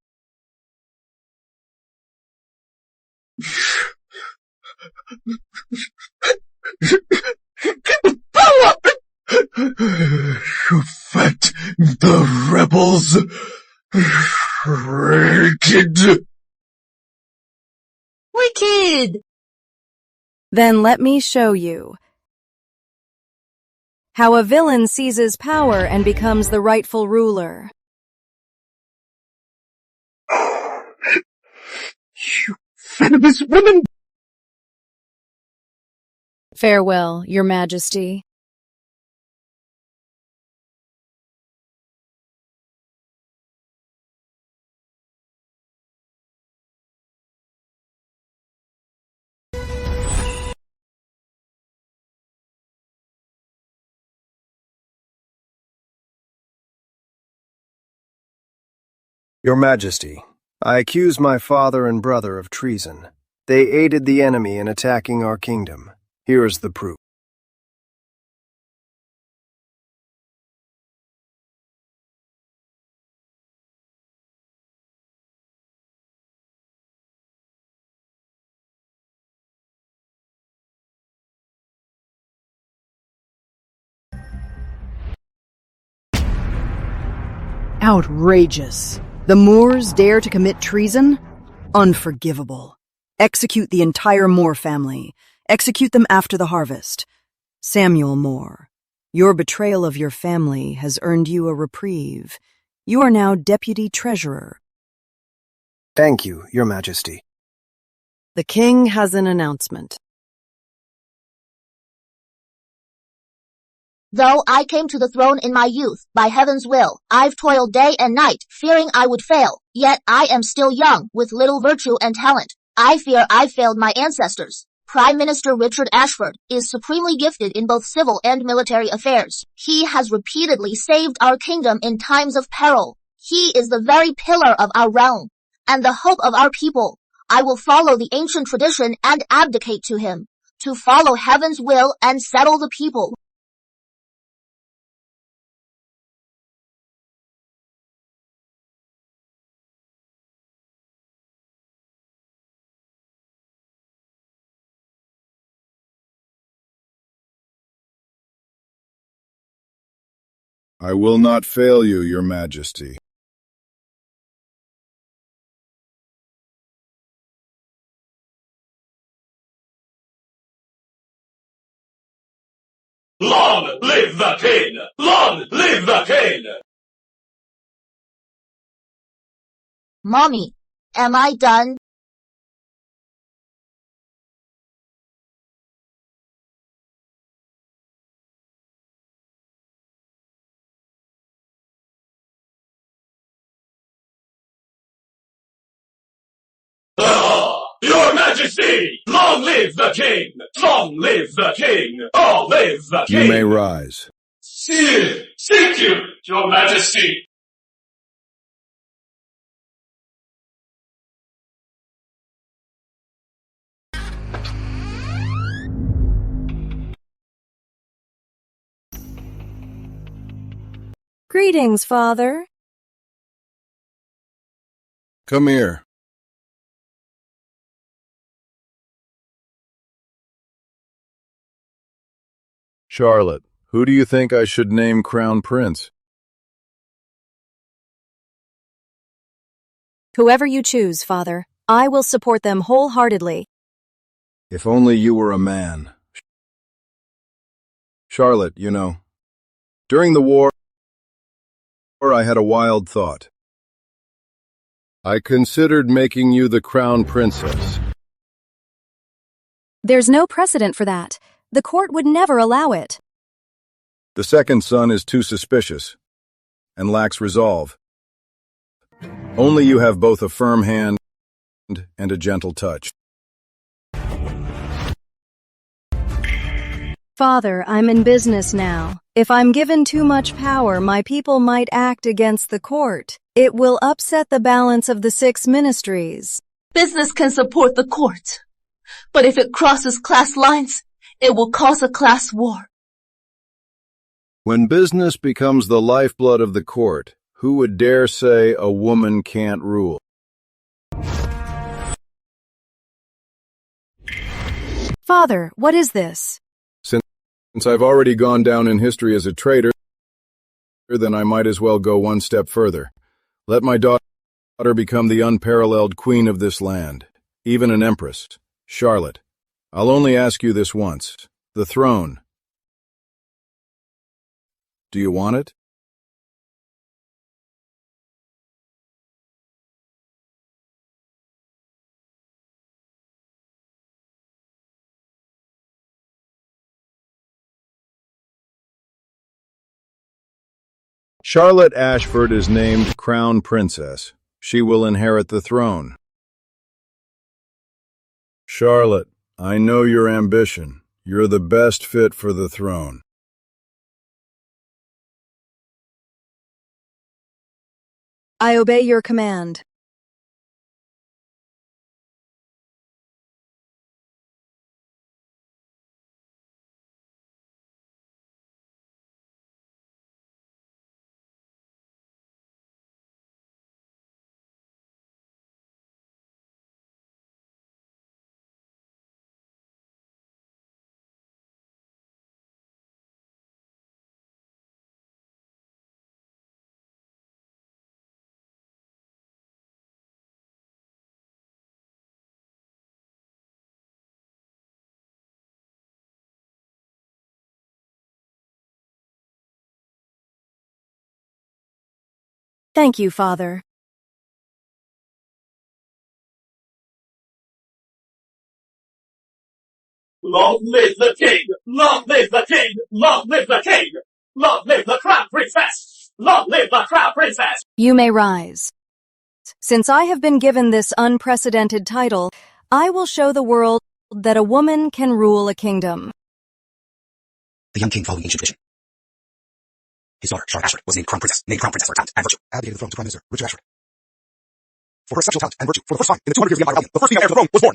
You fed the rebels. Wicked! Wicked! Then let me show you how a villain seizes power and becomes the rightful ruler. You venomous woman! Farewell, Your Majesty. Your Majesty, I accuse my father and brother of treason. They aided the enemy in attacking our kingdom. Here is the proof. Outrageous. The Moors dare to commit treason? Unforgivable. Execute the entire Moore family. Execute them after the harvest. Samuel Moore, your betrayal of your family has earned you a reprieve. You are now Deputy Treasurer. Thank you, Your Majesty. The King has an announcement. Though I came to the throne in my youth, by heaven's will, I've toiled day and night, fearing I would fail. Yet I am still young, with little virtue and talent. I fear I've failed my ancestors. Prime Minister Richard Ashford is supremely gifted in both civil and military affairs. He has repeatedly saved our kingdom in times of peril. He is the very pillar of our realm, and the hope of our people. I will follow the ancient tradition and abdicate to him, to follow heaven's will and settle the people. I will not fail you, Your Majesty. Long live the king! Long live the king! Mommy, am I done? Your Majesty! Long live the king! Long live the king! Long live the king! You may rise. Thank you, Your Majesty! Greetings, Father. Come here. Charlotte, who do you think I should name Crown Prince? Whoever you choose, Father, I will support them wholeheartedly. If only you were a man. Charlotte, you know, during the war, I had a wild thought. I considered making you the Crown Princess. There's no precedent for that. The court would never allow it. The second son is too suspicious and lacks resolve. Only you have both a firm hand and a gentle touch. Father, I'm in business now. If I'm given too much power, my people might act against the court. It will upset the balance of the 6 ministries. Business can support the court, but if it crosses class lines, it will cause a class war. When business becomes the lifeblood of the court, who would dare say a woman can't rule? Father, what is this? Since I've already gone down in history as a traitor, then I might as well go one step further. Let my daughter become the unparalleled queen of this land, even an empress. Charlotte, I'll only ask you this once. The throne. Do you want it? Charlotte Ashford is named Crown Princess. She will inherit the throne. Charlotte, I know your ambition. You're the best fit for the throne. I obey your command. Thank you, Father. Long live the king! Long live the king! Long live the king! Long live the crown princess! Long live the crown princess! You may rise. Since I have been given this unprecedented title, I will show the world that a woman can rule a kingdom. The young king following ancient tradition. His daughter, Charlotte Ashford, was named crown princess for talent and virtue. Abdicated the throne to Prime Minister Richard Ashford. For her exceptional talent and virtue, for the first time in the 200 years of the Empire Rebellion, the first female heir to the throne was born.